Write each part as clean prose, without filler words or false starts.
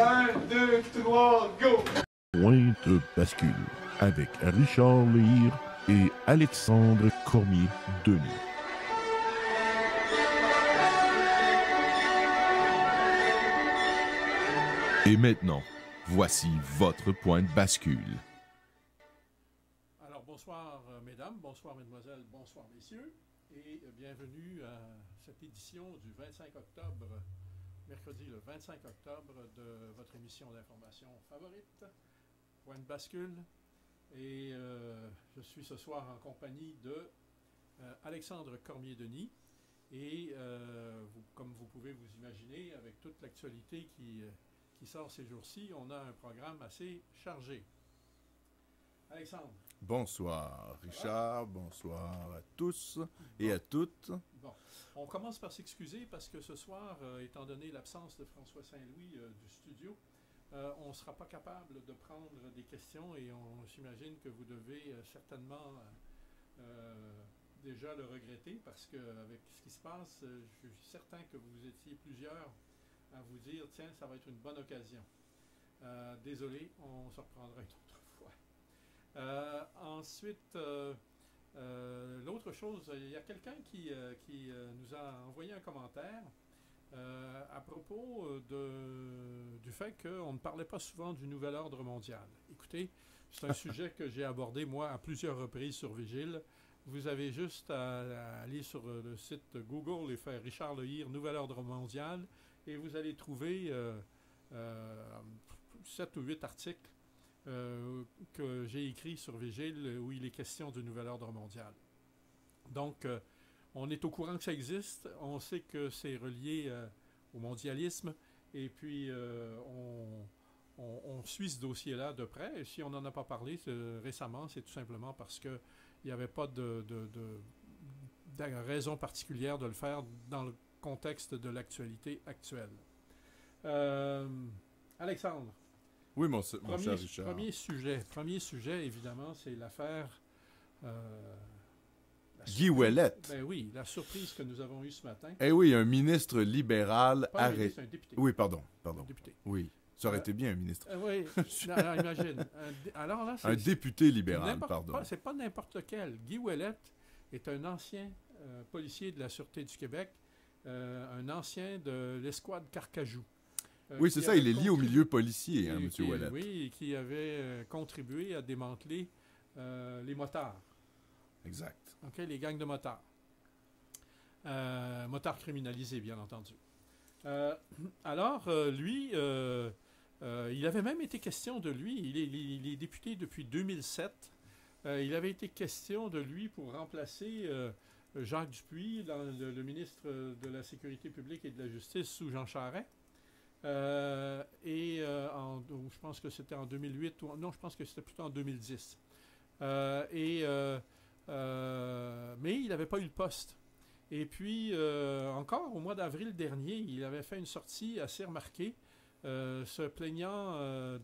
1, 2, 3, go! Pointe bascule avec Richard Lire et Alexandre Cormier-Denis. Et maintenant, voici votre pointe bascule. Alors, bonsoir mesdames, bonsoir mesdemoiselles, bonsoir messieurs, et bienvenue à cette édition du 25 octobre, mercredi le 25 octobre, de votre émission d'information favorite, Pointe bascule. Et je suis ce soir en compagnie de Alexandre Cormier-Denis. Et comme vous pouvez vous imaginer, avec toute l'actualité qui sort ces jours-ci, on a un programme assez chargé. Alexandre. Bonsoir Richard, bonsoir à tous et à toutes. Bon, on commence par s'excuser parce que ce soir, étant donné l'absence de François Saint-Louis du studio, on ne sera pas capable de prendre des questions et on s'imagine que vous devez certainement déjà le regretter parce qu'avec ce qui se passe, je suis certain que vous étiez plusieurs à vous dire, tiens, ça va être une bonne occasion. Désolé, on se reprendra une autre fois. Ensuite, l'autre chose, il y a quelqu'un qui nous a envoyé un commentaire à propos du fait qu'on ne parlait pas souvent du nouvel ordre mondial. Écoutez, c'est un sujet que j'ai abordé, moi, à plusieurs reprises sur Vigile. Vous avez juste à aller sur le site Google et faire Richard Lehir, nouvel ordre mondial, et vous allez trouver 7 ou 8 articles que j'ai écrits sur Vigile où il est question du nouvel ordre mondial. Donc, on est au courant que ça existe, on sait que c'est relié au mondialisme, et puis on suit ce dossier-là de près. Et si on n'en a pas parlé récemment, c'est tout simplement parce qu'il n'y avait pas de raison particulière de le faire dans le contexte de l'actualité actuelle. Alexandre. Oui, mon cher Richard. Premier sujet, évidemment, c'est l'affaire... Guy Ouellette. Ben oui, la surprise que nous avons eue ce matin. Eh oui, un ministre libéral arrêté. C'est un député. Oui, pardon. Un député. Oui, ça aurait été bien un ministre. Oui, alors, imagine. Alors là, un député libéral, pardon. C'est pas n'importe lequel. Guy Ouellette est un ancien policier de la Sûreté du Québec, un ancien de l'escouade Carcajou. Oui, c'est ça, il est lié au milieu policier, hein, M. Ouellette. Oui, et qui avait contribué à démanteler les motards. Exact. OK, les gangs de motards. Motards criminalisés, bien entendu. Alors, lui, il avait même été question de lui. Il est député depuis 2007. Il avait été question de lui pour remplacer Jacques Dupuis, le ministre de la Sécurité publique et de la Justice sous Jean Charest. Je pense que c'était en 2008. Non, je pense que c'était plutôt en 2010. Mais il n'avait pas eu le poste. Et puis, encore au mois d'avril dernier, il avait fait une sortie assez remarquée, se plaignant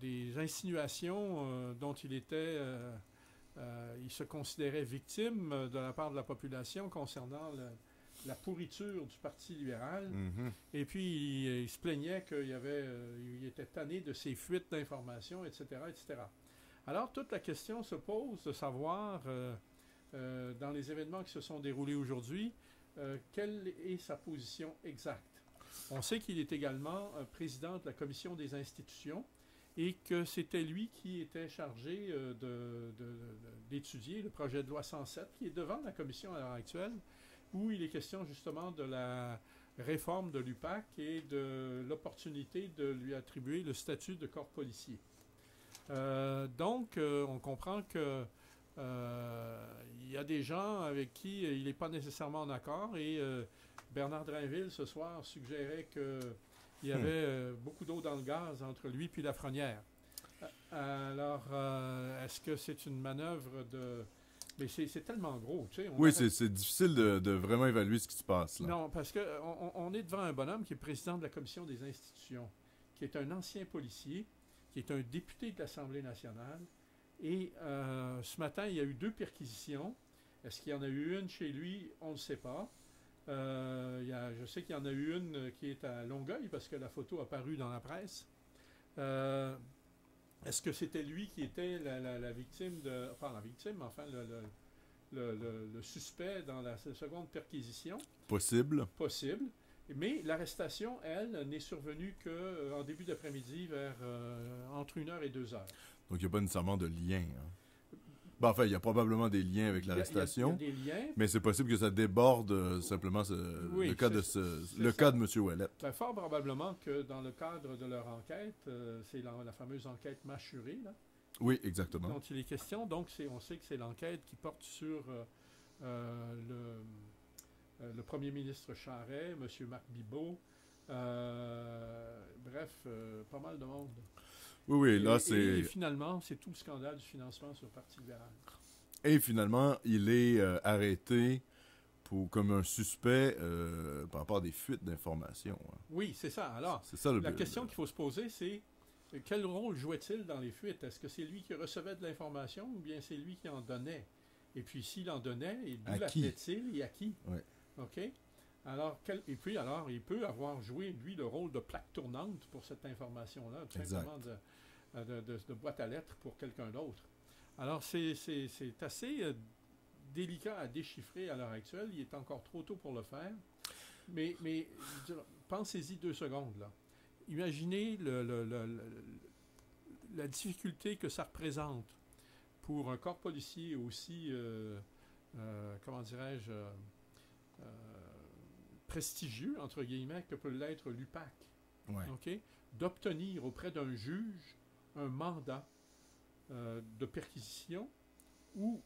des insinuations dont il se considérait victime de la part de la population concernant la pourriture du Parti libéral. Mm-hmm. Et puis, il se plaignait qu'il était tanné de ces fuites d'informations, etc., etc. Alors, toute la question se pose de savoir, dans les événements qui se sont déroulés aujourd'hui, quelle est sa position exacte. On sait qu'il est également président de la Commission des institutions et que c'était lui qui était chargé d'étudier le projet de loi 107 qui est devant la Commission à l'heure actuelle, où il est question justement de la réforme de l'UPAC et de l'opportunité de lui attribuer le statut de corps policier. Donc, on comprend que il y a des gens avec qui il n'est pas nécessairement en accord et Bernard Drainville, ce soir, suggérait qu'il y avait beaucoup d'eau dans le gaz entre lui et Lafrenière. Alors, est-ce que c'est une manœuvre de... Mais c'est tellement gros, tu sais. Oui, c'est difficile de vraiment évaluer ce qui se passe, là. Non, parce qu'on est devant un bonhomme qui est président de la Commission des institutions, qui est un ancien policier, qui est un député de l'Assemblée nationale. Et ce matin, il y a eu 2 perquisitions. Est-ce qu'il y en a eu une chez lui? On ne sait pas. Je sais qu'il y en a eu une qui est à Longueuil parce que la photo a paru dans la presse. Est-ce que c'était lui qui était la victime de... Enfin, la victime, enfin, le suspect dans la seconde perquisition? Possible. Possible. Mais l'arrestation, elle, n'est survenue qu'en début d'après-midi, vers entre 1 heure et 2 heures. Donc, il n'y a pas nécessairement de lien. Hein. Bon, enfin, il y a probablement des liens avec l'arrestation. Il y a des liens. Mais c'est possible que ça déborde simplement Oui, le cas de M. Ouellet. Ben, fort probablement que dans le cadre de leur enquête, c'est la fameuse enquête mâchurée, là, Oui, exactement. dont il est question. Donc, on sait que c'est l'enquête qui porte sur le premier ministre Charest, M. Marc Bibot, bref, pas mal de monde. Oui, oui, là, Et finalement, c'est tout le scandale du financement sur le Parti libéral. Et finalement, il est arrêté comme un suspect par rapport à des fuites d'informations. Hein. Oui, c'est ça. Alors, c'est ça la question qu'il faut se poser, c'est quel rôle jouait-il dans les fuites? Est-ce que c'est lui qui recevait de l'information ou bien c'est lui qui en donnait? Et puis, s'il en donnait, d'où la tenait-il et à qui? Oui. OK? Alors, il peut avoir joué, lui, le rôle de plaque tournante pour cette information-là, tout simplement de boîte à lettres pour quelqu'un d'autre. Alors, c'est assez délicat à déchiffrer à l'heure actuelle. Il est encore trop tôt pour le faire. Mais pensez-y 2 secondes, là. Imaginez la difficulté que ça représente pour un corps policier aussi, comment dirais-je, prestigieux, entre guillemets, que peut l'être l'UPAC. Ouais. Okay? D'obtenir auprès d'un juge un mandat de perquisition ou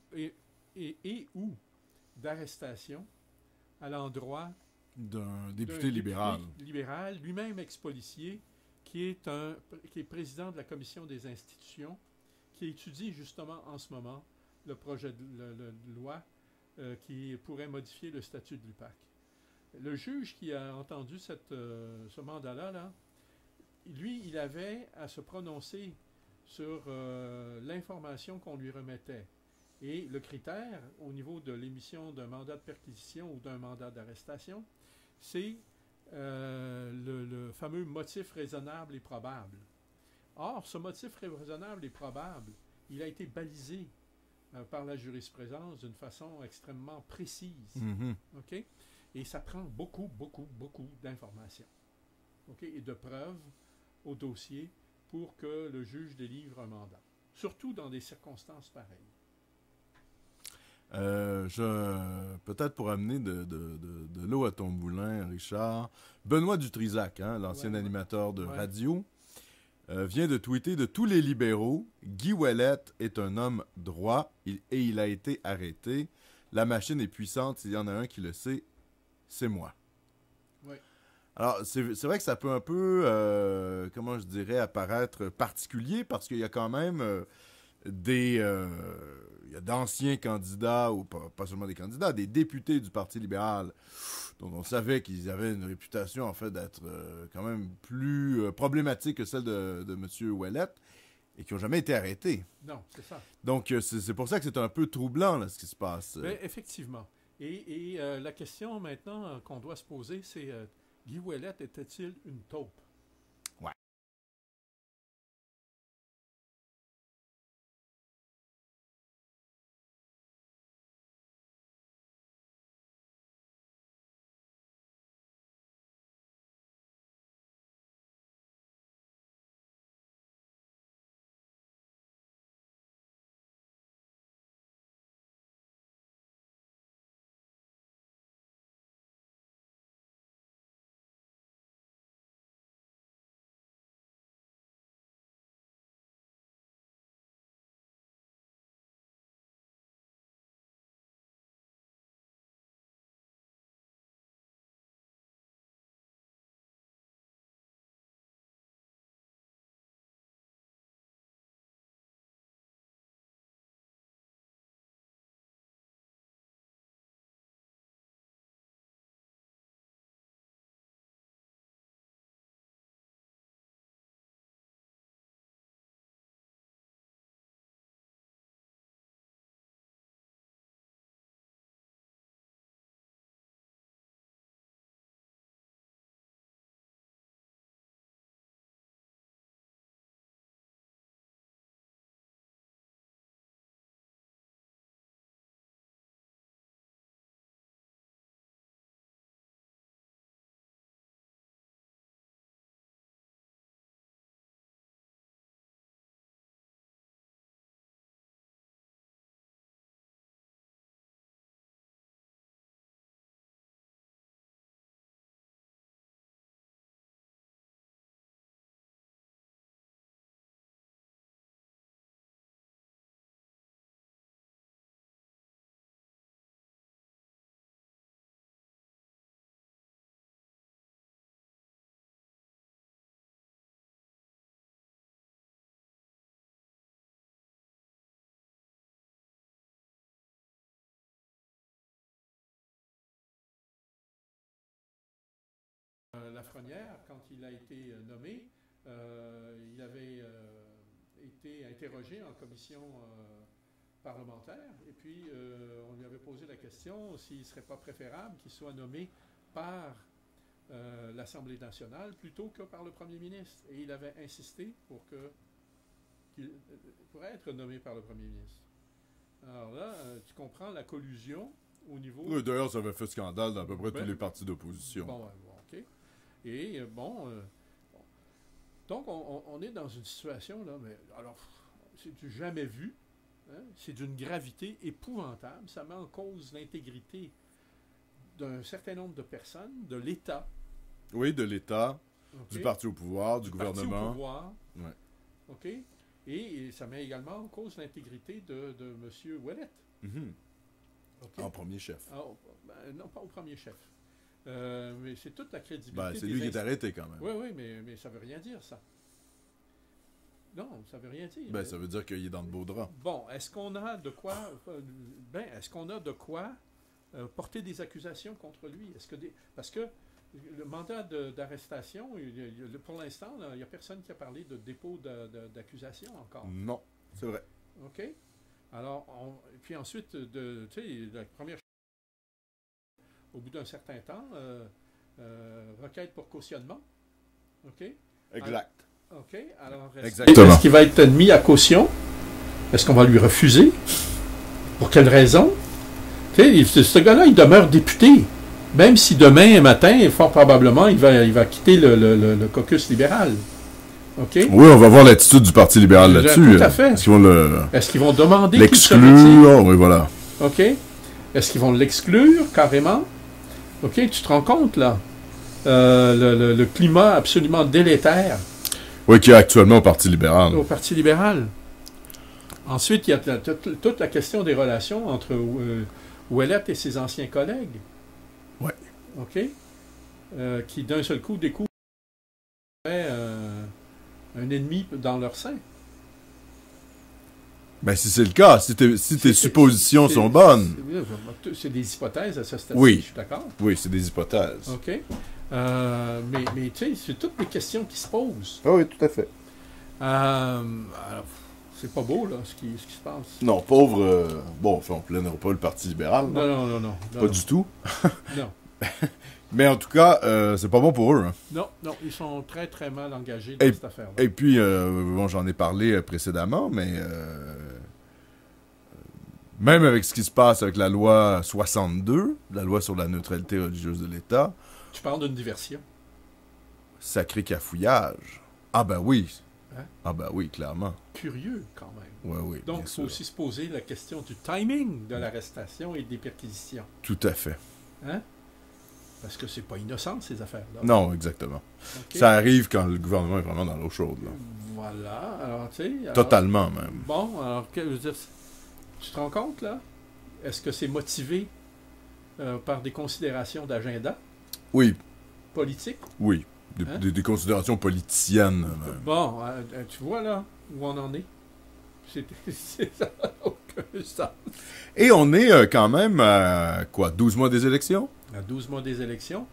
d'arrestation à l'endroit d'un député libéral. Lui-même ex-policier, qui est président de la commission des institutions, qui étudie justement en ce moment le projet de loi qui pourrait modifier le statut de l'UPAC. Le juge qui a entendu ce mandat-là, lui, il avait à se prononcer sur l'information qu'on lui remettait. Et le critère, au niveau de l'émission d'un mandat de perquisition ou d'un mandat d'arrestation, c'est le fameux motif raisonnable et probable. Or, ce motif raisonnable et probable, il a été balisé par la jurisprudence d'une façon extrêmement précise. Mm-hmm. OK? Et ça prend beaucoup, beaucoup, beaucoup d'informations. OK? Et de preuves au dossier pour que le juge délivre un mandat. Surtout dans des circonstances pareilles. Peut-être pour amener de l'eau à ton moulin, Richard, Benoît Dutrisac, hein, l'ancien animateur de radio, vient de tweeter: de tous les libéraux, Guy Ouellet est un homme droit et il a été arrêté. La machine est puissante, s'il y en a un qui le sait, c'est moi. Oui. Alors, c'est vrai que ça peut un peu, comment je dirais, apparaître particulier parce qu'il y a quand même il y a d'anciens candidats, ou pas seulement des candidats, des députés du Parti libéral, dont on savait qu'ils avaient une réputation, en fait, d'être quand même plus problématique que celle de M. Ouellet, et qui n'ont jamais été arrêtés. Non, c'est ça. Donc, c'est pour ça que c'est un peu troublant, là, ce qui se passe. Mais effectivement. Et la question, maintenant, qu'on doit se poser, c'est Guy Ouellet était-il une taupe? Lafrenière, quand il a été nommé, il avait été interrogé en commission parlementaire, et puis on lui avait posé la question s'il ne serait pas préférable qu'il soit nommé par l'Assemblée nationale plutôt que par le premier ministre. Et il avait insisté pour être nommé par le premier ministre. Alors là, tu comprends la collusion au niveau... Oui, d'ailleurs, ça avait fait scandale dans à peu près tous les partis d'opposition. Bon, OK. Et donc, on est dans une situation, là, mais alors, c'est du jamais vu. Hein? C'est d'une gravité épouvantable. Ça met en cause l'intégrité d'un certain nombre de personnes, de l'État. Oui, de l'État, Okay? du parti au pouvoir, du gouvernement. Parti au pouvoir. Ouais. OK? Et ça met également en cause l'intégrité de M. Ouellet. Mhm. Okay? En premier chef. Non, pas au premier chef. Mais c'est toute la crédibilité. C'est lui qui est arrêté quand même. Oui, mais ça ne veut rien dire, ça. Non, ça ne veut rien dire. Ça veut dire qu'il est dans de beaux draps. Bon, est-ce qu'on a de quoi... est-ce qu'on a de quoi porter des accusations contre lui? Parce que le mandat d'arrestation, pour l'instant, il n'y a personne qui a parlé de dépôt d'accusation encore. Non, c'est vrai. OK? Alors, puis ensuite, la première... Au bout d'un certain temps, requête pour cautionnement. OK? Exact. OK. Alors, Exactement. Est-ce qu'il va être mis à caution? Est-ce qu'on va lui refuser? Pour quelle raison? Tu sais, ce gars-là, il demeure député. Même si demain matin, fort probablement, il va quitter le caucus libéral. OK? Oui, on va voir l'attitude du Parti libéral là-dessus. Tout à fait. Est-ce qu'ils vont demander l'exclure? Oui, voilà. OK? Est-ce qu'ils vont l'exclure carrément? OK? Tu te rends compte, là? Le climat absolument délétère. Oui, qui est actuellement au Parti libéral. Au Parti libéral. Ensuite, il y a toute la question des relations entre Ouellet et ses anciens collègues. Oui. OK? Qui, d'un seul coup, découvrent un ennemi dans leur sein. Ben, si c'est le cas, si tes suppositions sont bonnes. C'est des hypothèses à ce stade-ci, oui. Je suis d'accord. Oui, c'est des hypothèses. OK. Mais tu sais, c'est toutes les questions qui se posent. Ah oui, tout à fait. Alors, c'est pas beau, là, ce qui se passe. Non, pauvre... on ne plaindra pas le Parti libéral. Non. Pas du tout. Non. Mais en tout cas, c'est pas bon pour eux. Hein. Non, ils sont très, très mal engagés dans cette affaire-là. Et puis, j'en ai parlé précédemment, mais même avec ce qui se passe avec la loi 62, la loi sur la neutralité religieuse de l'État... Tu parles d'une diversion. Sacré cafouillage. Ah ben oui. Hein? Ah ben oui, clairement. Curieux, quand même. Oui, donc, il faut aussi se poser la question du timing de l'arrestation et des perquisitions. Tout à fait. Hein? Parce que c'est pas innocent, ces affaires-là. Non, exactement. Okay. Ça arrive quand le gouvernement est vraiment dans l'eau chaude. Là. Voilà. Alors, tu sais... Totalement, même. Bon, alors, je veux dire, tu te rends compte, là? Est-ce que c'est motivé par des considérations d'agenda? Oui. Politique? Oui. Des considérations politiciennes, même. Bon, tu vois, là, où on en est? Ça n'a aucun sens. Et on est quand même à, 12 mois des élections? À 12 mois des élections.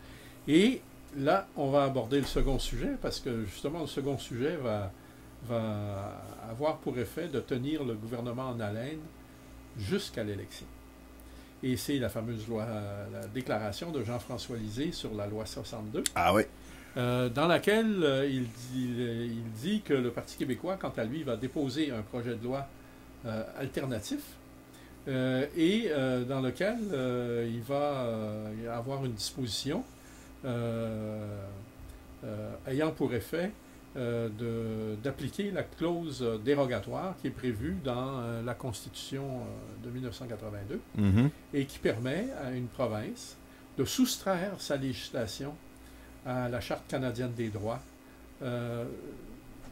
Et là, on va aborder le second sujet, parce que, justement, le second sujet va avoir pour effet de tenir le gouvernement en haleine jusqu'à l'élection. Et c'est la fameuse loi, la déclaration de Jean-François Lisée sur la loi 62. Ah oui. Dans laquelle il dit que le Parti québécois, quant à lui, va déposer un projet de loi alternatif et dans lequel il va avoir une disposition ayant pour effet d'appliquer la clause dérogatoire qui est prévue dans la Constitution de 1982 et qui permet à une province de soustraire sa législation à la Charte canadienne des droits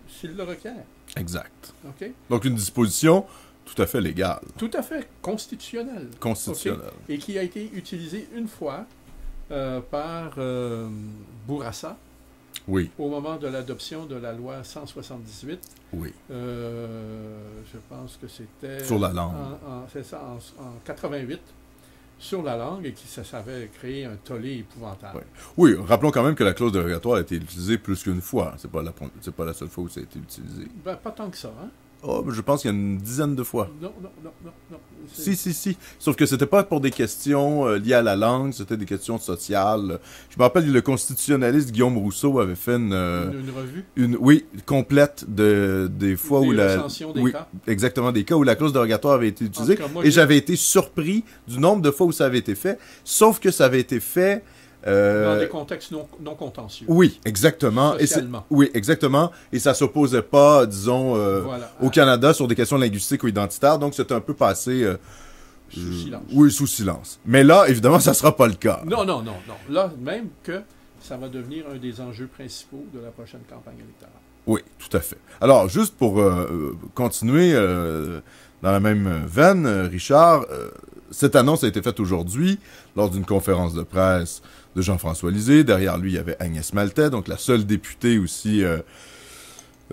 s'il le requiert. Exact. Okay? Donc une disposition tout à fait légale. Tout à fait constitutionnelle. Constitutionnelle. Okay? Et qui a été utilisée une fois par Bourassa. Oui. Au moment de l'adoption de la loi 178. Oui. Je pense que c'était... Sur la langue. C'est ça, en 88, sur la langue et ça avait créé un tollé épouvantable. Ouais. Oui, rappelons quand même que la clause dérogatoire a été utilisée plus qu'une fois. C'est pas la seule fois où ça a été utilisé. Ben, pas tant que ça, hein? Oh, je pense qu'il y a une dizaine de fois. Non. Si. Sauf que c'était pas pour des questions liées à la langue, c'était des questions sociales. Je me rappelle, le constitutionnaliste Guillaume Rousseau avait fait Une revue? Oui, complète des fois où recensions des cas. Exactement, des cas où la clause dérogatoire avait été utilisée. En tout cas, moi, et j'avais été surpris du nombre de fois où ça avait été fait, sauf que ça avait été fait... dans des contextes non contentieux. Oui, exactement. Socialement. Oui, exactement. Et ça s'opposait pas, disons, Voilà. au Canada sur des questions linguistiques ou identitaires. Donc, c'était un peu passé... Sous silence. Oui, sous silence. Mais là, évidemment, ça sera pas le cas. Non. Là, même que ça va devenir un des enjeux principaux de la prochaine campagne électorale. Oui, tout à fait. Alors, juste pour continuer dans la même veine, Richard, cette annonce a été faite aujourd'hui lors d'une conférence de presse de Jean-François Lisée. Derrière lui, il y avait Agnès Maltais, donc la seule députée aussi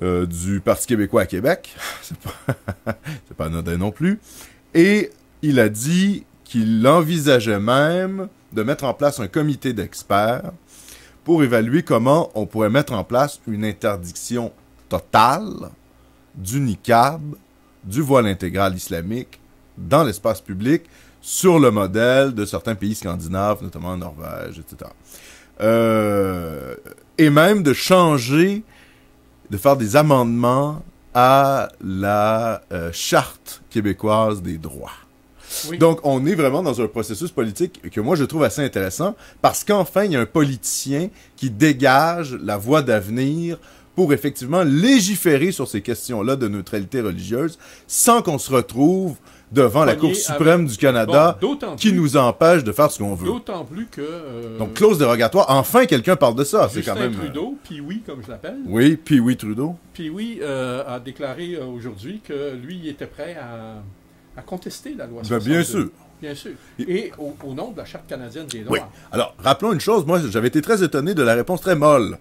du Parti québécois à Québec. C'est pas anodin non plus. Et il a dit qu'il envisageait même de mettre en place un comité d'experts pour évaluer comment on pourrait mettre en place une interdiction totale du niqab, du voile intégral islamique dans l'espace public sur le modèle de certains pays scandinaves, notamment Norvège, etc. Et même de changer, de faire des amendements à la charte québécoise des droits. Oui. Donc, on est vraiment dans un processus politique que moi, je trouve assez intéressant parce qu'enfin, il y a un politicien qui dégage la voie d'avenir pour effectivement légiférer sur ces questions-là de neutralité religieuse sans qu'on se retrouve devant la Cour suprême du Canada qui nous empêche de faire ce qu'on veut. D'autant plus que... Donc, clause dérogatoire, enfin, quelqu'un parle de ça. C'est Justin quand même... Trudeau, Pee-wee, comme je l'appelle. Oui, Pee-wee Trudeau. Pee-wee a déclaré aujourd'hui que lui, il était prêt à contester la loi 62. Bien sûr. Bien sûr. Et au nom de la Charte canadienne des droits. Oui. Alors, rappelons une chose. Moi, j'avais été très étonné de la réponse très molle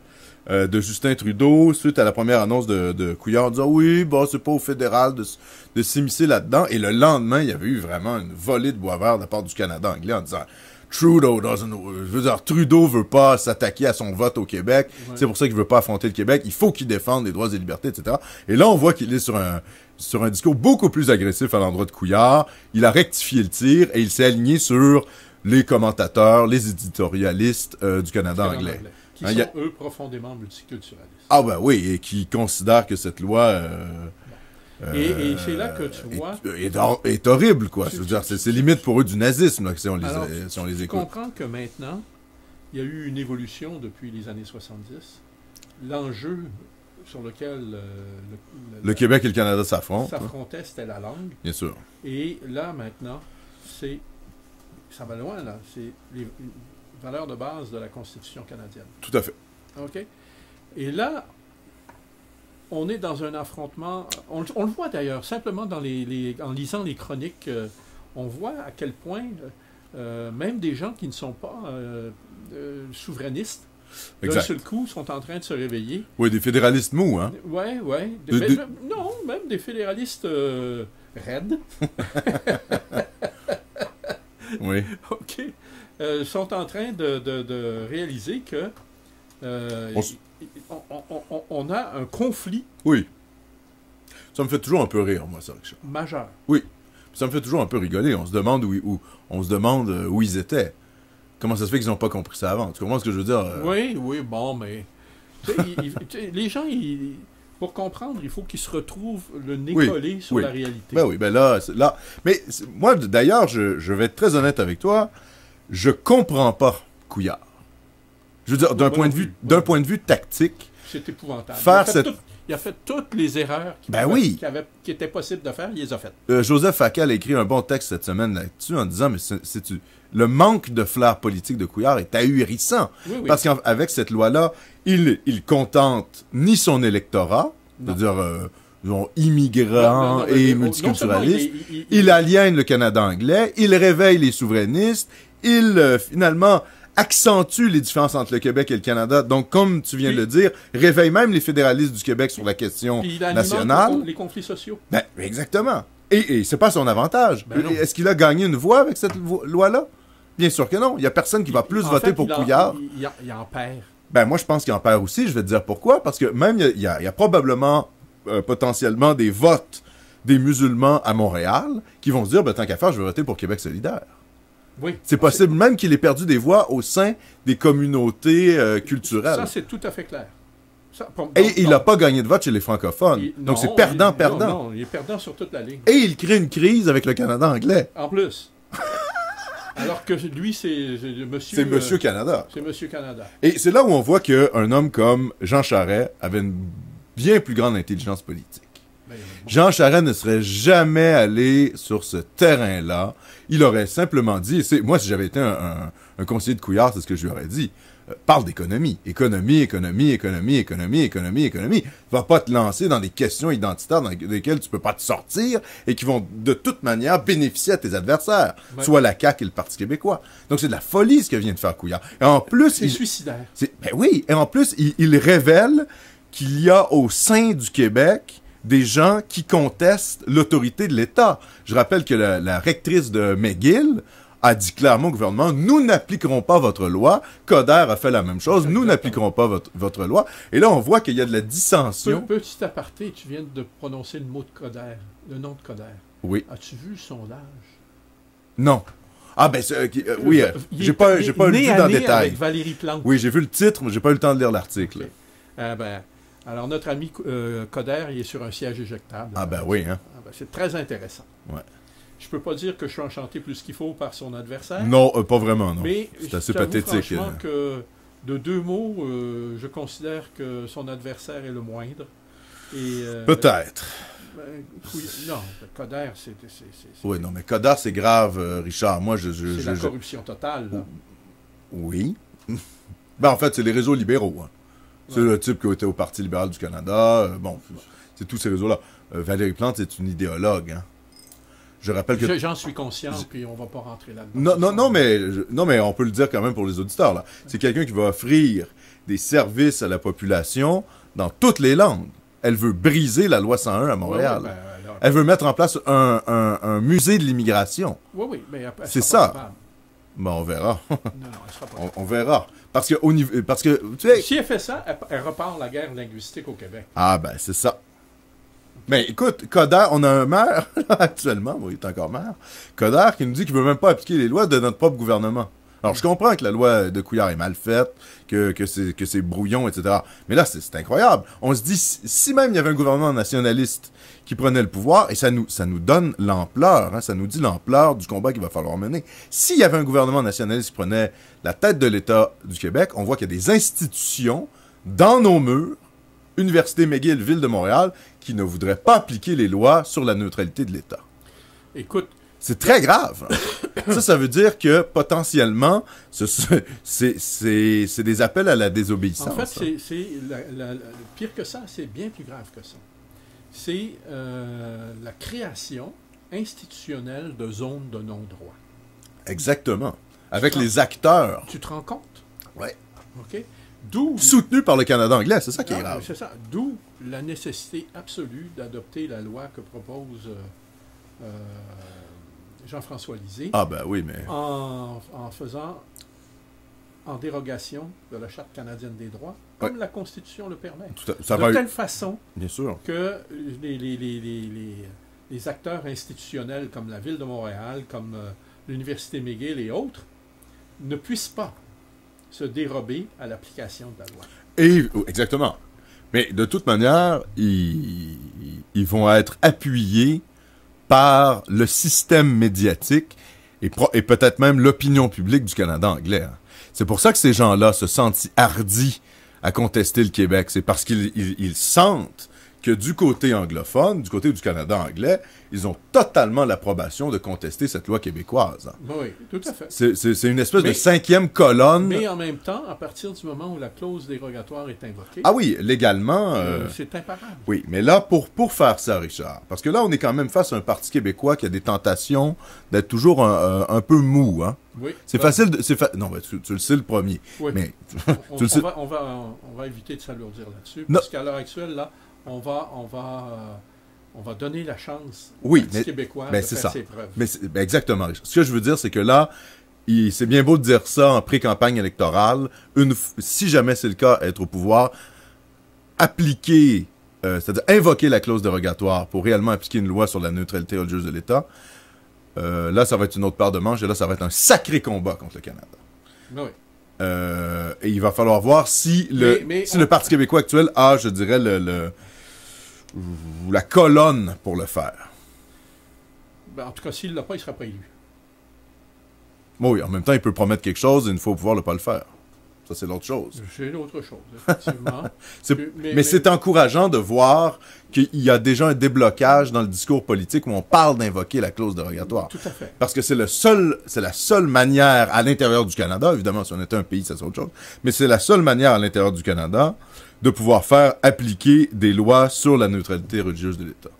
de Justin Trudeau suite à la première annonce de Couillard en disant « Oui, bon, c'est pas au fédéral de s'immiscer là-dedans. » Et le lendemain, il y avait eu vraiment une volée de bois vert de la part du Canada anglais en disant « Trudeau veut pas s'attaquer à son vote au Québec. Ouais. C'est pour ça qu'il veut pas affronter le Québec. Il faut qu'il défende les droits et libertés, etc. » Et là, on voit qu'il est sur un discours beaucoup plus agressif à l'endroit de Couillard. Il a rectifié le tir et il s'est aligné sur les commentateurs, les éditorialistes du Canada anglais. Qui sont, eux, profondément multiculturalistes. Ah ben oui, et qui considèrent que cette loi... et c'est là que tu vois... est horrible, quoi. Je veux dire, c'est limite pour eux du nazisme, là, si on les écoute. Tu comprends que maintenant, il y a eu une évolution depuis les années 70. L'enjeu sur lequel le Québec et le Canada s'affrontaient, c'était la langue. Bien sûr. Et là, maintenant, ça va loin, là. C'est les valeurs de base de la Constitution canadienne. Tout à fait. OK? Et là, on est dans un affrontement... On le voit d'ailleurs, simplement en lisant les chroniques, on voit à quel point même des gens qui ne sont pas souverainistes, d'un seul coup, sont en train de se réveiller. Oui, des fédéralistes mous, hein? Oui. Non, même des fédéralistes raides. Oui. OK. Sont en train de réaliser que on a un conflit. Oui. Ça me fait toujours un peu rire, moi, ça, Richard. Majeur. Oui. Ça me fait toujours un peu rigoler. On se demande où ils étaient. Comment ça se fait qu'ils n'ont pas compris ça avant? Tu comprends ce que je veux dire? Oui, bon, mais... les gens, pour comprendre, il faut qu'ils se retrouvent le nez collé sur la réalité. Ben là... Mais moi, d'ailleurs, je vais être très honnête avec toi, je comprends pas Couillard. Je veux dire, d'un point de vue tactique... C'est épouvantable. Il a fait toutes les erreurs qui étaient possibles de faire, il les a faites. Joseph Facal a écrit un bon texte cette semaine là-dessus en disant, mais le manque de flair politique de Couillard est ahurissant. Oui. Parce qu'avec cette loi-là, il contente ni son électorat, c'est-à-dire immigrants et multiculturalistes, il aliène le Canada anglais, il réveille les souverainistes, il finalement accentue les différences entre le Québec et le Canada. Donc, comme tu viens de le dire, réveille même les fédéralistes du Québec sur la question nationale. Les conflits sociaux. Ben, exactement. Et c'est pas son avantage. Est-ce qu'il a gagné une voix avec cette loi-là? Bien sûr que non. Il n'y a personne qui va plus En voter fait, pour il en- Couillard. il en perd. Ben, moi, je pense qu'il en perd aussi. Je vais te dire pourquoi. Parce que même, il y a probablement, potentiellement, des votes des musulmans à Montréal qui vont se dire, ben, tant qu'à faire, je vais voter pour Québec solidaire. Oui. C'est possible même qu'il ait perdu des voix au sein des communautés culturelles. Ça, c'est tout à fait clair. Et il n'a pas gagné de vote chez les francophones. Donc, c'est perdant-perdant. Non, il est perdant sur toute la ligne. Et il crée une crise avec le Canada anglais. En plus. Alors que lui, c'est monsieur... C'est Monsieur Canada. C'est Monsieur Canada. Et c'est là où on voit qu'un homme comme Jean Charest avait une bien plus grande intelligence politique. Ben, bon. Jean Charest ne serait jamais allé sur ce terrain-là. Il aurait simplement dit, moi, si j'avais été un conseiller de Couillard, c'est ce que je lui aurais dit. Parle d'économie. Économie. Va pas te lancer dans des questions identitaires dans lesquelles tu peux pas te sortir et qui vont de toute manière bénéficier à tes adversaires, Ouais. soit la CAQ et le Parti québécois. Donc c'est de la folie ce que vient de faire Couillard. Et en plus, C'est suicidaire. ben oui, et en plus, il révèle qu'il y a au sein du Québec des gens qui contestent l'autorité de l'État. Je rappelle que la rectrice de McGill a dit clairement au gouvernement, nous n'appliquerons pas votre loi. Coder a fait la même chose, nous n'appliquerons pas votre loi. Et là, on voit qu'il y a de la dissension. Petit aparté, tu viens de prononcer le mot de Coder, le nom de Coder. Oui. As-tu vu le sondage? Non. Ah ben, oui, j'ai pas lu dans le détail. Avec Valérie Plante. Oui, j'ai vu le titre, mais j'ai pas eu le temps de lire l'article. Ok. Alors, notre ami Coder, il est sur un siège éjectable. Ah ben oui, hein. C'est très intéressant. Ouais. Je peux pas dire que je suis enchanté plus qu'il faut par son adversaire. Non, pas vraiment, non. Mais C'est assez je t'avoue pathétique. franchement que de deux mots, je considère que son adversaire est le moindre. Et, Peut-être. non, Coder, c'est Oui, non, mais Coder, c'est grave, Richard. Moi, c'est la corruption totale. Là. Oui. Ben, en fait, c'est les réseaux libéraux. Hein. C'est le type qui a été au Parti libéral du Canada. Bon, c'est tous ces réseaux-là. Valérie Plante, c'est une idéologue. Hein. Je rappelle que... J'en suis conscient, puis on va pas rentrer là-dedans. Non, mais on peut le dire quand même pour les auditeurs. Là. C'est quelqu'un qui va offrir des services à la population dans toutes les langues. Elle veut briser la loi 101 à Montréal. Ouais, Elle veut mettre en place un musée de l'immigration. Oui, mais après, C'est ça. Bon, on verra. Non, elle sera pas. On verra. Parce que, tu sais... Si elle fait ça, elle repart la guerre linguistique au Québec. Ah, ben, c'est ça. Mais écoute, Coder, on a un maire, actuellement, il est encore maire, Coder qui nous dit qu'il ne veut même pas appliquer les lois de notre propre gouvernement. Alors, je comprends que la loi de Couillard est mal faite, que c'est brouillon, etc. Mais là, c'est incroyable. On se dit, si même il y avait un gouvernement nationaliste qui prenait le pouvoir, et ça nous donne l'ampleur, hein, ça nous dit l'ampleur du combat qu'il va falloir mener. S'il y avait un gouvernement nationaliste qui prenait la tête de l'État du Québec, on voit qu'il y a des institutions dans nos murs, Université McGill, Ville de Montréal, qui ne voudraient pas appliquer les lois sur la neutralité de l'État. Écoute, c'est très grave. Ça veut dire que, potentiellement, c'est des appels à la désobéissance. en fait, c'est pire que ça, c'est bien plus grave que ça. C'est la création institutionnelle de zones de non-droit. Exactement. Avec les acteurs. Tu te rends compte? Ouais. OK? D'où... Soutenus par le Canada anglais, c'est ça qui est grave. C'est ça. D'où la nécessité absolue d'adopter la loi que propose Jean-François Lisée. Ah ben oui, mais... En faisant en dérogation de la Charte canadienne des droits, comme la Constitution le permet. De telle façon bien sûr. que les acteurs institutionnels comme la Ville de Montréal, comme l'Université McGill et autres, ne puissent pas se dérober à l'application de la loi. Exactement. Mais de toute manière, ils vont être appuyés par le système médiatique et peut-être même l'opinion publique du Canada anglais. Hein. C'est pour ça que ces gens-là se sentent si hardis à contester le Québec. C'est parce qu'ils sentent que du côté anglophone, du côté du Canada anglais, ils ont totalement l'approbation de contester cette loi québécoise. Oui, tout à fait. C'est une espèce de cinquième colonne. Mais en même temps, à partir du moment où la clause dérogatoire est invoquée... Ah oui, légalement... c'est imparable. Oui, mais là, pour faire ça, Richard, parce que là, on est quand même face à un Parti québécois qui a des tentations d'être toujours un peu mou, hein? Oui. C'est facile de... Non, mais tu le sais le premier. Oui. Mais... on va éviter de s'alourdir là-dessus, parce qu'à l'heure actuelle, là, on va donner la chance au Parti québécois de faire ses preuves. Exactement. Ce que je veux dire, c'est que là, c'est bien beau de dire ça en pré-campagne électorale. Si jamais c'est le cas, être au pouvoir, appliquer, c'est-à-dire invoquer la clause dérogatoire pour réellement appliquer une loi sur la neutralité religieuse de l'État, là, ça va être une autre paire de manches et là, ça va être un sacré combat contre le Canada. Oui. Et il va falloir voir si le Parti québécois actuel a, je dirais, la colonne pour le faire. Ben, en tout cas, s'il ne l'a pas, il ne sera pas élu. Bon, oui, en même temps, il peut promettre quelque chose et une fois pouvoir ne pas le faire. Ça, c'est l'autre chose. C'est l'autre chose, effectivement. mais c'est encourageant de voir qu'il y a déjà un déblocage dans le discours politique où on parle d'invoquer la clause dérogatoire. Tout à fait. Parce que c'est la seule manière à l'intérieur du Canada, évidemment, si on était un pays, ça c'est autre chose, mais c'est la seule manière à l'intérieur du Canada de pouvoir faire appliquer des lois sur la neutralité religieuse de l'État.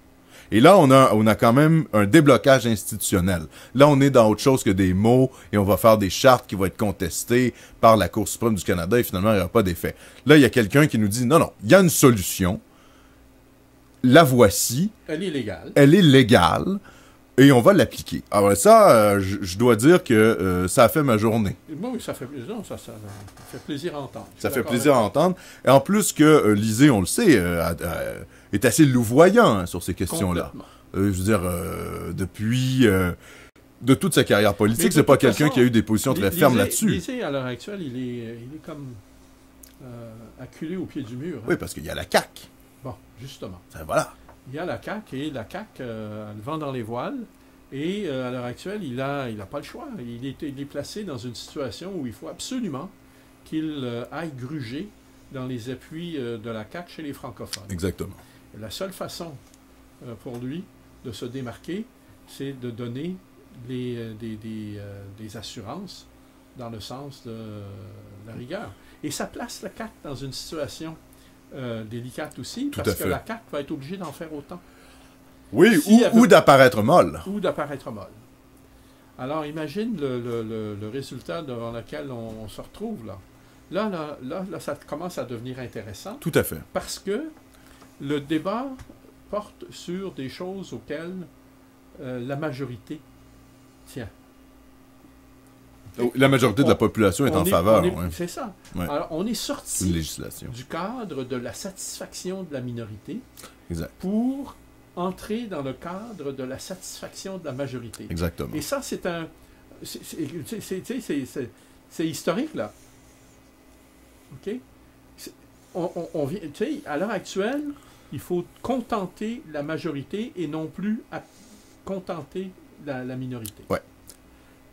Et là, on a quand même un déblocage institutionnel. Là, on est dans autre chose que des mots et on va faire des chartes qui vont être contestées par la Cour suprême du Canada et finalement, il n'y aura pas d'effet. Là, il y a quelqu'un qui nous dit, non, il y a une solution. La voici. Elle est légale. Elle est légale et on va l'appliquer. Alors ça, je dois dire que ça a fait ma journée. Oui, ça fait plaisir à entendre. Ça fait plaisir à entendre. Et en plus que Lisée, on le sait, est assez louvoyant sur ces questions-là. Je veux dire, depuis de toute sa carrière politique, c'est pas quelqu'un qui a eu des positions très fermes là-dessus. Lisée, à l'heure actuelle, il est comme acculé au pied du mur. Hein. Oui, parce qu'il y a la CAQ. Bon, justement. Voilà. Il y a la CAQ et la CAQ a le vent dans les voiles. Et à l'heure actuelle, il a pas le choix. Il est placé dans une situation où il faut absolument qu'il aille gruger dans les appuis de la CAQ chez les francophones. Exactement. Et la seule façon pour lui de se démarquer, c'est de donner des assurances dans le sens de la rigueur. Et ça place la CAQ dans une situation délicate aussi, parce que la CAQ va être obligée d'en faire autant. Oui, ou d'apparaître molle. Ou d'apparaître molle. Alors, imagine le résultat devant lequel on se retrouve là. Là, ça commence à devenir intéressant. Tout à fait. Parce que le débat porte sur des choses auxquelles la majorité tient. La majorité de la population est en faveur. C'est ça. Ouais. Alors, on est sorti du cadre de la satisfaction de la minorité exact. Pour entrer dans le cadre de la satisfaction de la majorité. Exactement. Et ça, c'est historique, là. OK? On vient, tu sais, à l'heure actuelle, il faut contenter la majorité et non plus contenter la minorité. Ouais.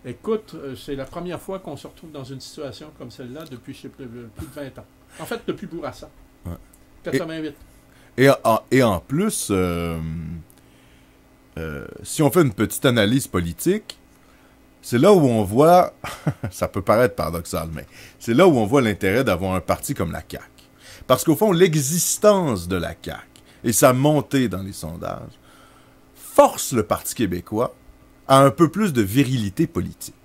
Écoute, c'est la première fois qu'on se retrouve dans une situation comme celle-là depuis plus de 20 ans. En fait, depuis Bourassa. Ouais. 88. Et en plus, si on fait une petite analyse politique, c'est là où on voit, ça peut paraître paradoxal, mais c'est là où on voit l'intérêt d'avoir un parti comme la CAQ. Parce qu'au fond, l'existence de la CAQ et sa montée dans les sondages force le Parti québécois à un peu plus de virilité politique.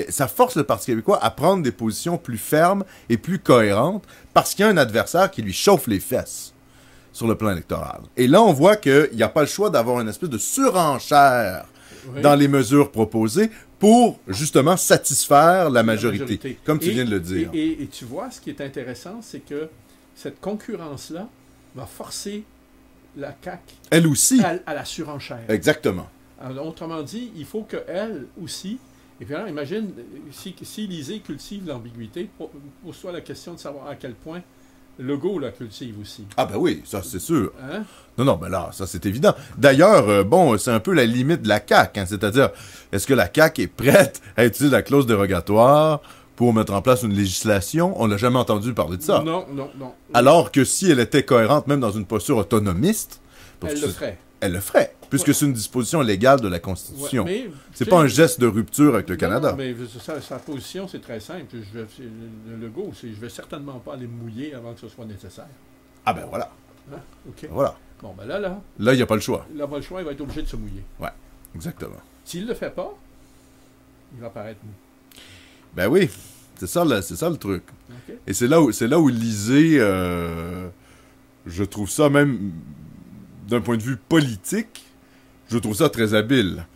Ça force le Parti québécois à prendre des positions plus fermes et plus cohérentes parce qu'il y a un adversaire qui lui chauffe les fesses sur le plan électoral. Et là, on voit qu'il n'y a pas le choix d'avoir une espèce de surenchère dans les mesures proposées pour, justement, satisfaire la majorité, comme tu viens de le dire. Et tu vois, ce qui est intéressant, c'est que cette concurrence-là va forcer la CAQ elle aussi à la surenchère. Exactement. Alors, autrement dit, il faut qu'elle aussi... Et puis alors, imagine, si Lisée cultive l'ambiguïté, pose-toi la question de savoir à quel point Legault la cultive aussi. Ah ben oui, ça c'est sûr. Hein? Non, ben là, ça c'est évident. D'ailleurs, bon, c'est un peu la limite de la CAQ, hein, c'est-à-dire, est-ce que la CAQ est prête à utiliser la clause dérogatoire pour mettre en place une législation? On n'a jamais entendu parler de ça. Non. Alors que si elle était cohérente, même dans une posture autonomiste... Elle le ferait. Elle le ferait, puisque c'est une disposition légale de la Constitution. Ouais, c'est pas un geste de rupture avec le Canada. Non, mais sa position, c'est très simple. Le Legault, je vais certainement pas aller me mouiller avant que ce soit nécessaire. Ah ben voilà. Hein? OK. Voilà. Bon, ben là... Là, il n'y a pas le choix. Là, pas le choix, il va être obligé de se mouiller. Ouais, exactement. S'il ne le fait pas, il va paraître mou. Ben oui, c'est ça le truc. Okay. Et c'est là où Lisée, je trouve ça même, d'un point de vue politique, je trouve ça très habile.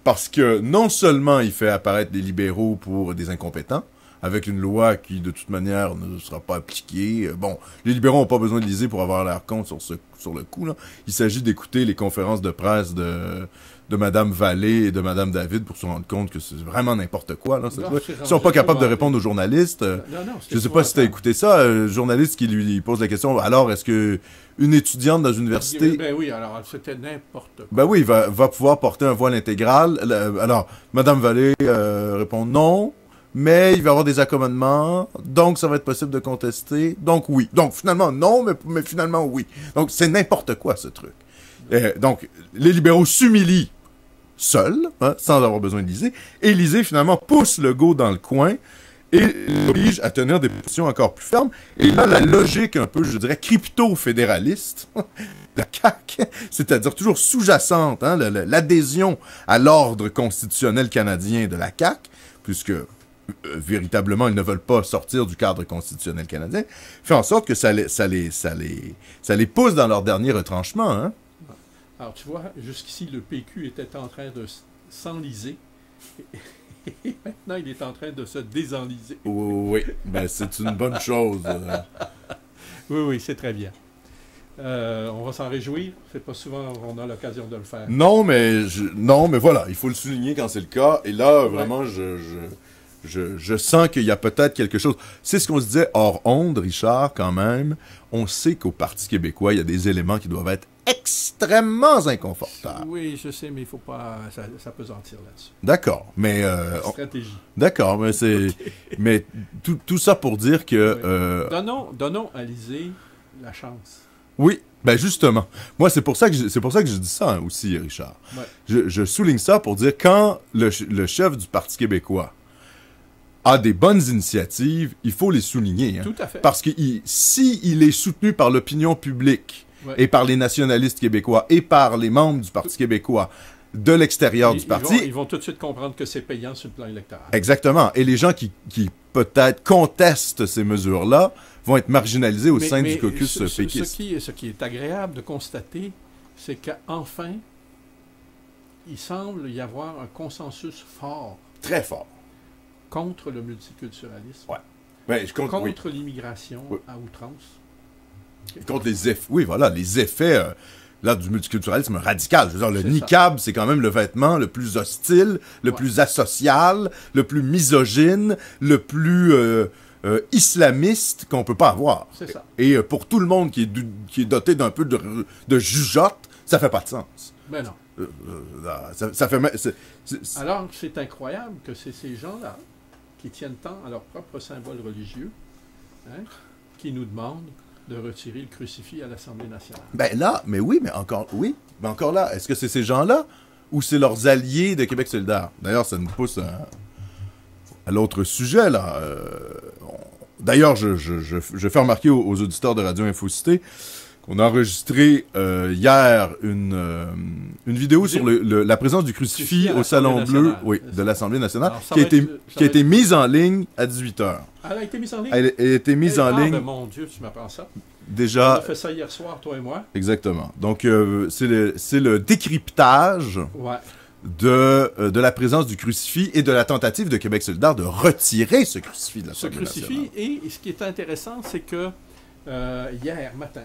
parce que non seulement il fait apparaître les libéraux pour des incompétents, avec une loi qui, de toute manière, ne sera pas appliquée. Bon, les libéraux n'ont pas besoin de liser pour avoir l'air con sur le coup, là. Il s'agit d'écouter les conférences de presse de Mme Vallée et de Mme David pour se rendre compte que c'est vraiment n'importe quoi, là. Ils sont pas capables de répondre aux journalistes. Je sais pas si tu as écouté ça, un journaliste qui lui pose la question, alors, est-ce que une étudiante dans une université... Ben oui, alors, c'était n'importe quoi. Ben oui, va pouvoir porter un voile intégral. Alors, Mme Vallée répond non, mais il va y avoir des accommodements, donc ça va être possible de contester, donc oui. Donc finalement non, mais finalement oui. Donc c'est n'importe quoi ce truc. Donc les libéraux s'humilient seuls, hein, sans avoir besoin de liser, et Lisée finalement pousse Legault dans le coin et l'oblige à tenir des positions encore plus fermes. Et là, la logique un peu, je dirais, crypto-fédéraliste la CAQ, c'est-à-dire toujours sous-jacente, hein, l'adhésion à l'ordre constitutionnel canadien de la CAQ, puisque véritablement, ils ne veulent pas sortir du cadre constitutionnel canadien, fait en sorte que ça les pousse dans leur dernier retranchement. Hein? Alors, tu vois, jusqu'ici, le PQ était en train de s'enliser. Et maintenant, il est en train de se désenliser. Oui, ben, c'est une bonne chose. Oui, c'est très bien. On va s'en réjouir. C'est pas souvent qu'on a l'occasion de le faire. Non, mais voilà, il faut le souligner quand c'est le cas. Et là, vraiment, je sens qu'il y a peut-être quelque chose. C'est ce qu'on se disait hors onde, Richard, quand même. On sait qu'au Parti québécois, il y a des éléments qui doivent être extrêmement inconfortables. Oui, je sais, mais il ne faut pas s'apesantir là-dessus. D'accord, mais... stratégie. D'accord, mais c'est... Okay. Mais tout ça pour dire que... Donnons à Lisée la chance. Oui, ben justement. Moi, c'est pour ça que je dis ça hein, aussi, Richard. Ouais. Je souligne ça pour dire quand le chef du Parti québécois a des bonnes initiatives, il faut les souligner. Hein, tout à fait. Parce que s'il est soutenu par l'opinion publique et par les nationalistes québécois et par les membres du Parti québécois de l'extérieur du parti... Ils vont tout de suite comprendre que c'est payant sur le plan électoral. Exactement. Et les gens qui peut-être contestent ces mesures-là vont être marginalisés au sein du caucus péquiste. Ce qui est agréable de constater, c'est qu'enfin, il semble y avoir un consensus fort. Très fort. Contre le multiculturalisme. Ouais. Ben, contre l'immigration à outrance. Contre les effets. Oui, voilà, les effets là, du multiculturalisme radical. Je veux dire, le niqab, c'est quand même le vêtement le plus hostile, le plus asocial, le plus misogyne, le plus islamiste qu'on peut pas avoir. C'est ça. Et pour tout le monde qui est doté d'un peu de jugeote, ça fait pas de sens. Ben non. Ça fait... Alors, c'est incroyable que c'est ces gens-là qui tiennent tant à leur propre symbole religieux, hein, qui nous demandent de retirer le crucifix à l'Assemblée nationale. Ben là, mais encore là, est-ce que c'est ces gens-là ou c'est leurs alliés de Québec solidaire? D'ailleurs, ça nous pousse à l'autre sujet, là. D'ailleurs, je fais remarquer aux auditeurs de Radio Infocité qu'on a enregistré hier une vidéo sur la présence du crucifix au Salon Bleu de l'Assemblée nationale qui a été mise en ligne à 18h. Elle a été mise en ligne? Elle a été mise en ligne. Mon Dieu, tu m'apprends ça. Déjà. On a fait ça hier soir, toi et moi. Exactement. Donc, c'est le décryptage de la présence du crucifix et de la tentative de Québec solidaire de retirer ce crucifix de l'Assemblée nationale. Ce crucifix, et ce qui est intéressant, c'est que hier matin,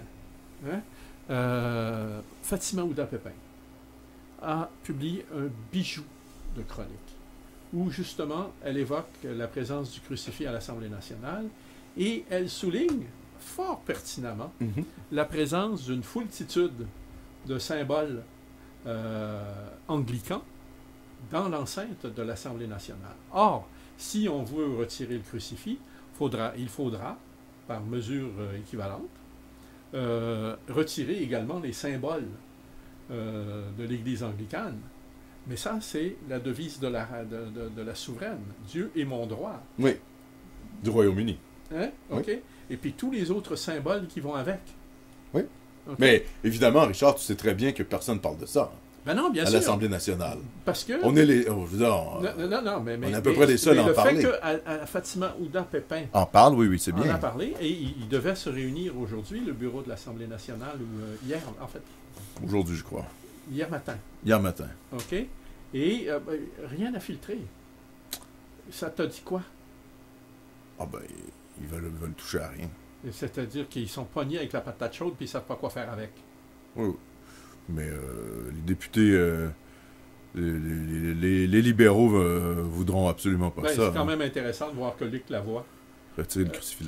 Fatima Ouda-Pépin a publié un bijou de chronique où justement elle évoque la présence du crucifix à l'Assemblée nationale et elle souligne fort pertinemment la présence d'une foultitude de symboles anglicans dans l'enceinte de l'Assemblée nationale. Or, si on veut retirer le crucifix, il faudra, par mesure équivalente, retirer également les symboles de l'Église anglicane. Mais ça, c'est la devise de la souveraine. Dieu est mon droit. Oui, du Royaume-Uni. Hein? OK. Oui. Et puis tous les autres symboles qui vont avec. Oui. Okay. Mais évidemment, Richard, tu sais très bien que personne ne parle de ça. Ben non, bien à sûr. l'Assemblée nationale. Parce que... On est les... non, mais... on est à peu près les seuls à en parler. Le fait que Fatima Ouda-Pépin... en parle, oui, c'est bien. En a parlé, et il devait se réunir aujourd'hui, le bureau de l'Assemblée nationale, ou hier, en fait. Aujourd'hui, je crois. Hier matin. Hier matin. OK. Et rien n'a filtré. Ça t'a dit quoi? Ah ben, ils veulent toucher à rien. C'est-à-dire qu'ils sont pognés avec la patate chaude puis ils ne savent pas quoi faire avec. Oui, oui. Mais les députés, les libéraux voudront absolument pas ça. C'est quand même intéressant de voir que Luc Lavoie retirer le crucifix.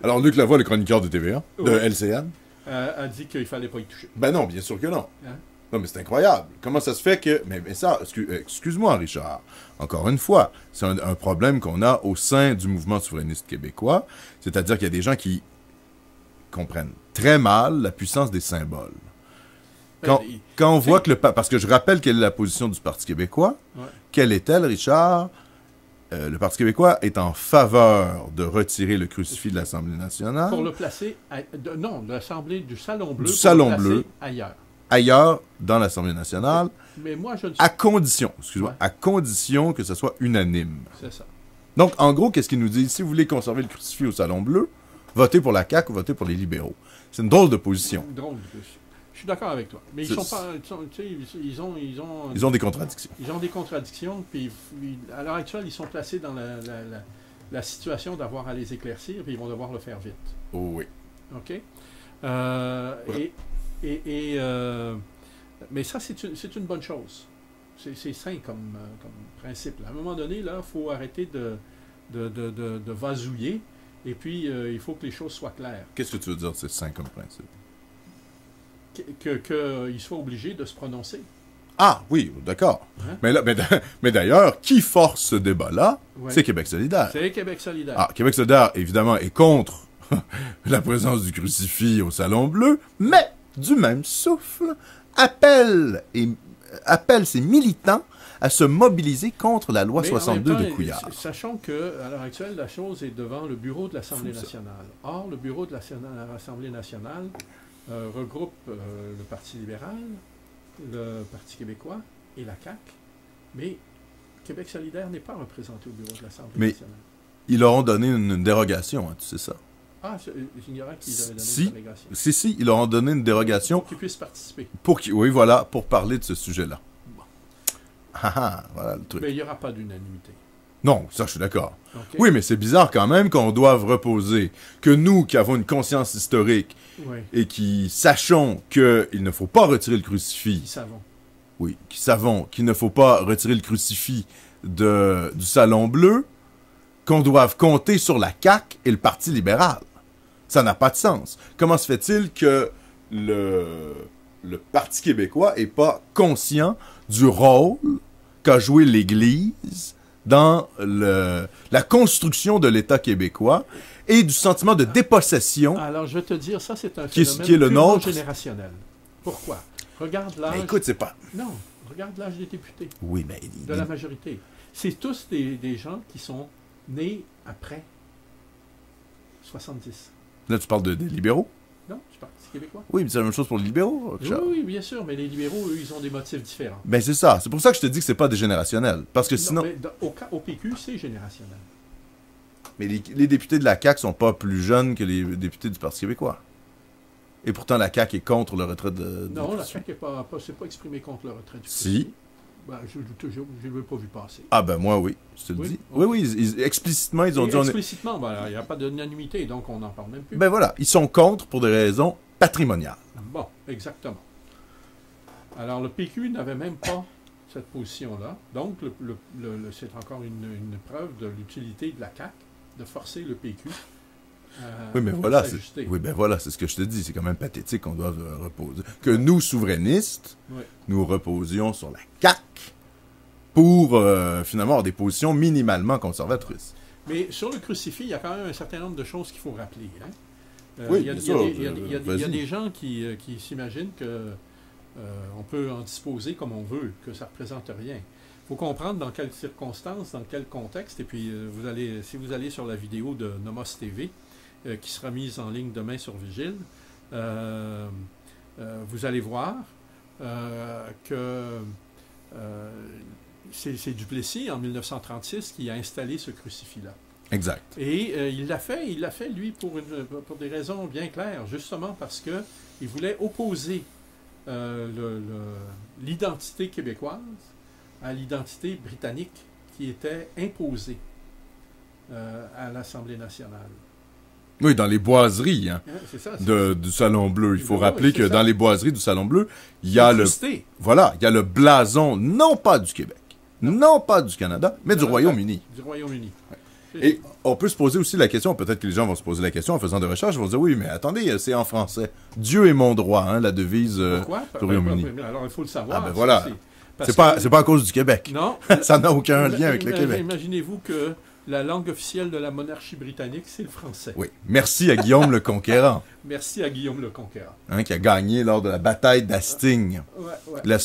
Alors, Luc Lavoie, le chroniqueur de TVA, de LCN, a dit qu'il ne fallait pas y toucher. Ben non, bien sûr que non. Hein? Non, mais c'est incroyable. Comment ça se fait que... Mais ça, excuse-moi, Richard. Encore une fois, c'est un problème qu'on a au sein du mouvement souverainiste québécois. C'est-à-dire qu'il y a des gens qui comprennent très mal la puissance des symboles. Quand on voit que parce que je rappelle quelle est la position du Parti québécois. Ouais. Quelle est-elle, Richard? Le Parti québécois est en faveur de retirer le crucifix de l'Assemblée nationale. Pour le placer... de l'Assemblée du Salon Bleu. Du Salon le placer Bleu. Ailleurs. Ailleurs, dans l'Assemblée nationale, Mais moi, je ne à condition, excuse-moi, Ouais. à condition que ce soit unanime. C'est ça. Donc, en gros, qu'est-ce qu'il nous dit? Si vous voulez conserver le crucifix au Salon Bleu, votez pour la CAQ ou votez pour les libéraux. C'est une drôle de position. Drôle. Je suis d'accord avec toi. Mais ils C'est- sont pas... tu sais, ils ont Ils ont des contradictions. Ils ont des contradictions, puis à l'heure actuelle, ils sont placés dans la situation d'avoir à les éclaircir, puis ils vont devoir le faire vite. Oh oui. OK? Ouais. Mais ça, c'est une bonne chose. C'est sain comme principe. À un moment donné, il faut arrêter de vasouiller, et puis il faut que les choses soient claires. Qu'est-ce que tu veux dire, c'est sain comme principe? Qu'ils soient obligés de se prononcer. Ah, oui, d'accord. Hein? Mais d'ailleurs, qui force ce débat-là? Ouais. C'est Québec solidaire. C'est Québec solidaire. Ah, Québec solidaire, évidemment, est contre la présence du crucifix au Salon Bleu, mais, du même souffle, appelle ses militants à se mobiliser contre la loi Mais 62 en même de temps, Couillard. Sachons qu'à l'heure actuelle, la chose est devant le bureau de l'Assemblée Fou, ça. nationale. Or, le bureau de l'Assemblée nationale regroupe le Parti libéral, le Parti québécois et la CAQ, mais Québec solidaire n'est pas représenté au bureau de l'Assemblée Mais- nationale. Ils leur ont donné une dérogation, hein, tu sais ça. Ah, j'ignorais qu'ils avaient donné Si. une délégation. Si, ils leur ont donné une dérogation Pour qu'ils puissent participer. pour parler de ce sujet-là. Bon. Voilà le truc. Mais il n'y aura pas d'unanimité. Non, ça, je suis d'accord. OK? Oui, mais c'est bizarre quand même qu'on doive reposer que nous, qui avons une conscience historique Oui, et qui sachons qu'il ne faut pas retirer le crucifix, ils savent. oui, qui savons qu'il ne faut pas retirer le crucifix du Salon Bleu, qu'on doive compter sur la CAQ et le Parti libéral. Ça n'a pas de sens. Comment se fait-il que le Parti québécois n'est pas conscient du rôle qu'a joué l'Église dans la construction de l'État québécois et du sentiment de dépossession? Alors, je vais te dire, ça, c'est un Qui est phénomène le purement nôtre. générationnel. Pourquoi? Regarde l'âge... Mais écoute, c'est pas... Non, regarde l'âge des députés, Oui, mais... de la majorité. C'est tous des gens qui sont nés après 70. Là, tu parles des libéraux? Non, je parle du québécois. Oui, mais c'est la même chose pour les libéraux, Oui, Richard. oui, bien sûr, mais les libéraux, eux, ils ont des motifs différents. Ben c'est ça. C'est pour ça que je te dis que c'est pas dégénérationnel. Parce que Non, sinon... mais au PQ, c'est générationnel. Mais les députés de la CAQ sont pas plus jeunes que les députés du Parti québécois. Et pourtant, la CAQ est contre le retrait de... Non, la CAQ n'est pas exprimée contre le retrait du Si. crucifix. Ben, je ne l'ai pas vu passer. Ah ben moi, oui. Je te le Oui? dis. Oui, explicitement, ils ont Et dit... explicitement, ben, il n'y a pas d'unanimité, donc on n'en parle même plus. Ben voilà, ils sont contre pour des raisons patrimoniales. Bon, exactement. Alors, le PQ n'avait même pas cette position-là. Donc, c'est encore une preuve de l'utilité de la CAQ de forcer le PQ Oui, mais voilà, s'ajuster. oui, ben voilà, c'est ce que je te dis. C'est quand même pathétique qu'on doive reposer. Que nous, souverainistes, Oui. nous reposions sur la CAQ pour finalement avoir des positions minimalement conservatrices. Mais sur le crucifix, il y a quand même un certain nombre de choses qu'il faut rappeler. Hein? Oui, il y a, bien il y a sûr, des- il y a des- il y a des- il y a vas-y. des gens qui s'imaginent que on peut en disposer comme on veut, que ça ne représente rien. Il faut comprendre dans quelles circonstances, dans quel contexte, et puis si vous allez sur la vidéo de Nomos TV, qui sera mise en ligne demain sur Vigile, vous allez voir que c'est Duplessis, en 1936, qui a installé ce crucifix-là. Exact. Et il l'a fait, lui, pour des raisons bien claires, justement parce qu'il voulait opposer l'identité québécoise à l'identité britannique qui était imposée à l'Assemblée nationale. Oui, dans les boiseries C'est ça. du Salon Bleu. Il faut rappeler que ça. dans les boiseries du Salon Bleu, il y a il y a le blason, non pas du Québec, non pas du Canada, mais du Royaume-Uni. Du Royaume-Uni. Et on peut se poser aussi la question, peut-être que les gens vont se poser la question en faisant des recherches, ils vont se dire, oui, mais attendez, c'est en français. Dieu est mon droit, la devise du Royaume-Uni. Alors, il faut le savoir. Ah ben voilà. C'est pas à cause du Québec. Non. Ça n'a aucun lien avec le Québec. Imaginez-vous que la langue officielle de la monarchie britannique, c'est le français. Oui. Merci à Guillaume le Conquérant. Merci à Guillaume le Conquérant. Qui a gagné lors de la bataille d'Hastings. Ouais. La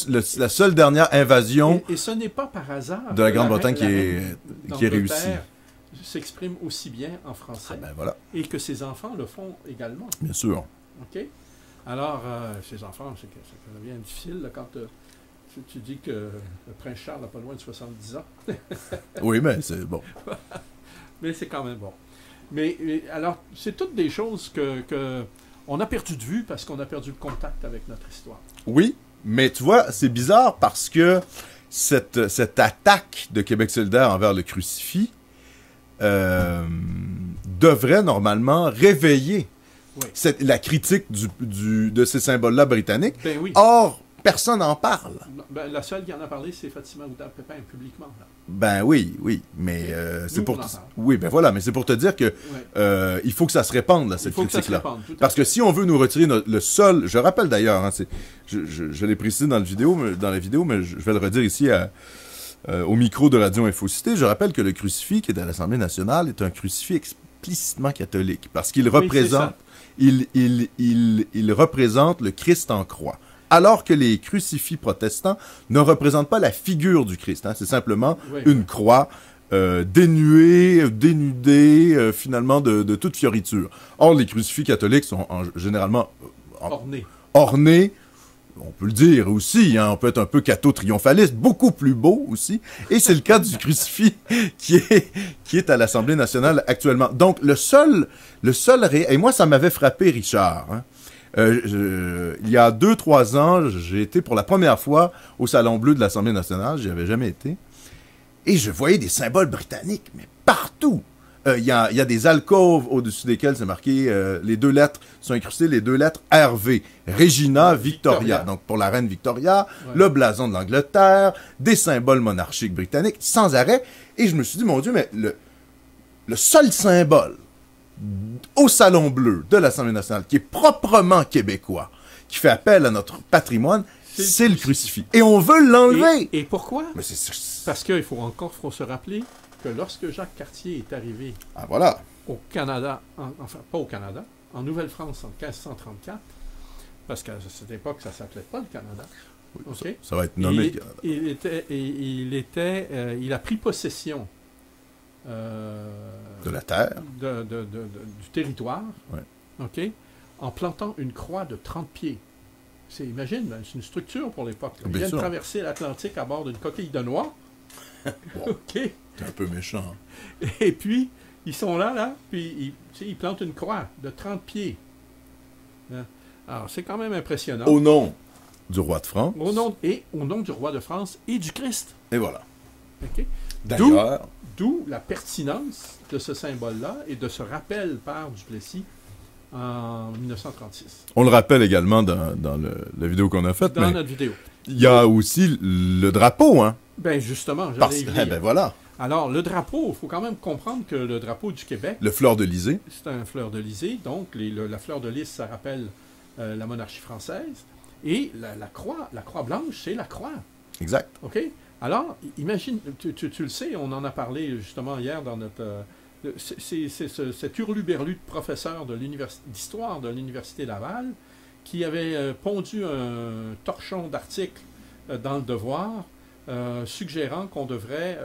seule dernière invasion et ce n'est pas par hasard de la Grande-Bretagne qui est réussie. S'exprime aussi bien en français. Ah ben voilà. Et que ses enfants le font également. Bien sûr. OK? Alors, ses enfants, ça devient difficile là, quand tu dis que le prince Charles n'a pas loin de 70 ans. Oui, mais c'est bon. Mais c'est quand même bon. Mais alors, c'est toutes des choses que on a perdu de vue parce qu'on a perdu le contact avec notre histoire. Oui, mais tu vois, c'est bizarre parce que cette attaque de Québec solidaire envers le crucifix devrait normalement réveiller la critique de ces symboles-là britanniques. Ben oui. Or, personne n'en parle. Ben, la seule qui en a parlé, c'est Fatima Ouda-Pépin, publiquement. Là. Ben oui, mais c'est pour... Oui, ben voilà, mais c'est pour te dire que il faut que ça se répande, là, cette critique-là. Parce que si on veut nous retirer le seul... Je rappelle d'ailleurs, je l'ai précisé dans la vidéo, mais je vais le redire ici au micro de Radio Infocité. Je rappelle que le crucifix qui est à l'Assemblée nationale est un crucifix explicitement catholique, parce qu'il représente... Il représente le Christ en croix. Alors que les crucifix protestants ne représentent pas la figure du Christ. C'est simplement une croix dénudée, finalement, de toute fioriture. Or, les crucifix catholiques sont généralement ornés, on peut le dire aussi, on peut être un peu catho-triomphaliste, beaucoup plus beau aussi. Et c'est le cas du crucifix qui est à l'Assemblée nationale actuellement. Donc, et moi, ça m'avait frappé, Richard, il y a 2-3 ans, j'ai été pour la première fois au Salon Bleu de l'Assemblée nationale, j'y avais jamais été, et je voyais des symboles britanniques, mais partout. Il y a des alcôves au-dessus desquelles c'est marqué, les 2 lettres, sont incrustées les 2 lettres RV, Regina Victoria. Donc pour la reine Victoria, le blason de l'Angleterre, des symboles monarchiques britanniques, sans arrêt, et je me suis dit, mon Dieu, mais le seul symbole au Salon Bleu de l'Assemblée nationale, qui est proprement québécois, qui fait appel à notre patrimoine, c'est le crucifix. Et on veut l'enlever. Et pourquoi? Mais parce qu'il faut se rappeler que lorsque Jacques Cartier est arrivé au Canada, enfin pas au Canada, en Nouvelle-France en 1534, parce qu'à cette époque, ça ne s'appelait pas le Canada. Oui, ça va être nommé le Canada. Il a pris possession de la terre, du territoire, en plantant une croix de 30 pieds. Imagine, c'est une structure pour l'époque. Ils viennent traverser l'Atlantique à bord d'une coquille de noix. Bon, c'est un peu méchant. Et puis, ils sont là, puis ils plantent une croix de 30 pieds. Alors, c'est quand même impressionnant. Au nom du roi de France. Au nom du roi de France et du Christ. Et voilà. Okay? D'ailleurs... D'où la pertinence de ce symbole-là et de ce rappel par Duplessis en 1936. On le rappelle également dans la vidéo qu'on a faite. Dans notre vidéo. Il y a aussi le drapeau, Ben justement, j'allais y venir. Ben voilà. Alors, le drapeau, il faut quand même comprendre que le drapeau du Québec... Le fleur-de-lysée. C'est un fleur-de-lysée. Donc, la fleur de lys, ça rappelle la monarchie française. Et la croix blanche, c'est la croix. Exact. OK? Alors, imagine, tu le sais, on en a parlé justement hier dans notre... c'est cet hurluberlu de professeur d'histoire de l'Université Laval qui avait pondu un torchon d'articles dans le Devoir suggérant qu'on devrait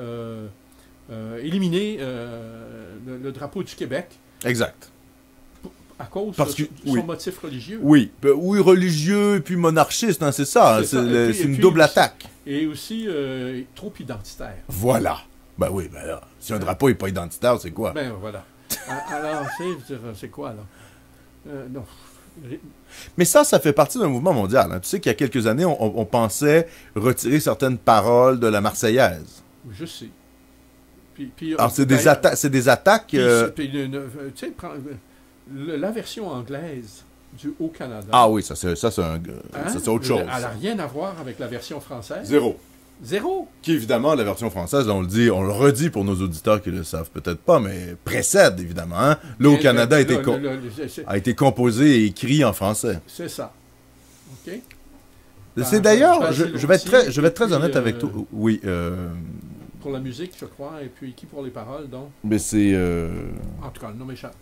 éliminer le drapeau du Québec. Exact. À cause de son motif religieux. Oui, religieux et puis monarchiste, c'est ça. C'est une double attaque. Et aussi trop identitaire. Voilà. Ben oui, là, si un drapeau n'est pas identitaire, c'est quoi? Ben voilà. Alors, c'est quoi, là? Non. Mais ça fait partie d'un mouvement mondial. Hein. Tu sais qu'il y a quelques années, on pensait retirer certaines paroles de la Marseillaise. Je sais. Puis, Alors, c'est des attaques... tu sais, la version anglaise du Haut-Canada... Ah oui, ça c'est autre chose. Elle n'a rien à voir avec la version française. Zéro. Zéro. Qui, évidemment, la version française, on le redit pour nos auditeurs qui ne le savent peut-être pas, mais précède, évidemment. Hein? Le Haut-Canada a été composé et écrit en français. C'est ça. OK? C'est d'ailleurs, je vais être très honnête avec toi. Oui. Pour la musique, je crois, et puis qui pour les paroles, donc? Mais c'est... En tout cas, le nom m'échappe.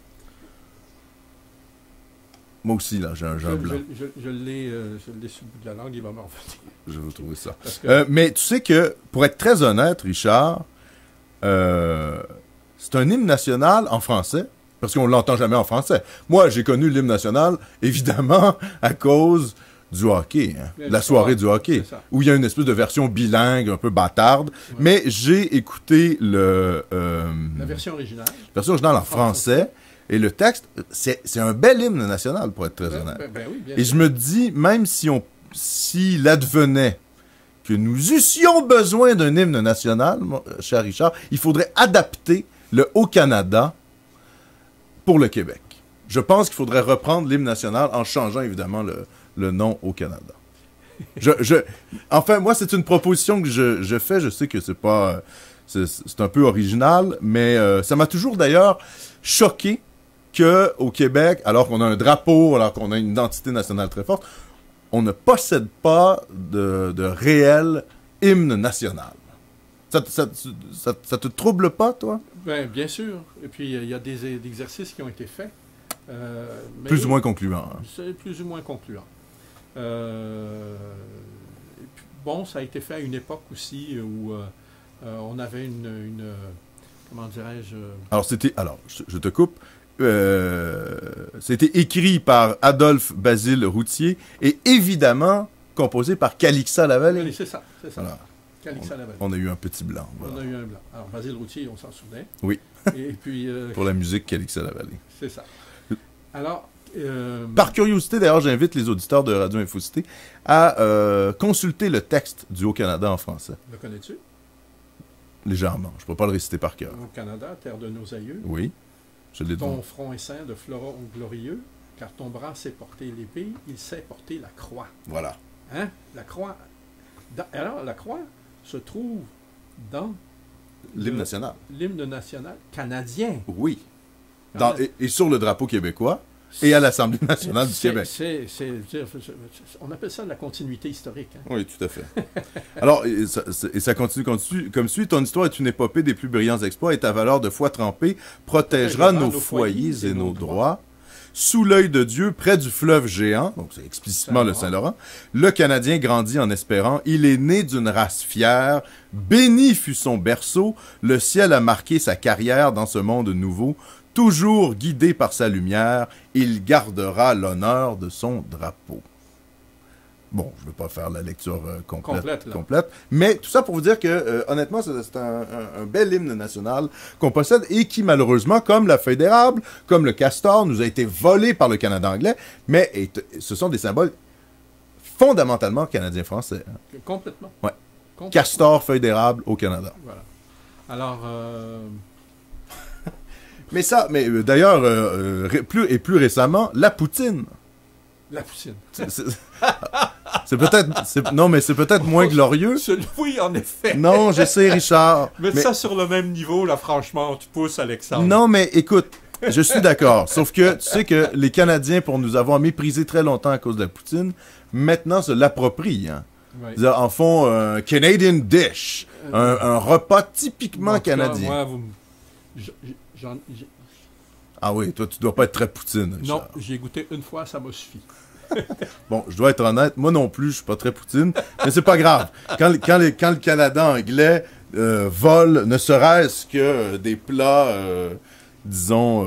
Moi aussi, là, j'ai un blanc. Je l'ai sur le bout de la langue, il va me revenir. Je vais vous trouver ça. Mais tu sais que, pour être très honnête, Richard, c'est un hymne national en français, parce qu'on ne l'entend jamais en français. Moi, j'ai connu l'hymne national, évidemment, à cause du hockey, hein, la soirée du hockey, où il y a une espèce de version bilingue, un peu bâtarde, mais j'ai écouté la version originale. La version originale en français. Et le texte, c'est un bel hymne national, pour être très honnête. Oui, bien et sûr. je me dis, même s'il advenait que nous eussions besoin d'un hymne national, cher Richard, il faudrait adapter le Haut-Canada pour le Québec. Je pense qu'il faudrait reprendre l'hymne national en changeant évidemment le nom Haut-Canada. Enfin, moi, c'est une proposition que je fais. Je sais que c'est pas... C'est un peu original, mais ça m'a toujours d'ailleurs choqué qu'au Québec, alors qu'on a un drapeau, alors qu'on a une identité nationale très forte, on ne possède pas de réel hymne national. Ça te trouble pas, toi? Bien sûr. Et puis, il y a des exercices qui ont été faits. Plus ou moins concluants. Hein. C'est plus ou moins concluant. Et puis, bon, ça a été fait à une époque aussi où on avait une comment dirais-je... Alors, je te coupe. C'était écrit par Adolphe Basile Routier et évidemment composé par Calixa Lavallée. Oui, c'est ça. Voilà. Calixa Lavallée. On a eu un petit blanc. Voilà. On a eu un blanc. Alors, Basile Routier, on s'en souvenait. Oui. Et puis... pour la musique Calixa Lavallée. C'est ça. Alors... Par curiosité, d'ailleurs, j'invite les auditeurs de Radio Infocité à consulter le texte du Haut-Canada en français. Le connais-tu? Légèrement. Je ne peux pas le réciter par cœur. Au Canada, terre de nos aïeux. Oui. Je l'ai Ton front est saint de fleurons glorieux, car ton bras sait porter l'épée, il sait porter la croix. Voilà. Hein? La croix. Alors, la croix se trouve dans... L'hymne national. L'hymne national canadien. Oui. Et sur le drapeau québécois et à l'Assemblée nationale du Québec. On appelle ça la continuité historique. Hein? Oui, tout à fait. Alors, ça continue comme suit. Ton histoire est une épopée des plus brillants exploits et ta valeur de foi trempée protégera nos foyers et nos droits. Sous l'œil de Dieu, près du fleuve géant, donc c'est explicitement le Saint-Laurent, le Canadien grandit en espérant, il est né d'une race fière, béni fut son berceau, le ciel a marqué sa carrière dans ce monde nouveau, toujours guidé par sa lumière, il gardera l'honneur de son drapeau. Bon, je ne vais pas faire la lecture complète, mais tout ça pour vous dire que, honnêtement, c'est un bel hymne national qu'on possède et qui, malheureusement, comme la feuille d'érable, comme le castor, nous a été volé par le Canada anglais, mais ce sont des symboles fondamentalement canadiens-français. Hein. Complètement. Ouais. Castor, feuille d'érable au Canada. Voilà. Alors... Mais d'ailleurs, plus récemment, la poutine. La poutine. C'est peut-être moins glorieux. Oui, en effet. Non, je sais, Richard. Mais ça sur le même niveau, là, franchement, tu pousses, Alexandre. Non, mais écoute, je suis d'accord. Sauf que tu sais que les Canadiens, pour nous avoir méprisés très longtemps à cause de la poutine, maintenant se l'approprient. Hein. Oui. Ils en font un Canadian dish, un repas typiquement canadien. Moi, Ah oui, toi, tu dois pas être très poutine, Richard. Non, j'ai goûté une fois, ça m'a suffi. Bon, je dois être honnête, moi non plus, je suis pas très poutine, mais c'est pas grave. Quand le Canada anglais vole, ne serait-ce que des plats, disons,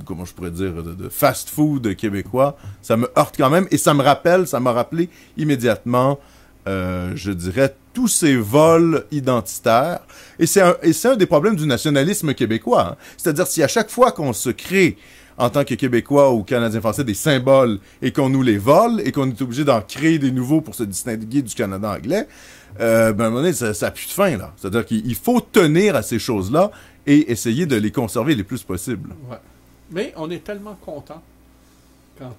comment je pourrais dire, de fast-food québécois, ça me heurte quand même, et ça m'a rappelé immédiatement, je dirais, tous ces vols identitaires. Et c'est un des problèmes du nationalisme québécois. Hein. C'est-à-dire, si à chaque fois qu'on se crée en tant que Québécois ou Canadiens français, des symboles et qu'on nous les vole et qu'on est obligé d'en créer des nouveaux pour se distinguer du Canada anglais, ben, à un moment donné, ça n'a plus de fin, là. C'est-à-dire qu'il faut tenir à ces choses-là et essayer de les conserver le plus possible. Ouais. Mais on est tellement content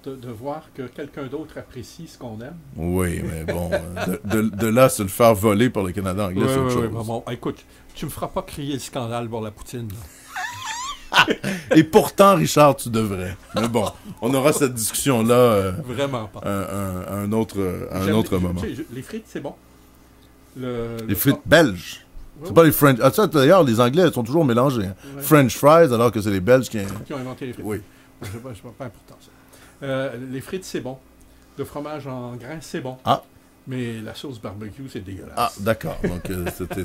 de voir que quelqu'un d'autre apprécie ce qu'on aime. Oui, mais bon, de là, se le faire voler par le Canada anglais, c'est autre chose. Bon, écoute, tu me feras pas crier le scandale pour la poutine, là. Et pourtant, Richard, tu devrais. Mais bon, on aura cette discussion-là Vraiment pas. un autre moment. Tu sais, les frites, c'est bon. Les frites belges. Ouais, C'est pas les French. Ah, ça, d'ailleurs, les Anglais sont toujours mélangés. Hein. ouais. French fries, alors que c'est les Belges qui Qui ont inventé les frites. Oui. C'est pas important, ça. Les frites, c'est bon. Le fromage en grains, c'est bon. Ah. Mais la sauce barbecue, c'est dégueulasse. Ah, d'accord. Donc,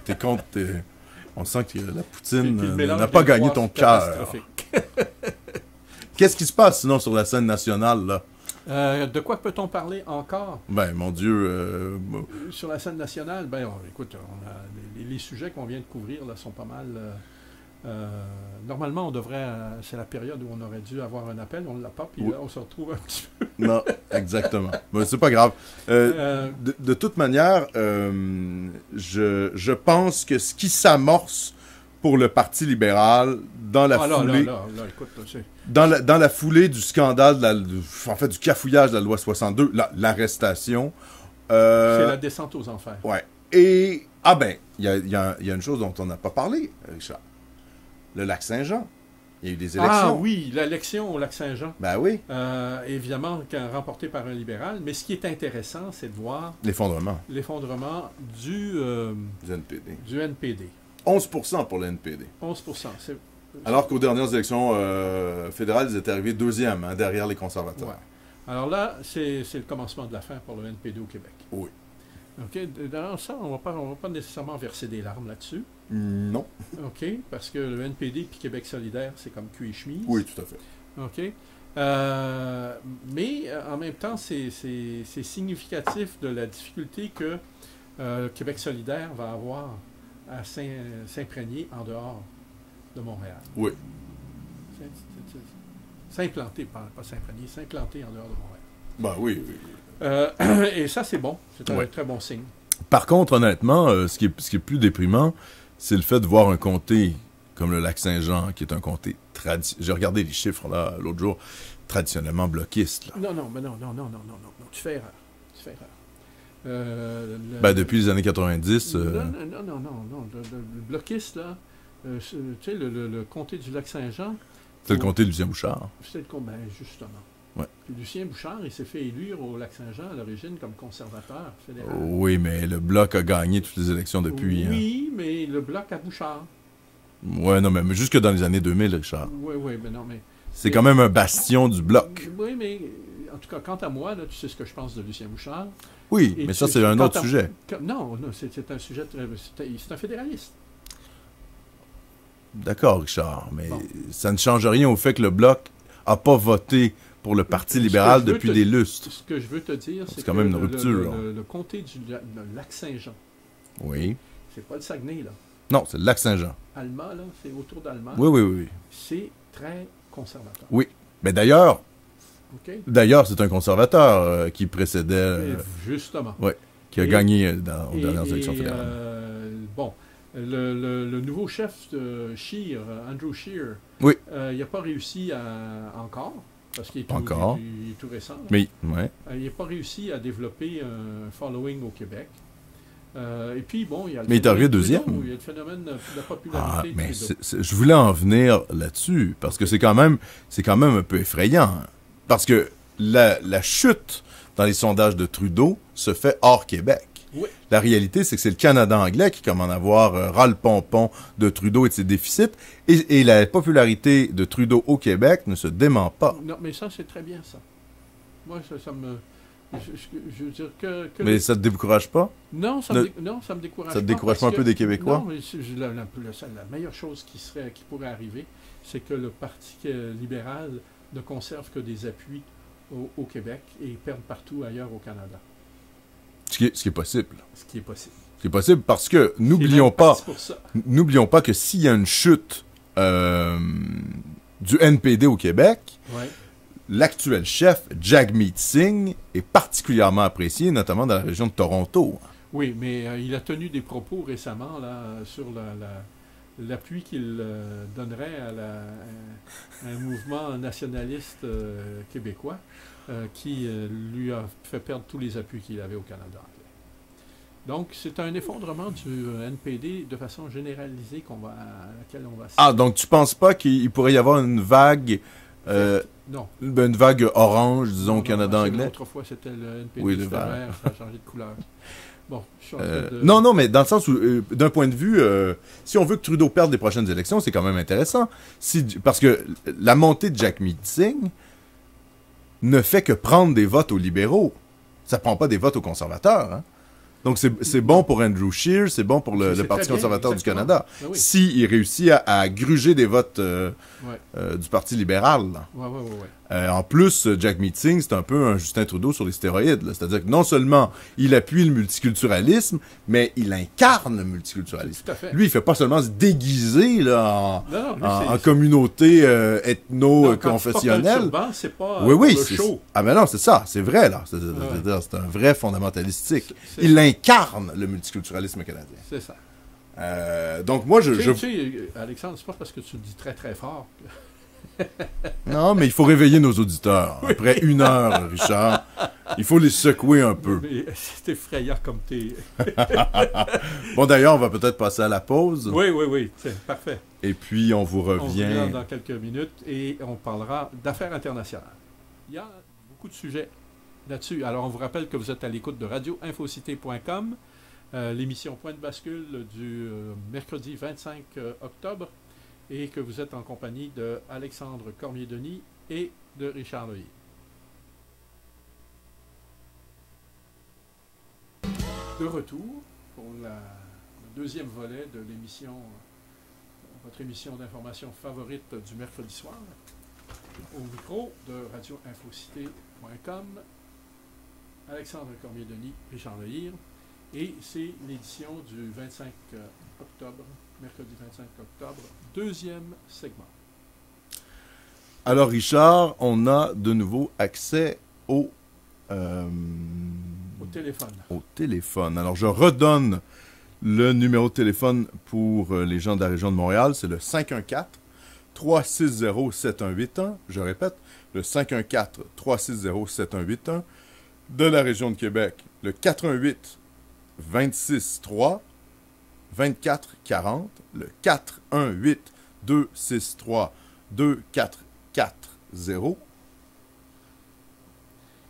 t'es contre. On sent que la poutine Puis le mélange n'a pas des gagné trois, ton c'est cœur. catastrophique. Qu'est-ce qui se passe sinon sur la scène nationale, là? De quoi peut-on parler encore Ben, mon Dieu. sur la scène nationale? Ben, écoute, les sujets qu'on vient de couvrir là, sont pas mal. Normalement, on devrait. C'est la période où on aurait dû avoir un appel, on ne l'a pas, puis Oui. là, on se retrouve un petit peu. Non, exactement. Mais c'est pas grave. De toute manière, je pense que ce qui s'amorce pour le Parti libéral dans la foulée, là, écoute, là, c'est. dans la foulée du scandale, en fait, du cafouillage de la loi 62, l'arrestation. C'est la descente aux enfers. Ouais. Et, ah ben, il y a une chose dont on n'a pas parlé, Richard. Le lac Saint-Jean. Il y a eu des élections. Ah oui, l'élection au lac Saint-Jean. Ben oui. Évidemment, remportée par un libéral. Mais ce qui est intéressant, c'est de voir L'effondrement l'effondrement du du NPD. NPD. 11% pour le NPD. 11%. Alors qu'aux dernières élections fédérales, ils étaient arrivés deuxième, hein, derrière les conservateurs. Ouais. Alors là, c'est le commencement de la fin pour le NPD au Québec. Oui. OK. Dans ça, on va pas nécessairement verser des larmes là-dessus. Non. OK. Parce que le NPD puis Québec solidaire, c'est comme cul et chemise. Oui, tout à fait. OK. Mais en même temps, c'est significatif de la difficulté que Québec solidaire va avoir à s'imprégner en dehors de Montréal. Oui. S'implanter, pas s'imprégner, s'implanter en dehors de Montréal. Ben oui. Et ça, c'est bon. C'est un Ouais. très bon signe. Par contre, honnêtement, ce qui est plus déprimant, c'est le fait de voir un comté comme le lac Saint-Jean, qui est un comté traditionnel. J'ai regardé les chiffres là l'autre jour, traditionnellement bloquiste. Là. Non, tu fais erreur. Ben, depuis les années 90. Non. Le bloquiste, là, tu sais, le comté du lac Saint-Jean. C'est le comté de Lucien Bouchard. C'est le comté, justement. Ouais. Puis Lucien Bouchard, il s'est fait élire au lac Saint-Jean à l'origine comme conservateur fédéral. Oui, mais le Bloc a gagné toutes les élections depuis. Oui, mais le bloc à Bouchard. Ouais, non, mais jusque dans les années 2000, Richard. Oui, mais non, mais. C'est quand même un bastion du Bloc. Oui, mais en tout cas, quant à moi, là, tu sais ce que je pense de Lucien Bouchard. Oui, Et mais tu- ça, c'est un quant autre à- sujet. Non, c'est un sujet très. C'est un fédéraliste. D'accord, Richard, mais Bon. ça ne change rien au fait que le Bloc n'a pas voté pour le Parti Ce que libéral je veux depuis te- des lustres. Ce que je veux te dire, c'est quand que même une rupture, le comté du lac Saint-Jean, Oui. c'est pas le Saguenay, là. Non, c'est le lac Saint-Jean. Alma, là, c'est autour d'Alma. Oui. C'est très conservateur. Oui. Mais d'ailleurs, OK? c'est un conservateur qui précédait, Et justement. qui a et- gagné aux dernières élections fédérales. Bon, le nouveau chef de Scheer, Andrew Scheer, Oui. Il n'a pas réussi encore, parce qu'il est, Pas encore. il est tout récent. là. Mais, ouais. Il n'a pas réussi à développer un following au Québec. Et puis, bon, il y a le Mais il est arrivé phénomène deuxième. Trudeau, il y a le phénomène de la popularité. Ah, de mais Trudeau. je voulais en venir là-dessus, parce que c'est quand même un peu effrayant. Hein. Parce que la chute dans les sondages de Trudeau se fait hors Québec. Oui. La réalité, c'est que c'est le Canada anglais qui commence à avoir ras le pompon de Trudeau et de ses déficits, et la popularité de Trudeau au Québec ne se dément pas. Non, mais ça, c'est très bien, ça. Moi, ça me... Je veux dire que Mais ça te décourage pas? non, ça me décourage Ça te pas décourage pas parce un peu que- des Québécois? Non, mais la meilleure chose qui pourrait arriver, c'est que le Parti libéral ne conserve que des appuis au Québec et perde partout ailleurs au Canada. Ce qui est possible. Ce qui est possible. Ce qui est possible parce que C'est même parti pour ça. n'oublions pas que s'il y a une chute du NPD au Québec, Ouais. l'actuel chef, Jagmeet Singh, est particulièrement apprécié, notamment dans la région de Toronto. Oui, mais il a tenu des propos récemment là, sur l'appui qu'il donnerait à un mouvement nationaliste québécois qui lui a fait perdre tous les appuis qu'il avait au Canada anglais. Donc, c'est un effondrement du NPD de façon généralisée à laquelle on va assister. Ah, donc tu penses pas qu'il pourrait y avoir une vague... Non. Une vague orange, disons, au Canada anglais? Autrefois, c'était le NPD, Oui, le c'était vert. vert, ça a changé de couleur. Bon, je suis en train de... Non, mais dans le sens où, d'un point de vue, si on veut que Trudeau perde les prochaines élections, c'est quand même intéressant. Parce que la montée de Jagmeet Singh ne fait que prendre des votes aux libéraux. Ça prend pas des votes aux conservateurs, hein? Donc, c'est bon pour Andrew Scheer, c'est bon pour le C'est Parti très bien, conservateur du exactement. Canada. Ben oui. S'il réussit à gruger des votes Ouais. du Parti libéral, là. Ouais. En plus, Jagmeet Singh, c'est un peu un Justin Trudeau sur les stéroïdes. là. C'est-à-dire que non seulement il appuie le multiculturalisme, mais il incarne le multiculturalisme. Tout à fait. Lui, il fait pas seulement se déguiser là, Non, lui, en c'est- communauté Non, quand tu ethno-confessionnelle. portes un turban, c'est pas Oui, le c'est... show. Ah mais non, c'est ça, c'est vrai, là. Ouais. C'est un vrai fondamentalistique. C'est- Il incarne le multiculturalisme canadien. C'est ça. Donc moi, Tu sais, Alexandre, c'est pas parce que tu le dis très très fort. Non, mais il faut réveiller nos auditeurs. Après 1 heure, Richard, il faut les secouer un peu. Mais c'est effrayant comme t'es. Bon, d'ailleurs, on va peut-être passer à la pause. Oui, c'est parfait. Et puis, on vous On revient. revient dans quelques minutes et on parlera d'affaires internationales. Il y a beaucoup de sujets là-dessus. Alors, on vous rappelle que vous êtes à l'écoute de radioinfocité.com, l'émission Point de bascule du mercredi 25 octobre, et que vous êtes en compagnie de Alexandre Cormier-Denis et de Richard Loyer. De retour pour le deuxième volet de l'émission, votre émission d'information favorite du mercredi soir, au micro de radioinfocité.com, Alexandre Cormier-Denis, Richard Loyer, et c'est l'édition du 25 octobre, mercredi 25 octobre, deuxième segment. Alors, Richard, on a de nouveau accès au téléphone. Au téléphone. Alors, je redonne le numéro de téléphone pour les gens de la région de Montréal. C'est le 514-360-7181. Je répète, le 514-360-7181. De la région de Québec, le 418-263-2440. Le 418-263-2440.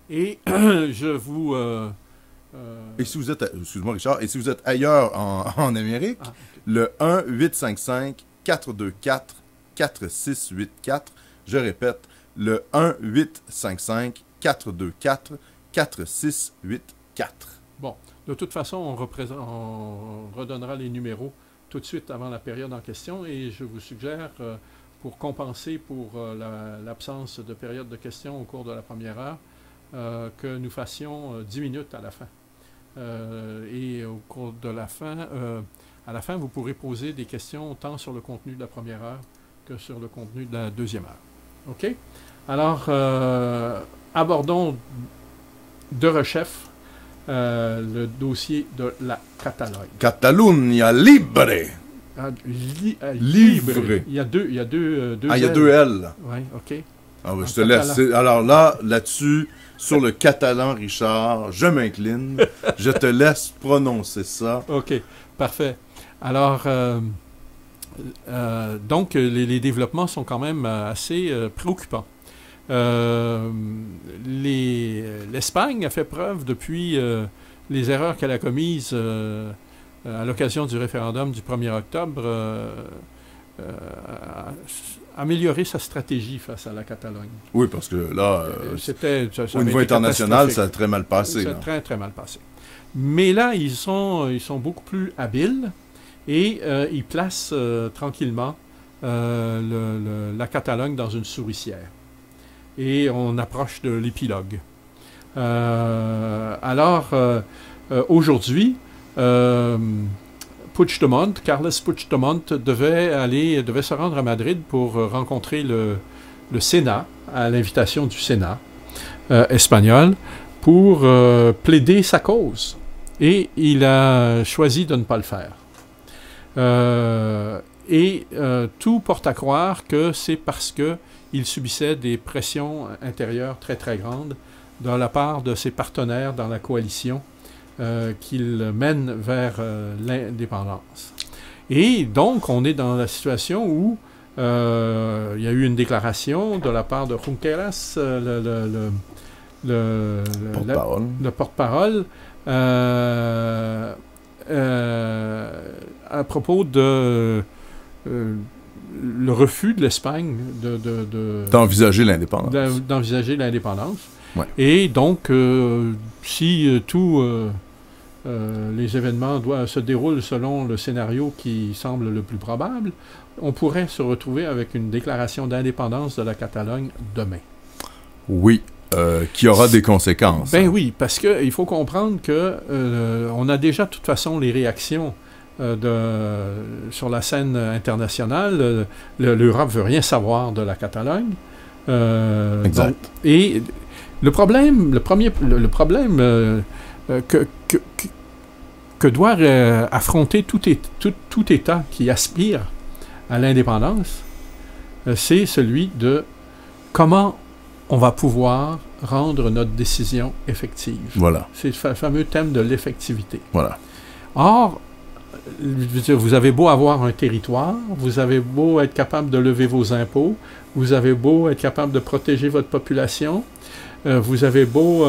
Et je vous... Et si vous êtes, excuse-moi Richard, et si vous êtes ailleurs en Amérique, le 1-855-424-4684. Je répète, le 1-855-424-4684. Bon, de toute façon, on redonnera les numéros tout de suite avant la période en question et je vous suggère, pour compenser pour l'absence de période de questions au cours de la première heure, que nous fassions 10 minutes à la fin. Et au cours de la fin, à la fin, vous pourrez poser des questions tant sur le contenu de la première heure que sur le contenu de la deuxième heure. OK? Alors, abordons de rechef le dossier de la Catalogne. Catalunya libre. Libre. Il y a deux. Il y a deux L. L. Oui, OK. Ah oui, En je te laisse. catalan. Alors là-dessus, sur le catalan, Richard, je m'incline. Je te laisse prononcer ça. OK, parfait. Alors, donc, les développements sont quand même assez préoccupants. L'Espagne a fait preuve depuis les erreurs qu'elle a commises à l'occasion du référendum du 1er octobre à améliorer sa stratégie face à la Catalogne. Oui, parce que là, au niveau international, ça a très mal passé. Ça a là. très, très mal passé. Mais là, ils sont beaucoup plus habiles et ils placent tranquillement la Catalogne dans une souricière. Et on approche de l'épilogue. Alors, aujourd'hui, Puigdemont, Carles Puigdemont, devait se rendre à Madrid pour rencontrer le Sénat, à l'invitation du Sénat espagnol, pour plaider sa cause. Et il a choisi de ne pas le faire. Tout porte à croire que c'est parce qu'il subissait des pressions intérieures très très grandes de la part de ses partenaires dans la coalition qu'il mène vers l'indépendance. Et donc, on est dans la situation où il y a eu une déclaration de la part de Junqueras, le porte-parole, à propos de le refus de l'Espagne d'envisager l'indépendance. D'envisager l'indépendance. Ouais. Et donc, si tous les événements se déroulent selon le scénario qui semble le plus probable, on pourrait se retrouver avec une déclaration d'indépendance de la Catalogne demain. Oui, qui aura des conséquences. Ben oui, parce qu'il faut comprendre que on a déjà de toute façon les réactions sur la scène internationale. L'Europe ne veut rien savoir de la Catalogne. Exact. Et le problème que doit affronter tout État qui aspire à l'indépendance, c'est celui de comment on va pouvoir rendre notre décision effective. Voilà. C'est le fameux thème de l'effectivité. Voilà. Or, vous avez beau avoir un territoire, vous avez beau être capable de lever vos impôts, vous avez beau être capable de protéger votre population, vous avez beau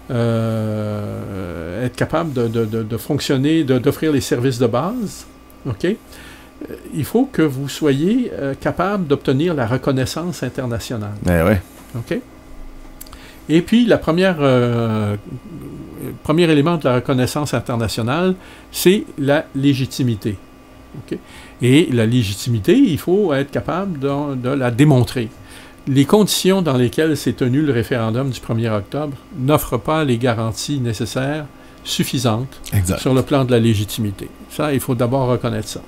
être capable de fonctionner, d'offrir les services de base, OK? Il faut que vous soyez capable d'obtenir la reconnaissance internationale. Eh oui. OK? Et puis, le premier élément de la reconnaissance internationale, c'est la légitimité. Okay? Et la légitimité, il faut être capable de la démontrer. Les conditions dans lesquelles s'est tenu le référendum du 1er octobre n'offrent pas les garanties nécessaires, suffisantes, exact, sur le plan de la légitimité. Ça, il faut d'abord reconnaître ça.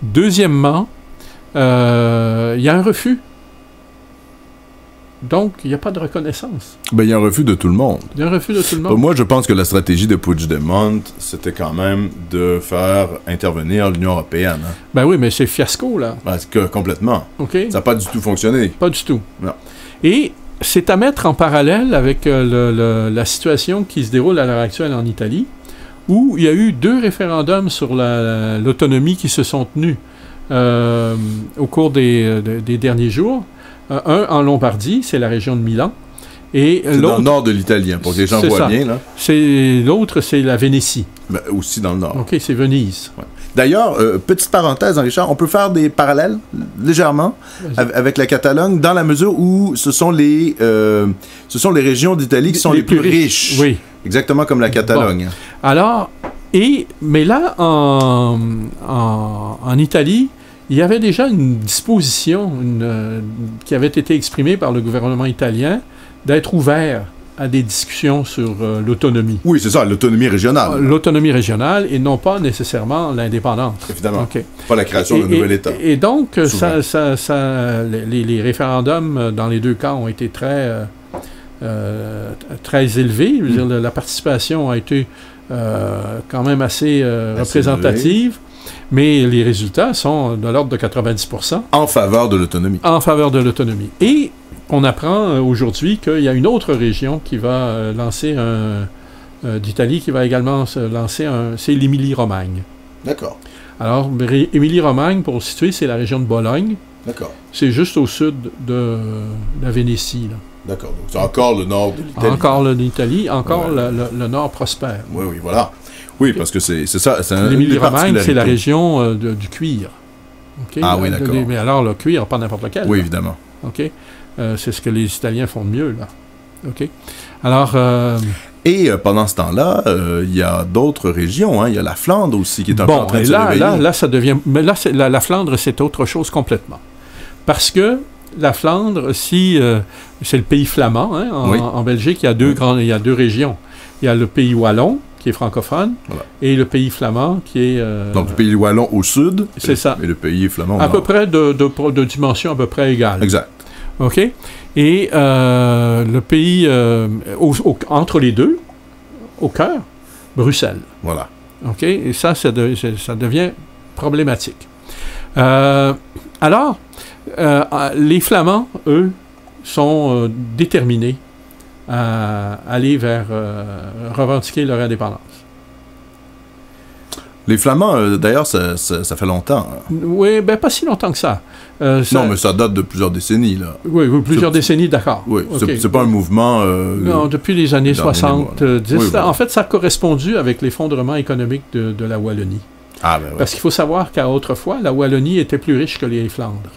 Deuxièmement, il y a un refus. Donc, il n'y a pas de reconnaissance. Ben, il y a un refus de tout le monde. Il y a un refus de tout le monde. Moi, je pense que la stratégie de Puigdemont, c'était quand même de faire intervenir l'Union européenne. Hein. Ben oui, mais c'est fiasco, là. Parce que, complètement. OK? Ça n'a pas du tout fonctionné. Pas du tout. Non. Et c'est à mettre en parallèle avec la situation qui se déroule à l'heure actuelle en Italie, où il y a eu 2 référendums sur l'autonomie qui se sont tenus au cours des derniers jours. Un en Lombardie, c'est la région de Milan. Et c'est dans le nord de l'Italie, hein, pour que les gens voient bien. Là. L'autre, c'est la Vénétie. Ben, aussi dans le nord. OK, c'est Venise. Ouais. D'ailleurs, petite parenthèse, hein, Richard, on peut faire des parallèles, légèrement, avec la Catalogne, dans la mesure où ce sont les régions d'Italie qui sont les plus riches. Oui. Exactement comme la Catalogne. Bon. Alors, mais là, en Italie, il y avait déjà une disposition qui avait été exprimée par le gouvernement italien d'être ouvert à des discussions sur l'autonomie. Oui, c'est ça, l'autonomie régionale. L'autonomie régionale et non pas nécessairement l'indépendance. Évidemment. Okay. Pas la création d'un nouvel État. Et donc, les référendums, dans les 2 cas, ont été très élevés. Je veux dire, la participation a été quand même assez représentative. Mais les résultats sont de l'ordre de 90%. En faveur de l'autonomie. En faveur de l'autonomie. Et on apprend aujourd'hui qu'il y a une autre région qui va lancer d'Italie, qui va également se lancer c'est l'Émilie-Romagne. D'accord. Alors, Émilie-Romagne, pour le situer, c'est la région de Bologne. D'accord. C'est juste au sud de la Vénétie, là. D'accord. Donc, c'est encore le nord de l'Italie. Encore l'Italie, encore le nord prospère. Oui, oui, voilà. Oui, parce que c'est ça. L'Émilie-Romagne, c'est la région du cuir. Okay? Ah oui, d'accord. Mais alors, le cuir, pas n'importe lequel. Oui, là. évidemment. OK? C'est ce que les Italiens font de mieux, là. OK? Alors... Et pendant ce temps-là, il y a d'autres régions. Hein? Il y a la Flandre aussi qui est un peu en train de se réveiller. Là, ça devient... Mais là, la Flandre, c'est autre chose complètement. Parce que la Flandre, c'est le pays flamand. Hein? En Belgique, il y a 2 régions. Il y a le pays wallon, qui est francophone, Voilà. et le pays flamand, qui est... Donc, le pays wallon au sud, c'est ça. Et le pays flamand au À nord. peu près de dimension à peu près égale. Exact. OK? Et le pays, entre les deux, au cœur, Bruxelles. Voilà. OK? Et ça devient problématique. Alors, les Flamands, eux, sont déterminés à aller vers revendiquer leur indépendance. Les Flamands, d'ailleurs, ça fait longtemps. Hein. Oui, ben pas si longtemps que ça. Non, mais ça date de plusieurs décennies, là. Oui, plusieurs décennies, d'accord. Oui, Okay. c'est pas un mouvement... non, depuis les années 70. Oui, voilà. En fait, ça a correspondu avec l'effondrement économique de la Wallonie. Ah, ben oui. Parce qu'il faut savoir qu'autrefois, la Wallonie était plus riche que les Flandres.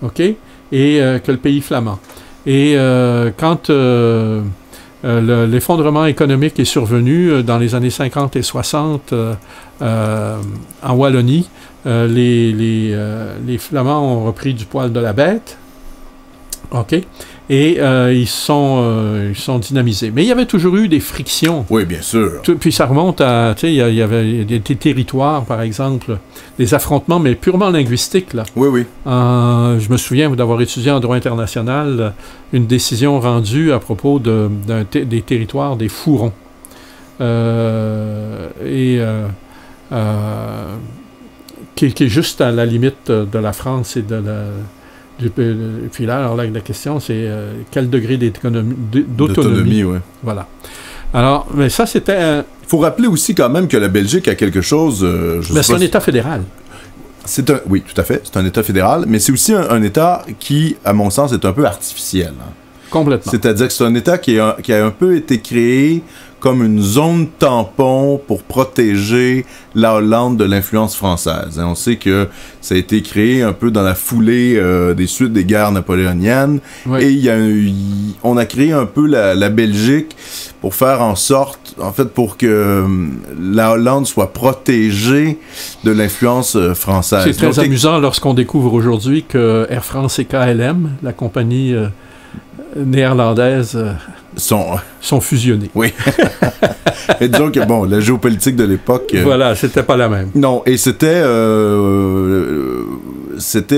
OK? Et que le pays flamand. Et quand l'effondrement économique est survenu dans les années 50 et 60 en Wallonie, les Flamands ont repris du poil de la bête. OK? Et ils sont dynamisés. Mais il y avait toujours eu des frictions. Oui, bien sûr. Puis ça remonte à, tu sais, il y avait des territoires, par exemple, des affrontements, mais purement linguistiques, là. Oui, oui. Je me souviens d'avoir étudié en droit international une décision rendue à propos des territoires des Fourons. Qui est juste à la limite de la France et puis là, alors là, la question, c'est quel degré d'autonomie. Oui. Voilà. Alors, mais ça, c'était... Il faut rappeler aussi quand même que la Belgique a quelque chose... c'est un État fédéral. Oui, tout à fait. C'est un État fédéral, mais c'est aussi un État qui, à mon sens, est un peu artificiel. Hein. Complètement. C'est-à-dire que c'est un État qui a un peu été créé comme une zone tampon pour protéger la Hollande de l'influence française. Et on sait que ça a été créé un peu dans la foulée des suites des guerres napoléoniennes. Oui. Et on a créé un peu la Belgique pour faire en sorte, en fait, pour que la Hollande soit protégée de l'influence française. C'est très amusant lorsqu'on découvre aujourd'hui que Air France et KLM, la compagnie néerlandaise, sont fusionnés. Oui. Et disons que, bon, la géopolitique de l'époque... voilà, c'était pas la même. Non, et c'était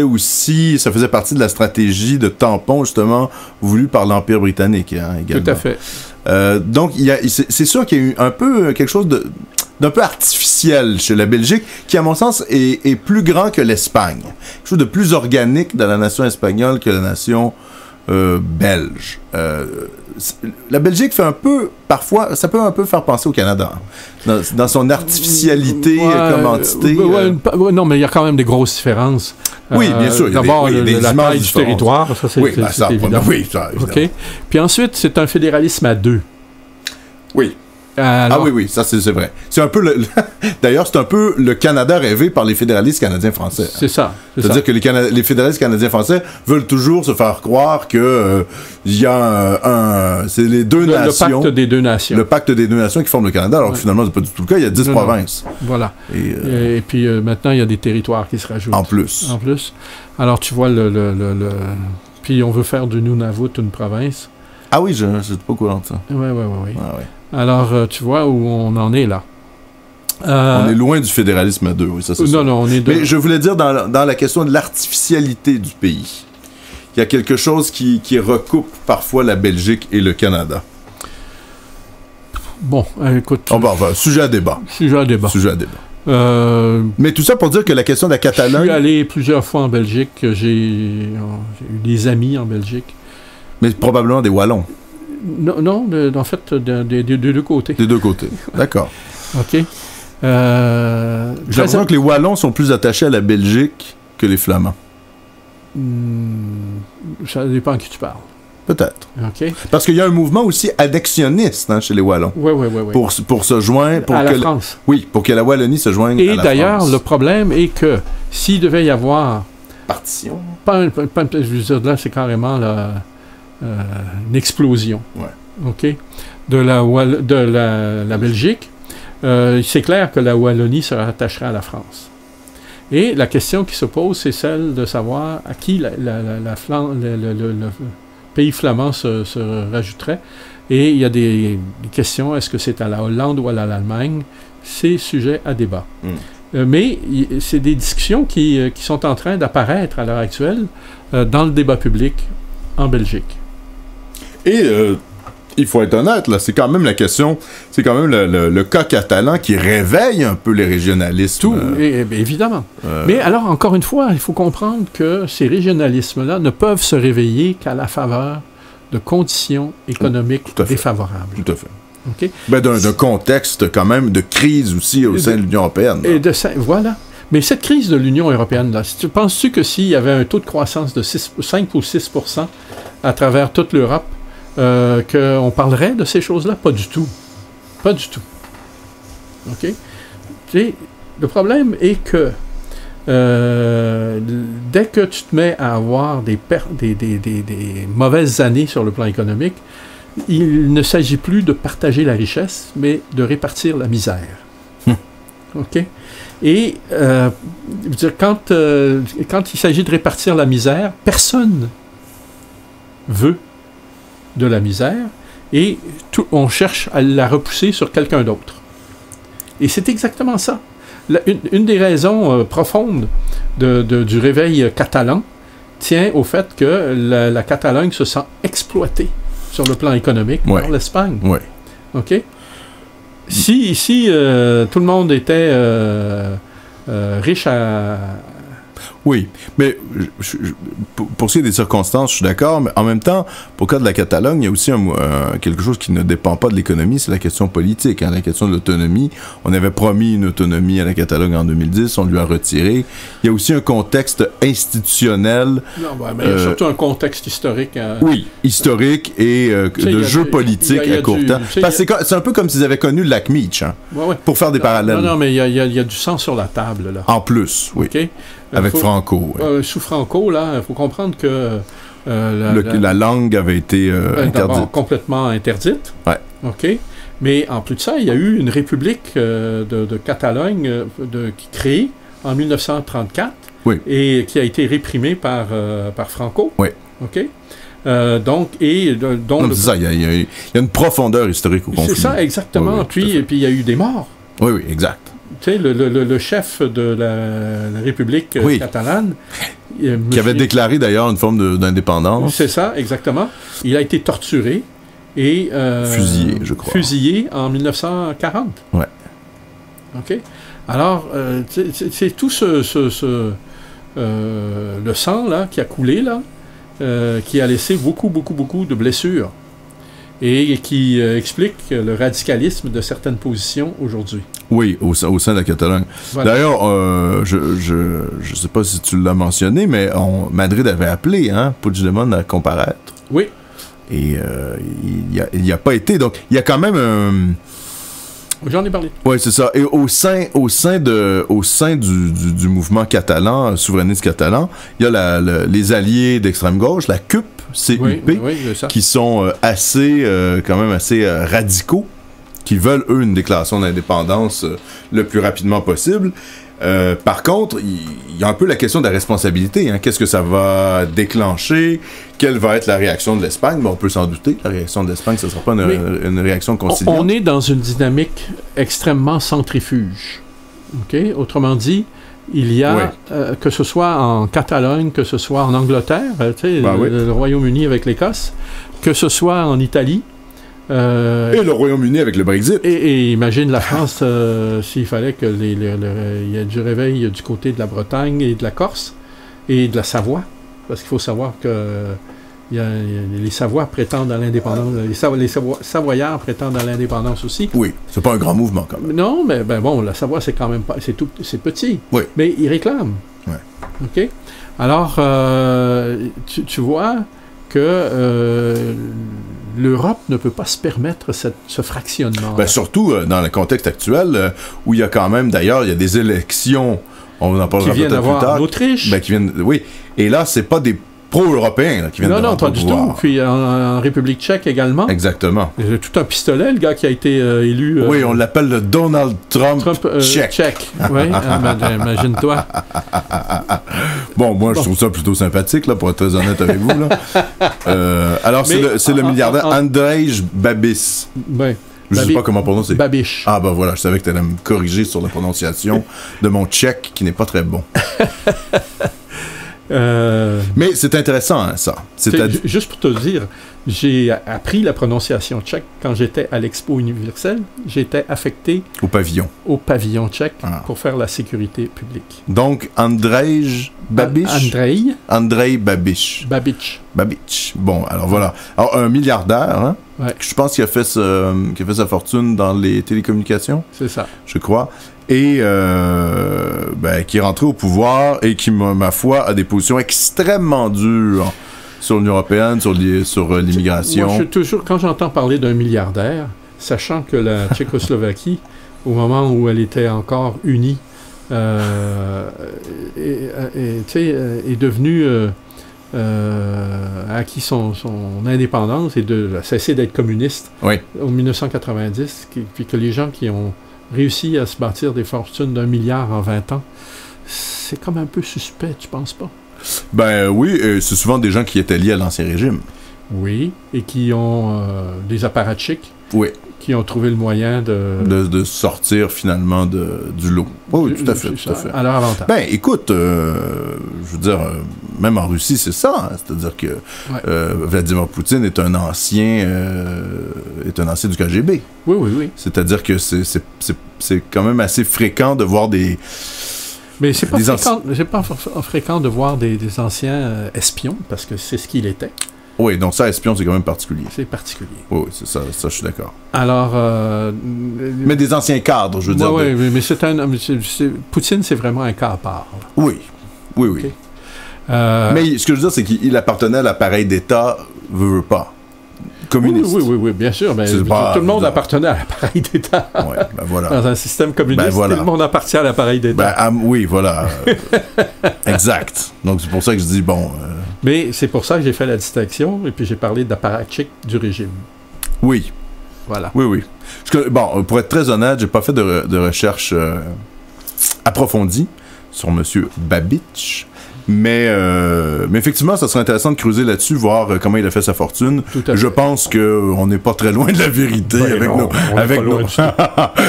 aussi... Ça faisait partie de la stratégie de tampon, justement, voulue par l'Empire britannique, hein, également. Tout à fait. Donc, c'est sûr qu'il y a eu un peu quelque chose d'un peu artificiel chez la Belgique, qui, à mon sens, est plus grand que l'Espagne. Quelque chose de plus organique dans la nation espagnole que la nation... belge. La Belgique fait un peu, parfois, ça peut un peu faire penser au Canada, dans son artificialité comme entité. Non, mais il y a quand même des grosses différences. Oui, bien sûr. D'abord, la taille du territoire, ça c'est évident. Oui, ça, évidemment. Okay. Puis ensuite, c'est un fédéralisme à deux. Oui. Alors, oui, ça c'est vrai. C'est un peu d'ailleurs, c'est un peu le Canada rêvé par les fédéralistes canadiens-français. C'est ça. C'est-à-dire que les fédéralistes canadiens-français veulent toujours se faire croire que il y a c'est les deux nations. Le pacte des deux nations. Le pacte des deux nations qui forment le Canada, alors que finalement, c'est pas du tout le cas. Il y a 10 provinces. Voilà. Et puis maintenant, il y a des territoires qui se rajoutent. En plus. Alors, tu vois, puis on veut faire de Nunavut une province. Ah oui, je suis pas au courant de ça. Oui. Ah, ouais. Alors, tu vois où on en est là. On est loin du fédéralisme à deux, oui, ça c'est sûr. Non, on est... Mais je voulais dire, dans la question de l'artificialité du pays, il y a quelque chose qui recoupe parfois la Belgique et le Canada. Bon, écoute... Sujet à débat. Mais tout ça pour dire que la question de la Catalogne... Je suis allé plusieurs fois en Belgique, j'ai eu des amis en Belgique. Mais probablement des Wallons. Non, en fait, des deux côtés. Des deux côtés, d'accord. OK. J'ai l'impression que les Wallons sont plus attachés à la Belgique que les Flamands. Ça dépend à qui tu parles. Peut-être. OK. Parce qu'il y a un mouvement aussi annexionniste chez les Wallons. Oui. Pour se joindre... à la France. Oui, pour que la Wallonie se joigne à la France. Et d'ailleurs, le problème est que s'il devait y avoir... Partition. Je veux dire, là, c'est carrément une explosion. Ouais. OK? De la Belgique. C'est clair que la Wallonie se rattacherait à la France. Et la question qui se pose, c'est celle de savoir à qui le pays flamand se rajouterait. Et il y a des questions, est-ce que c'est à la Hollande ou à l'Allemagne? C'est sujet à débat. Mais c'est des discussions qui sont en train d'apparaître à l'heure actuelle dans le débat public en Belgique. Et il faut être honnête, là, c'est quand même la question, c'est quand même le cas catalan qui réveille un peu les régionalismes. Tout, évidemment. Mais alors, encore une fois, il faut comprendre que ces régionalismes-là ne peuvent se réveiller qu'à la faveur de conditions économiques défavorables. Tout à fait. Okay? Ben, d'un contexte quand même de crise aussi au sein de l'Union européenne. Voilà. Mais cette crise de l'Union européenne, là, penses-tu que s'il y avait un taux de croissance de 5 ou 6 % à travers toute l'Europe, qu'on parlerait de ces choses-là? Pas du tout. Pas du tout. OK? Le problème est que dès que tu te mets à avoir des mauvaises années sur le plan économique, il ne s'agit plus de partager la richesse, mais de répartir la misère. OK? Et quand il s'agit de répartir la misère, personne veut de la misère et on cherche à la repousser sur quelqu'un d'autre. Et c'est exactement ça. Une des raisons profondes du réveil catalan tient au fait que la Catalogne se sent exploitée sur le plan économique par l'Espagne. Oui. OK? Si tout le monde était riche à... Oui, mais pour ce qui est des circonstances, je suis d'accord, mais en même temps, pour le cas de la Catalogne, il y a aussi quelque chose qui ne dépend pas de l'économie, c'est la question politique, la question de l'autonomie. On avait promis une autonomie à la Catalogne en 2010, on lui a retiré. Il y a aussi un contexte institutionnel. Non, mais il y a surtout un contexte historique. Oui, historique et de jeu politique à court terme. C'est un peu comme s'ils avaient connu le lac Meach, pour faire des parallèles. Non, mais il y a du sang sur la table, là. En plus, oui. Okay? Avec Franco. Sous Franco, là, il faut comprendre que... la langue avait été interdite. Complètement interdite. Ouais. OK. Mais en plus de ça, il y a eu une république de Catalogne qui créée en 1934 et qui a été réprimée par Franco. Oui. OK. C'est ça, il y a une profondeur historique au conflit. C'est ça, exactement. Puis il y a eu des morts. Oui, exact. Tu sais, le chef de la République catalane... Qui avait déclaré d'ailleurs une forme d'indépendance. C'est ça, exactement. Il a été torturé et... fusillé, je crois. Fusillé en 1940. Ouais. OK? Alors, c'est tout le sang, là, qui a coulé, là, qui a laissé beaucoup de blessures et qui explique le radicalisme de certaines positions aujourd'hui. Oui, au sein de la Catalogne. Voilà. D'ailleurs, je sais pas si tu l'as mentionné, mais Madrid avait appelé Puigdemont à comparaître. Oui. Et il n'y a pas été. Donc, il y a quand même un... J'en ai parlé. Oui, c'est ça. Et au sein du mouvement catalan, souverainiste catalan, il y a les alliés d'extrême gauche, la CUP, qui sont quand même assez radicaux, qui veulent, eux, une déclaration d'indépendance le plus rapidement possible. Par contre, il y a un peu la question de la responsabilité. Qu'est-ce que ça va déclencher? Quelle va être la réaction de l'Espagne? On peut s'en douter. La réaction de l'Espagne, ce ne sera pas une réaction conciliante. On est dans une dynamique extrêmement centrifuge. Okay? Autrement dit, il y a, que ce soit en Catalogne, que ce soit en Angleterre, le Royaume-Uni avec l'Écosse, que ce soit en Italie, et le Royaume-Uni avec le Brexit. Et imagine la France s'il fallait qu'il y ait du réveil du côté de la Bretagne et de la Corse et de la Savoie. Parce qu'il faut savoir que les Savoies prétendent à l'indépendance. Les Savoyards prétendent à l'indépendance aussi. Oui, c'est pas un grand mouvement quand même. Non, mais la Savoie, c'est quand même pas... C'est petit. Oui. Mais ils réclament. Oui. OK? Alors, tu vois que... l'Europe ne peut pas se permettre ce fractionnement. Surtout dans le contexte actuel, où il y a quand même, d'ailleurs, il y a des élections, on en parlera peut-être plus tard. En Autriche. Oui, et là, c'est pas pro-européens là, qui viennent de Non, rentrer pas au du pouvoir. tout. Puis en République tchèque également. Exactement. Il a tout un pistolet, le gars qui a été élu. Oui, on l'appelle le Donald Trump, tchèque. Oui, imagine-toi. Bon, moi, je trouve ça plutôt sympathique, là, pour être très honnête avec vous. Là. Alors, c'est le milliardaire Andrej Babis. Oui. Je ne sais pas comment prononcer. Babiš. Ah, ben voilà, je savais que tu allais me corriger sur la prononciation de mon tchèque, qui n'est pas très bon. Mais c'est intéressant, hein, ça. Juste pour te dire, j'ai appris la prononciation tchèque quand j'étais à l'Expo universelle. J'étais affecté au pavillon tchèque pour faire la sécurité publique. Donc, Andrej Babiš? Andrej Babiš. Babiš. Bon, alors voilà. Alors, un milliardaire, hein, je pense qu'il a fait sa fortune dans les télécommunications. C'est ça. Je crois. Et qui est rentré au pouvoir et qui, ma foi, a des positions extrêmement dures sur l'Union européenne, sur l'immigration. Moi, toujours, quand j'entends parler d'un milliardaire, sachant que la Tchécoslovaquie, au moment où elle était encore unie, est devenue a acquis son indépendance et a cessé d'être communiste en 1990, puis que les gens qui ont réussi à se bâtir des fortunes d'1 milliard en 20 ans, c'est comme un peu suspect, tu penses pas? Ben oui, c'est souvent des gens qui étaient liés à l'Ancien Régime. Oui, et qui ont des apparatchiks. Oui. Qui ont trouvé le moyen de sortir finalement du lot. Oui, tout à fait. À leur avantage. Ben, écoute, je veux dire, même en Russie, c'est ça. Hein, c'est-à-dire que Vladimir Poutine est un ancien du KGB. Oui. C'est-à-dire que c'est quand même assez fréquent de voir des... Mais c'est pas fréquent de voir des anciens espions, parce que c'est ce qu'il était. Oui, donc ça, espion, c'est quand même particulier. C'est particulier. Oui, c'est ça, je suis d'accord. Alors... mais des anciens cadres, je veux dire. Oui, mais Poutine, c'est vraiment un cas à part. Là. Oui. Okay. Mais ce que je veux dire, c'est qu'il appartenait à l'appareil d'État, veut pas. Communiste. Oui, bien sûr. Mais tout le monde appartenait à l'appareil d'État. Oui, ben voilà. Dans un système communiste, tout le monde appartient à l'appareil d'État. Oui, voilà. Exact. Donc, c'est pour ça que je dis, bon... Mais c'est pour ça que j'ai fait la distinction, et puis j'ai parlé d'apparatchik du régime. Oui. Voilà. Oui. Bon, pour être très honnête, j'ai pas fait de recherche approfondie sur M. Babiš, mais effectivement, ça serait intéressant de creuser là-dessus, voir comment il a fait sa fortune. Je pense qu'on n'est pas très loin de la vérité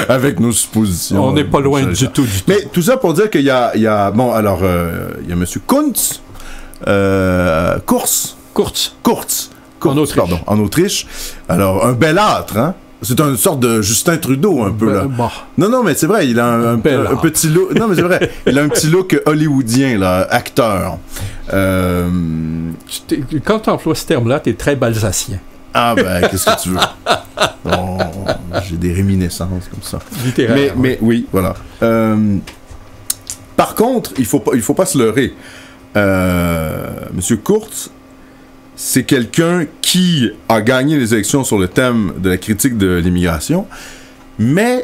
avec nos suppositions. On n'est pas loin du tout. Mais tout ça pour dire qu'il y a M. Kuntz, Kurz, en Autriche. Alors, un belâtre, hein? C'est une sorte de Justin Trudeau, un peu, là. Non, mais c'est vrai, il a un petit look... Non, mais c'est vrai, il a un petit look hollywoodien, là, acteur. Quand tu emploies ce terme-là, tu es très balsacien. Ah, ben, qu'est-ce que tu veux? Bon, j'ai des réminiscences comme ça. Littéraire. Mais oui, voilà. Par contre, il faut pas se leurrer. Monsieur Kurz, c'est quelqu'un qui a gagné les élections sur le thème de la critique de l'immigration, mais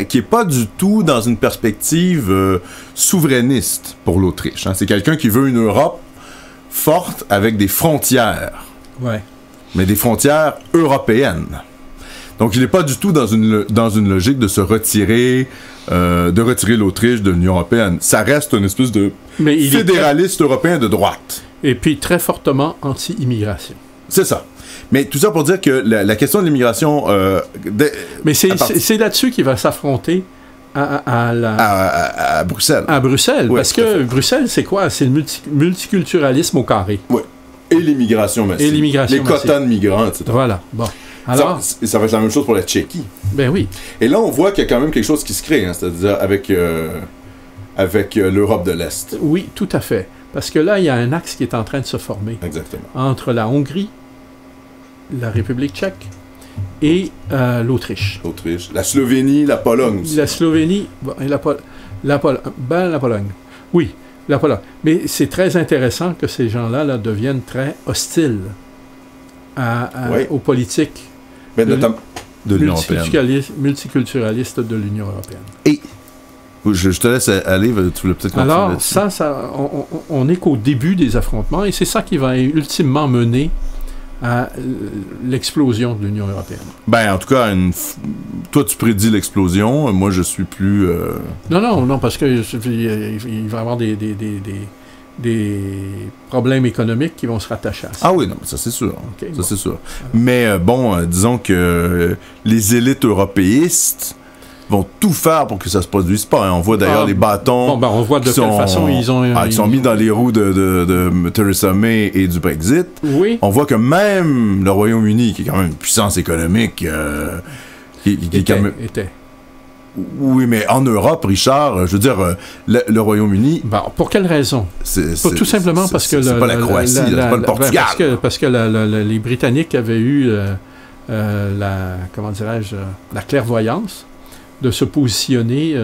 qui n'est pas du tout dans une perspective souverainiste pour l'Autriche. Hein. C'est quelqu'un qui veut une Europe forte avec des frontières. Ouais. Mais des frontières européennes. Donc, il n'est pas du tout dans une logique de se retirer, de retirer l'Autriche de l'Union européenne. Ça reste une espèce de fédéraliste européen de droite. Et puis très fortement anti-immigration. C'est ça. Mais tout ça pour dire que la question de l'immigration... mais c'est là-dessus qu'il va s'affronter à Bruxelles. À Bruxelles, oui, parce que Bruxelles, c'est quoi? C'est le multiculturalisme au carré. Oui. Et l'immigration massive. Les quotas de migrants, etc. Voilà. Bon. Alors, ça va être la même chose pour la Tchéquie. Ben oui. Et là, on voit qu'il y a quand même quelque chose qui se crée, hein, c'est-à-dire avec l'Europe de l'Est. Oui, tout à fait. Parce que là, il y a un axe qui est en train de se former. Exactement. Entre la Hongrie, la République tchèque et l'Autriche. L'Autriche. La Slovénie, la Pologne aussi. La Slovénie et la Pologne. Oui, la Pologne. Mais c'est très intéressant que ces gens-là deviennent très hostiles aux politiques de l'Union européenne. Multiculturalistes de l'Union européenne. Et Je te laisse aller, tu voulais peut-être continuer. Alors, on n'est qu'au début des affrontements, et c'est ça qui va ultimement mener à l'explosion de l'Union européenne. Ben, en tout cas, toi, tu prédis l'explosion. Moi, je suis plus... Non, parce que il va y avoir des problèmes économiques qui vont se rattacher à ça. Ah oui, non, ça c'est sûr. Okay, ça c'est sûr. Mais disons que les élites européistes vont tout faire pour que ça se produise pas. Hein. On voit d'ailleurs les bâtons... on voit de quelle façon ils sont mis dans les roues de Theresa May et du Brexit. Oui. On voit que même le Royaume-Uni, qui est quand même une puissance économique... était. Oui, mais en Europe, Richard, je veux dire, le Royaume-Uni... pour quelle raison? Tout simplement parce que... C'est pas la Croatie, c'est pas le Portugal. Parce que les Britanniques avaient eu la clairvoyance de se positionner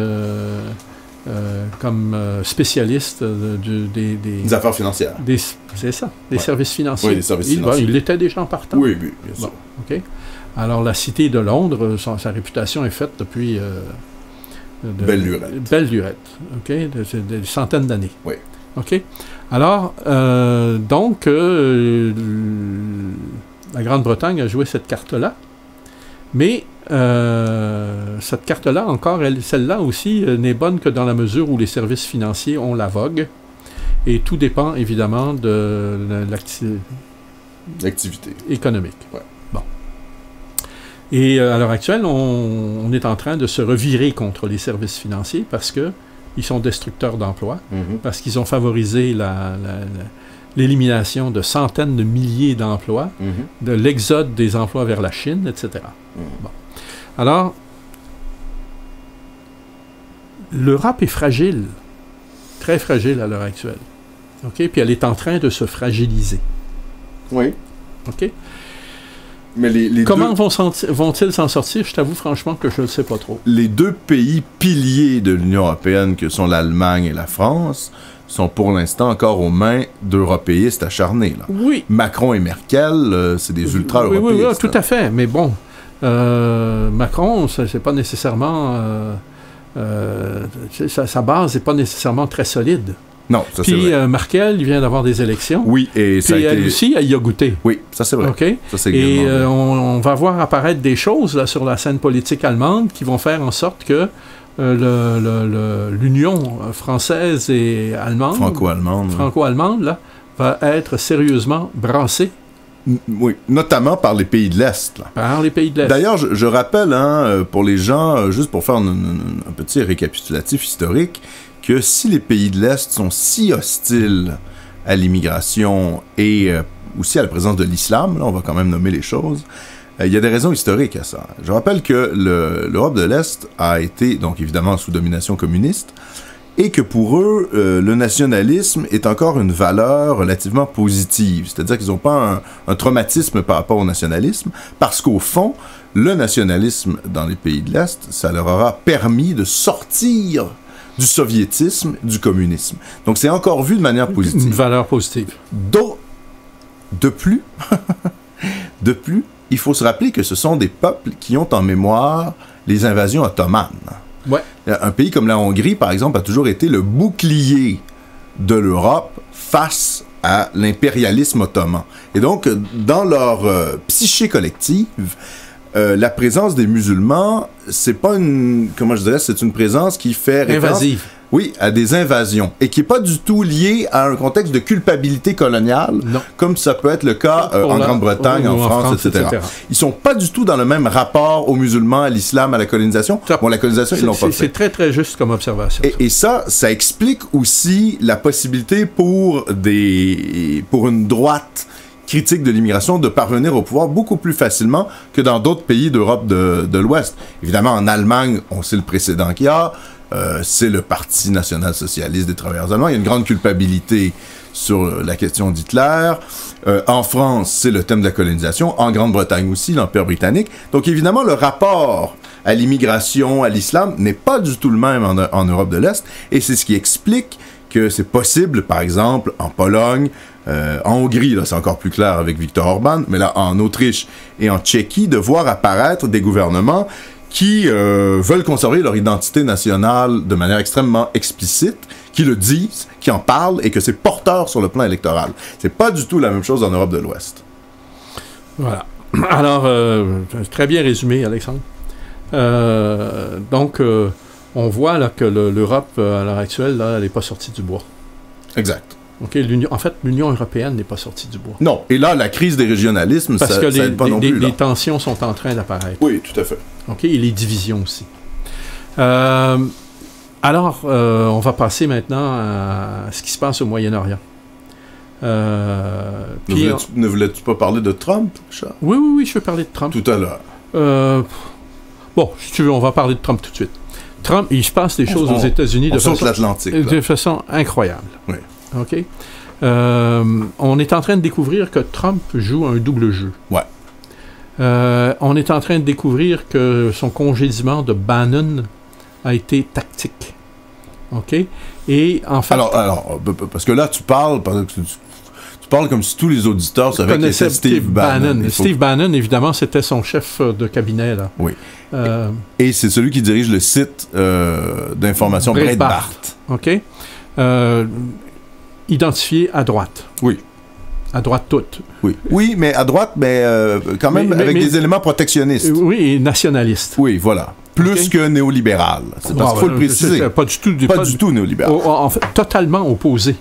comme spécialiste des affaires financières. C'est ça, des services financiers. Oui, des services financiers. Il était déjà en partant. Oui, bien sûr. OK. Alors, la cité de Londres, sa réputation est faite depuis... belle lurette. Belle lurette, OK? Des centaines d'années. Oui. OK? Alors, donc, la Grande-Bretagne a joué cette carte-là, mais cette carte-là, encore, celle-là aussi, n'est bonne que dans la mesure où les services financiers ont la vogue, et tout dépend, évidemment, de l'activité économique. Ouais. Bon. Et à l'heure actuelle, on est en train de se revirer contre les services financiers parce qu'ils sont destructeurs d'emplois, parce qu'ils ont favorisé l'élimination de centaines de milliers d'emplois, de l'exode des emplois vers la Chine, etc. Bon. Alors, l'Europe est fragile, très fragile à l'heure actuelle. OK? Puis elle est en train de se fragiliser. Oui. OK? Mais comment vont-ils s'en sortir? Je t'avoue franchement que je ne le sais pas trop. Les deux pays piliers de l'Union européenne, que sont l'Allemagne et la France, sont pour l'instant encore aux mains d'européistes acharnés. Là. Oui. Macron et Merkel, c'est des ultra-européistes. Oui, tout à fait. Mais bon, Macron, c'est pas nécessairement... sa base n'est pas nécessairement très solide. Non, ça c'est vrai. Puis Merkel, il vient d'avoir des élections. Oui, et ça a été... elle aussi, elle y a goûté. Oui, ça c'est vrai. OK? Ça, c'est et on va voir apparaître des choses là, sur la scène politique allemande qui vont faire en sorte que l'union française et allemande, franco-allemande, là, va être sérieusement brassée. Oui, notamment par les pays de l'Est. Là. Par les pays de l'Est. D'ailleurs, je rappelle, pour les gens, juste pour faire un petit récapitulatif historique, que si les pays de l'Est sont si hostiles à l'immigration et aussi à la présence de l'islam, là, on va quand même nommer les choses, il y a des raisons historiques à ça. Je rappelle que l'Europe de l'Est a été, donc évidemment, sous domination communiste, et que pour eux, le nationalisme est encore une valeur relativement positive. C'est-à-dire qu'ils n'ont pas un traumatisme par rapport au nationalisme, parce qu'au fond, le nationalisme dans les pays de l'Est, ça leur aura permis de sortir du soviétisme, du communisme. Donc c'est encore vu de manière positive. Une valeur positive. De plus, il faut se rappeler que ce sont des peuples qui ont en mémoire les invasions ottomanes. Ouais. Un pays comme la Hongrie, par exemple, a toujours été le bouclier de l'Europe face à l'impérialisme ottoman. Et donc, dans leur psyché collective, la présence des musulmans, c'est pas c'est une présence qui fait référence... Invasive. Oui, à des invasions. Et qui n'est pas du tout liée à un contexte de culpabilité coloniale, comme ça peut être le cas en Grande-Bretagne, en France, etc. Ils sont pas du tout dans le même rapport aux musulmans, à l'islam, à la colonisation. Bon, la colonisation, ils l'ont pas fait. C'est très, très juste comme observation. Et ça explique aussi la possibilité pour une droite critique de l'immigration de parvenir au pouvoir beaucoup plus facilement que dans d'autres pays d'Europe de l'Ouest. Évidemment, en Allemagne, on sait le précédent qu'il y a. C'est le Parti national-socialiste des travailleurs allemands. Il y a une grande culpabilité sur la question d'Hitler. En France, c'est le thème de la colonisation. En Grande-Bretagne aussi, l'Empire britannique. Donc évidemment, le rapport à l'immigration, à l'islam, n'est pas du tout le même en Europe de l'Est. Et c'est ce qui explique que c'est possible, par exemple, en Pologne, en Hongrie, là c'est encore plus clair avec Viktor Orban, mais là en Autriche et en Tchéquie, de voir apparaître des gouvernements qui veulent conserver leur identité nationale de manière extrêmement explicite, qui le disent, qui en parlent, et que c'est porteur sur le plan électoral. C'est pas du tout la même chose en Europe de l'Ouest. Voilà. Alors, très bien résumé, Alexandre. Donc, on voit là, que l'Europe, à l'heure actuelle, là, elle n'est pas sortie du bois. Exact. Okay, en fait, l'Union européenne n'est pas sortie du bois. Non. Et là, la crise des régionalismes, parce ça aide pas non plus. Les tensions sont en train d'apparaître. Oui, tout à fait. OK, et les divisions aussi. Alors, on va passer maintenant à ce qui se passe au Moyen-Orient. Ne voulais-tu pas parler de Trump, Charles? Oui, je veux parler de Trump. Tout à l'heure. Bon, si tu veux, on va parler de Trump tout de suite. Trump, il se passe des choses aux États-Unis de façon incroyable. Oui. OK? On est en train de découvrir que Trump joue un double jeu. Ouais. On est en train de découvrir que son congédiement de Bannon a été tactique. OK? Et en fait... Alors parce que là, tu parles comme si tous les auditeurs savaient que c'était Steve Bannon. Steve Bannon, évidemment, c'était son chef de cabinet, là. Oui. Et c'est celui qui dirige le site d'information Breitbart. OK? Identifié à droite. Oui. À droite toute. Oui. Oui, mais à droite, mais quand même avec des éléments protectionnistes. Oui, et nationalistes. Oui, voilà. Plus que néolibéral. C'est parce qu'il faut le préciser. Pas du tout néolibéral. En fait, totalement opposé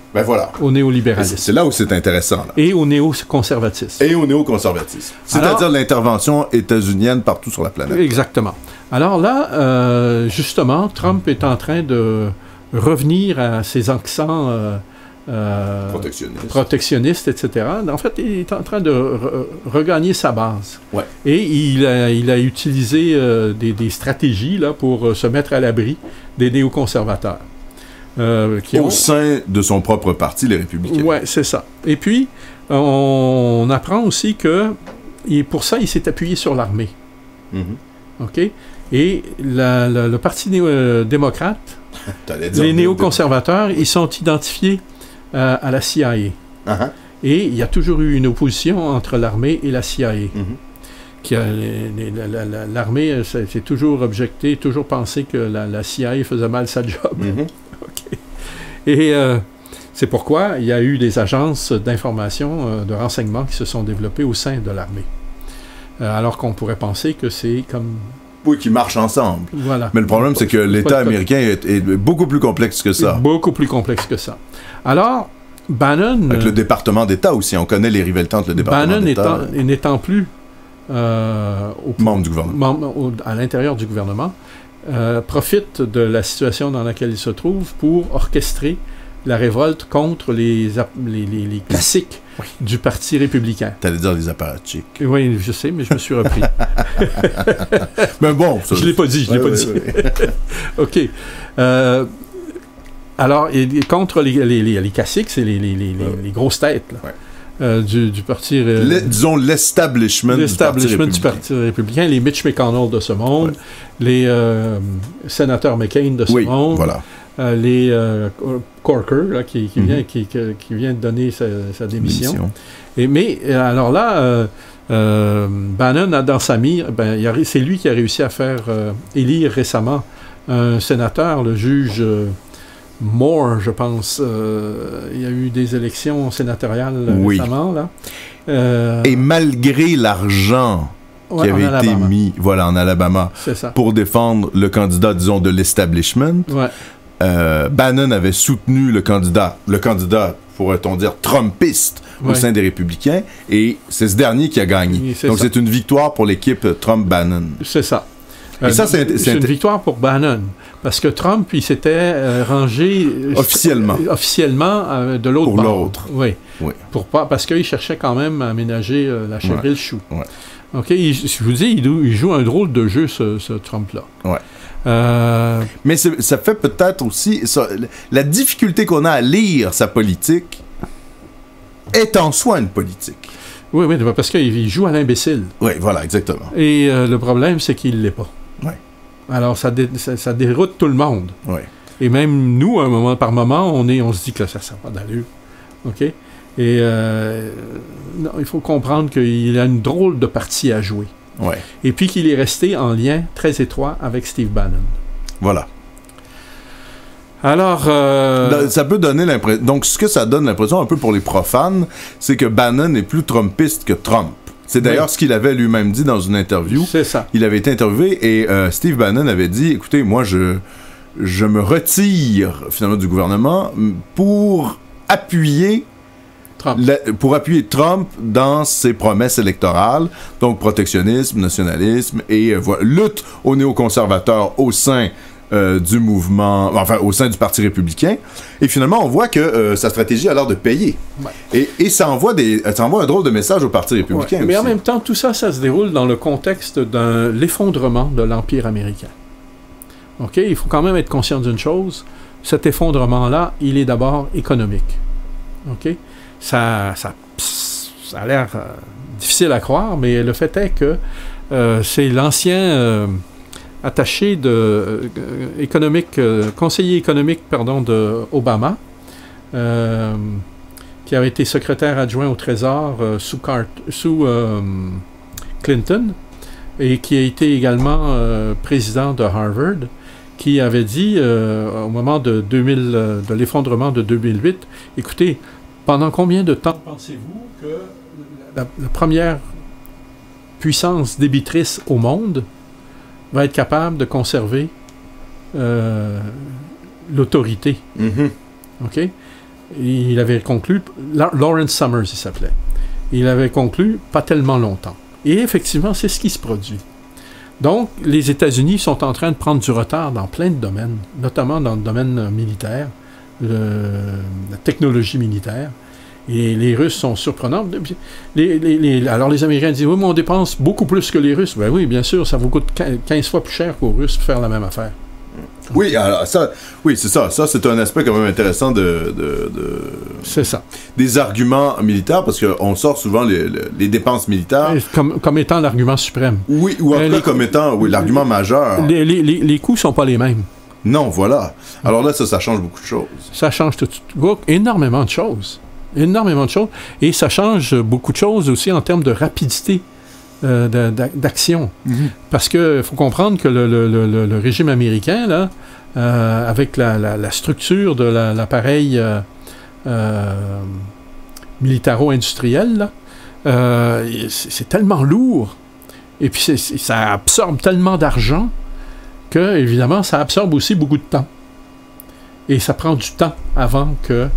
au néolibéralisme. C'est là où c'est intéressant. Là. Et au néoconservatisme. C'est-à-dire l'intervention états-unienne partout sur la planète. Exactement. Alors là, justement, Trump est en train de revenir à ses accents protectionnistes, etc. En fait, il est en train de regagner sa base. Ouais. Et il a utilisé des stratégies là, pour se mettre à l'abri des néoconservateurs. Au sein de son propre parti, les Républicains. Oui, c'est ça. Et puis, on apprend aussi que pour ça, il s'est appuyé sur l'armée. Mm-hmm. OK? Et le Parti démocrate, les néoconservateurs, ils sont identifiés à la CIA. Uh-huh. Et il y a toujours eu une opposition entre l'armée et la CIA. Mm-hmm. L'armée s'est toujours objecté, toujours pensé que la CIA faisait mal sa job. Mm-hmm. Okay. Et c'est pourquoi il y a eu des agences d'information, de renseignement qui se sont développées au sein de l'armée. Alors qu'on pourrait penser que c'est comme... Oui, qui marchent ensemble. Voilà. Mais le problème, c'est que l'État américain est beaucoup plus complexe que ça. Beaucoup plus complexe que ça. Alors, Bannon... Avec le département d'État aussi. On connaît les rivalités entre le département d'État. Bannon n'étant plus... membre du gouvernement. À l'intérieur du gouvernement, profite de la situation dans laquelle il se trouve pour orchestrer la révolte contre les classiques du Parti républicain. T'allais dire les apparatchiks. Oui, je sais, mais je me suis repris. Mais bon... Ça, je l'ai pas dit, OK. Alors, contre les classiques, c'est les grosses têtes, là. Du Parti... disons l'establishment du Parti républicain, les Mitch McConnell de ce monde, les sénateurs McCain de ce monde, voilà. Les Corker, là, qui vient de donner sa démission. Mais alors là, Bannon a dans sa mire, c'est lui qui a réussi à faire élire récemment un sénateur, le juge... Moore, je pense. Il y a eu des élections sénatoriales récemment. Là. Et malgré l'argent qui avait été mis en Alabama pour défendre le candidat, disons, de l'establishment, Bannon avait soutenu le candidat, pourrait-on dire, trumpiste au sein des Républicains, et c'est ce dernier qui a gagné. Donc c'est une victoire pour l'équipe Trump-Bannon. C'est ça. Et ça, c'est une victoire pour Bannon. Parce que Trump, il s'était rangé officiellement de l'autre bord. L'autre. Oui. Parce qu'il cherchait quand même à aménager la chèvre et le chou. Ouais. OK, je vous dis, il joue un drôle de jeu, ce Trump-là. Ouais. Mais ça fait peut-être aussi... la difficulté qu'on a à lire sa politique est en soi une politique. Oui, parce qu'il joue à l'imbécile. Oui, voilà, exactement. Et le problème, c'est qu'il ne l'est pas. Oui. Alors, ça déroute tout le monde. Oui. Et même nous, par moment, on se dit que ça n'a pas d'allure. OK? Et non, il faut comprendre qu'il a une drôle de partie à jouer. Ouais. Et puis qu'il est resté en lien très étroit avec Steve Bannon. Voilà. Alors... Ça peut donner l'impression... Donc, ce que ça donne l'impression, un peu pour les profanes, c'est que Bannon est plus trumpiste que Trump. C'est d'ailleurs ce qu'il avait lui-même dit dans une interview. C'est ça. Il avait été interviewé et Steve Bannon avait dit, écoutez, moi, je me retire, finalement, du gouvernement pour appuyer Trump dans ses promesses électorales, donc protectionnisme, nationalisme et lutte aux néoconservateurs au sein du mouvement, enfin au sein du Parti républicain. Et finalement, on voit que sa stratégie a l'air de payer. Ouais. Et ça envoie un drôle de message au Parti républicain aussi. Mais en même temps, tout ça, ça se déroule dans le contexte de l'effondrement de l'Empire américain. OK? Il faut quand même être conscient d'une chose. Cet effondrement-là, il est d'abord économique. OK? Ça a l'air difficile à croire, mais le fait est que c'est l'ancien attaché conseiller économique de Obama, qui avait été secrétaire adjoint au Trésor sous Clinton, et qui a été également président de Harvard, qui avait dit au moment de l'effondrement de 2008, écoutez, pendant combien de temps pensez-vous que la première puissance débitrice au monde va être capable de conserver l'autorité? Mm-hmm. OK? Et il avait conclu, Lawrence Summers, il s'appelait. Il avait conclu pas tellement longtemps. Et effectivement, c'est ce qui se produit. Donc, les États-Unis sont en train de prendre du retard dans plein de domaines, notamment dans le domaine militaire, la technologie militaire. Et les Russes sont surprenants. Alors, les Américains disent, oui, mais on dépense beaucoup plus que les Russes. Ben oui, bien sûr, ça vous coûte 15 fois plus cher qu'aux Russes de faire la même affaire. Oui, alors oui, c'est ça. Ça, c'est un aspect quand même intéressant C'est ça. Des arguments militaires, parce qu'on sort souvent les dépenses militaires. Comme étant l'argument suprême. Oui, ou en tout cas comme étant l'argument majeur. Les coûts ne sont pas les mêmes. Non, voilà. Alors là, ça change beaucoup de choses. Ça change énormément de choses. Énormément de choses. Et ça change beaucoup de choses aussi en termes de rapidité d'action. Mm-hmm. Parce qu'il faut comprendre que le régime américain, là, avec la structure de l'appareil militaro-industriel, là, c'est tellement lourd. Et puis ça absorbe tellement d'argent que, évidemment, ça absorbe aussi beaucoup de temps. Et ça prend du temps avant que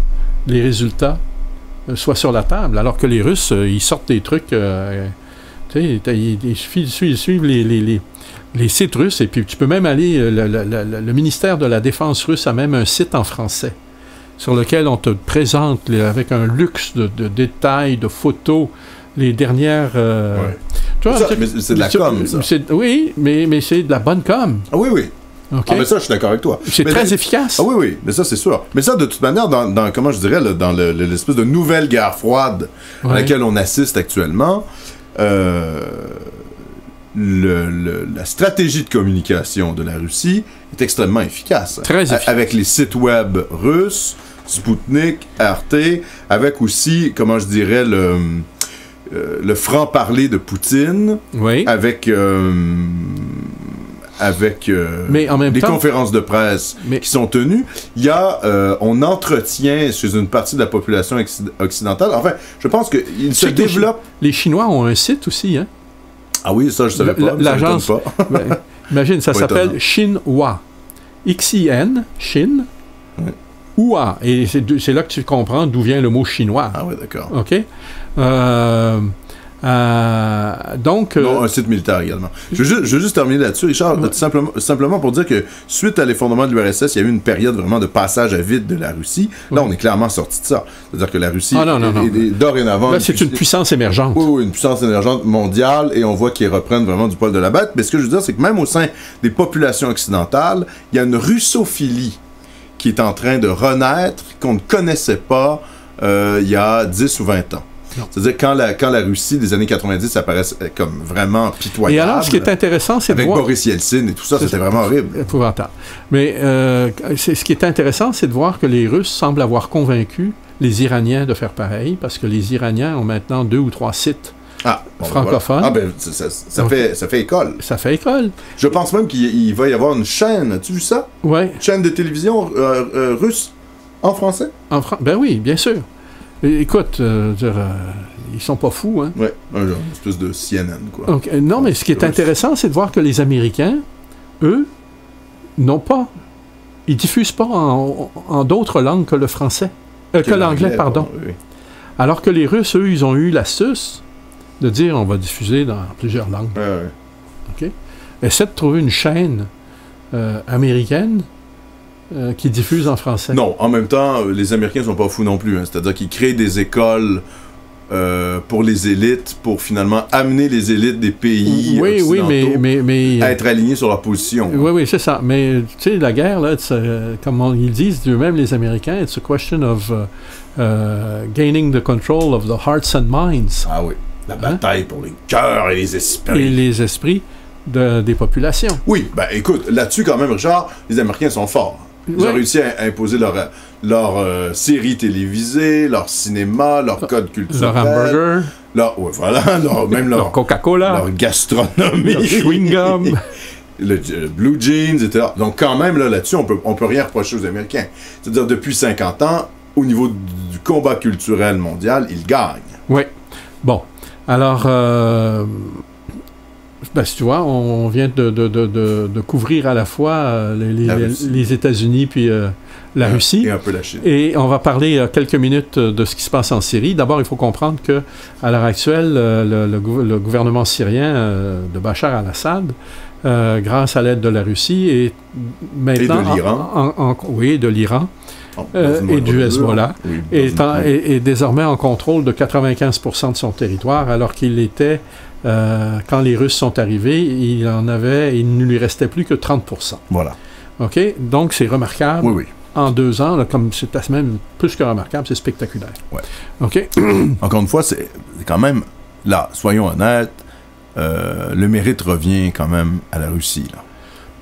les résultats soient sur la table. Alors que les Russes, ils sortent des trucs... il suffit de suivre les sites russes, et puis tu peux même aller... Le ministère de la Défense russe a même un site en français sur lequel on te présente avec un luxe de détails, de photos, les dernières... Ouais. Tu vois, mais c'est de la com, ça. Oui, mais c'est de la bonne com. Ah oui, oui. Okay. Ah, mais ça, je suis d'accord avec toi. C'est très efficace. Ah oui, oui, mais ça, c'est sûr. Mais ça, de toute manière, dans comment je dirais, dans l'espèce de nouvelle guerre froide à laquelle on assiste actuellement, la stratégie de communication de la Russie est extrêmement efficace. Très efficace. Avec les sites web russes, Sputnik, RT, avec aussi, comment je dirais, le franc-parler de Poutine, oui. avec mais en même les temps, conférences de presse qui sont tenues, il y a, on entretient chez une partie de la population occidentale, enfin, je pense qu'il se développe... Les Chinois ont un site aussi, hein? Ah oui, ça, je savais pas. L'agence, pas. Imagine, ça s'appelle Xinhua. X-I-N, Xin, ouais. Hua. Et c'est là que tu comprends d'où vient le mot chinois. Ah oui, d'accord. OK? Donc, non, un site militaire également. Je veux juste terminer là-dessus, Richard, simplement pour dire que suite à l'effondrement de l'URSS, il y a eu une période vraiment de passage à vide de la Russie. Là, on est clairement sorti de ça. C'est-à-dire que la Russie est dorénavant... Là, c'est une puissance émergente. Oui, une puissance émergente mondiale, et on voit qu'ils reprennent vraiment du poil de la bête. Mais ce que je veux dire, c'est que même au sein des populations occidentales, il y a une russophilie qui est en train de renaître, qu'on ne connaissait pas il y a 10 ou 20 ans. Non. C'est-à-dire, quand la Russie des années 90 apparaît comme vraiment pitoyable... Et alors, ce qui est intéressant, c'est de voir... Avec Boris Yeltsin et tout ça, c'était vraiment horrible. Épouvantable. Mais ce qui est intéressant, c'est de voir que les Russes semblent avoir convaincu les Iraniens de faire pareil, parce que les Iraniens ont maintenant 2 ou 3 sites francophone. Ah, ben, ça fait école. Ça fait école. Je pense même qu'il va y avoir une chaîne, as-tu vu ça? Oui. Chaîne de télévision russe en français? Ben oui, bien sûr. Écoute, ils sont pas fous, hein? Oui, une espèce de CNN, quoi. Donc, non, mais ce qui est intéressant, c'est de voir que les Américains, eux, n'ont pas... Ils diffusent pas en d'autres langues que le français. Que l'anglais, pardon. Oui. Alors que les Russes, eux, ils ont eu l'astuce de dire on va diffuser dans plusieurs langues. OK? Essaie de trouver une chaîne américaine qui diffuse en français. Non, en même temps, les Américains sont pas fous non plus. Hein. C'est-à-dire qu'ils créent des écoles pour les élites, pour finalement amener les élites des pays occidentaux à être alignés sur leur position. Oui, c'est ça. Mais tu sais, la guerre, là, comme ils disent eux-mêmes, les Américains, it's a question of gaining the control of the hearts and minds. Ah oui, la bataille pour les cœurs et les esprits. Et les esprits des populations. Oui, ben écoute, là-dessus quand même, Richard, les Américains sont forts. Ils ont réussi à imposer leur séries télévisées, leur cinéma, leur code culturel. Leur hamburger. Leur Coca-Cola. Leur gastronomie. Leur chewing-gum. le blue jeans, etc. Donc quand même, là-dessus, on peut rien reprocher aux Américains. C'est-à-dire, depuis 50 ans, au niveau du combat culturel mondial, ils gagnent. Oui. Bon. Alors... si tu vois, on vient de couvrir à la fois les États-Unis puis la Russie. Et un peu la Chine. Et on va parler quelques minutes de ce qui se passe en Syrie. D'abord, il faut comprendre qu'à l'heure actuelle, le gouvernement syrien de Bachar al-Assad, grâce à l'aide de la Russie, est maintenant... Et de l'Iran. Oui, de l'Iran. Et du Hezbollah, est désormais en contrôle de 95% de son territoire, alors qu'il était... quand les Russes sont arrivés, il ne lui restait plus que 30%. Voilà. OK? Donc, c'est remarquable. Oui. En 2 ans, là, comme c'est même plus que remarquable, c'est spectaculaire. Ouais. OK? Encore une fois, c'est quand même, là, soyons honnêtes, le mérite revient quand même à la Russie, là.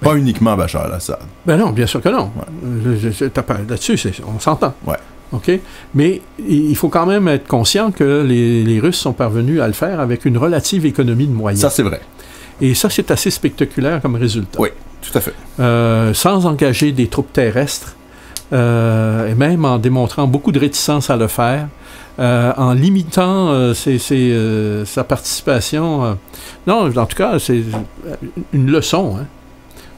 Pas uniquement à Bachar al-Assad. Ben non, bien sûr que non. Ouais. Là-dessus, on s'entend. Ouais. OK? Mais il faut quand même être conscient que les Russes sont parvenus à le faire avec une relative économie de moyens. Ça, c'est vrai. Et ça, c'est assez spectaculaire comme résultat. Oui, tout à fait. Sans engager des troupes terrestres, et même en démontrant beaucoup de réticence à le faire, en limitant sa participation. Non, en tout cas, c'est une leçon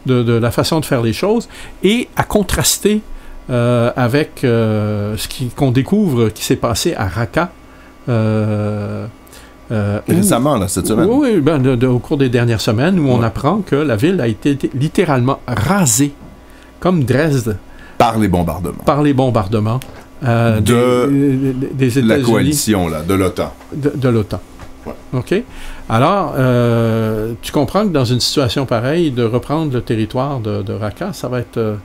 de la façon de faire les choses, et à contraster avec ce qu'on découvre qui s'est passé à Raqqa. Récemment, là, cette semaine. Oui, au cours des dernières semaines, où on apprend que la ville a été littéralement rasée, comme Dresde. Par les bombardements. Par les bombardements des États-Unis. La coalition, là, de l'OTAN. De l'OTAN. Ouais. OK? Alors, tu comprends que dans une situation pareille, de reprendre le territoire de Raqqa, ça va être...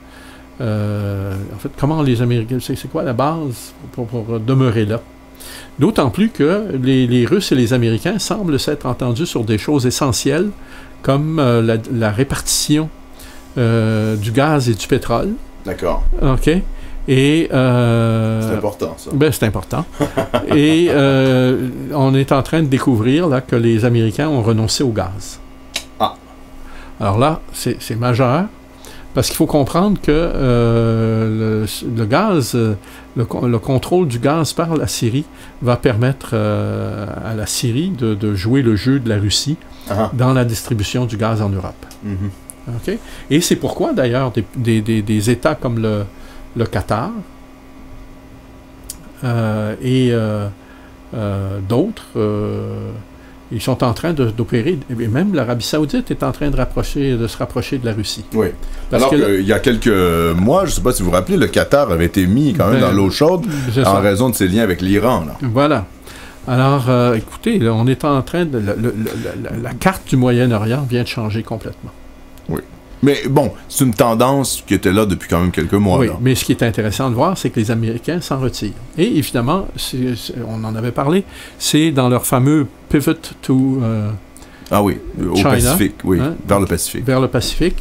en fait, comment les Américains... C'est quoi la base pour demeurer là? D'autant plus que les Russes et les Américains semblent s'être entendus sur des choses essentielles, comme la répartition du gaz et du pétrole. D'accord. OK? Et, c'est important, ça. Ben, c'est important. Et on est en train de découvrir là, que les Américains ont renoncé au gaz. Ah. Alors là, c'est majeur, parce qu'il faut comprendre que le gaz, le contrôle du gaz par la Syrie va permettre à la Syrie de jouer le jeu de la Russie dans la distribution du gaz en Europe. Mm-hmm. Okay? Et c'est pourquoi, d'ailleurs, des États comme le Qatar et d'autres, ils sont en train d'opérer, et même l'Arabie Saoudite est en train de se rapprocher de la Russie. Oui. Alors qu'il y a quelques mois, je ne sais pas si vous vous rappelez, le Qatar avait été mis quand même dans l'eau chaude en raison de ses liens avec l'Iran. Là. Voilà. Alors, écoutez, là, on est en train de... la carte du Moyen-Orient vient de changer complètement. Oui. Mais bon, c'est une tendance qui était là depuis quand même quelques mois. Oui, là. mais ce qui est intéressant de voir, c'est que les Américains s'en retirent. Et évidemment, on en avait parlé, c'est dans leur fameux pivot to au China, Pacifique, oui, vers le Pacifique. Vers le Pacifique.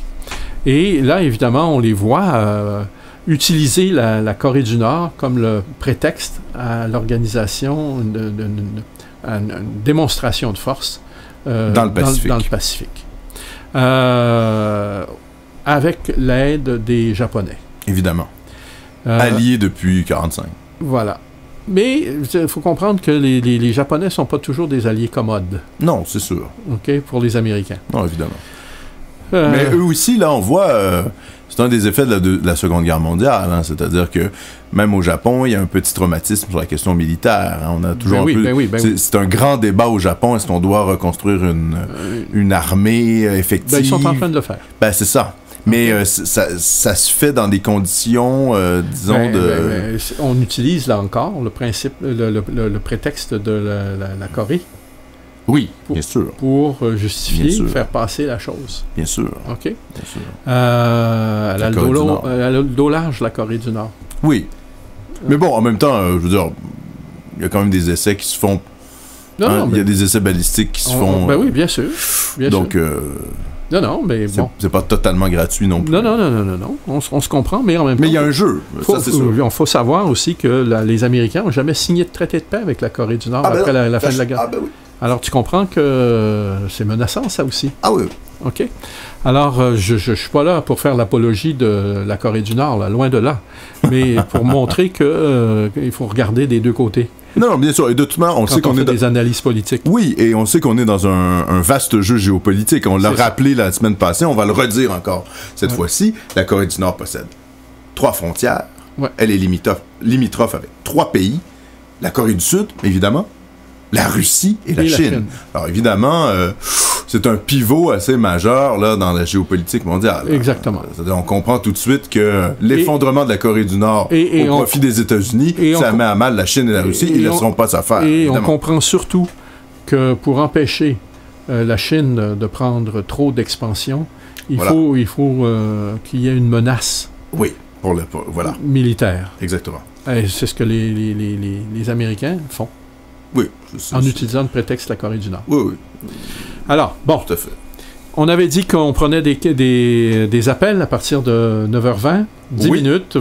Et là, évidemment, on les voit utiliser la Corée du Nord comme le prétexte à l'organisation une démonstration de force dans le Pacifique. Dans le Pacifique. Avec l'aide des Japonais. Évidemment. Alliés depuis 1945. Voilà. Mais il faut comprendre que les Japonais ne sont pas toujours des alliés commodes. Non, c'est sûr. OK, pour les Américains. Non, évidemment. Mais eux aussi, là, on voit... c'est un des effets de la Seconde Guerre mondiale. Hein, c'est-à-dire que même au Japon, il y a un petit traumatisme sur la question militaire. Hein, on a toujours c'est un grand débat au Japon. Est-ce qu'on doit reconstruire une armée effective? Ils sont en train de le faire. C'est ça. Mais ça se fait dans des conditions, disons, on utilise, là encore, le principe, le prétexte de la Corée. Oui, bien sûr. Pour justifier, faire passer la chose. Bien sûr. OK? Bien sûr. Elle a le dos large, la Corée du Nord. Oui. Mais bon, en même temps, je veux dire, il y a quand même des essais qui se font. Il y a des essais balistiques qui se font. Oui, bien sûr. Donc... Non, mais bon. C'est pas totalement gratuit non plus. Non. On se comprend, mais en même temps... Mais il y a un jeu, ça c'est sûr. Il faut savoir aussi que les Américains n'ont jamais signé de traité de paix avec la Corée du Nord après la fin de la guerre. Oui. Alors, tu comprends que c'est menaçant, ça aussi. Ah oui. OK. Alors, je ne suis pas là pour faire l'apologie de la Corée du Nord, là, loin de là, mais pour montrer qu'il faut regarder des deux côtés. Non, bien sûr. Et de toute manière, on sait qu'on est dans des analyses politiques. Oui, et on sait qu'on est dans un vaste jeu géopolitique. On l'a rappelé la semaine passée, on va le redire encore. Cette fois-ci, la Corée du Nord possède 3 frontières. Ouais. Elle est limitrophe avec 3 pays. La Corée du Sud, évidemment. La Russie et la Chine. Alors évidemment, c'est un pivot assez majeur là, dans la géopolitique mondiale. Exactement. C'est-à-dire, on comprend tout de suite que l'effondrement de la Corée du Nord au profit des États-Unis, ça met à mal la Chine et la Russie. Ils ne laisseront pas ça faire. Et évidemment. On comprend surtout que pour empêcher la Chine de prendre trop d'expansion, il faut qu'il y ait une menace militaire. Exactement. Et c'est ce que les Américains font. Oui. En utilisant le prétexte de la Corée du Nord. Oui. Alors, bon. Tout à fait. On avait dit qu'on prenait des appels à partir de 9h20. 10 minutes.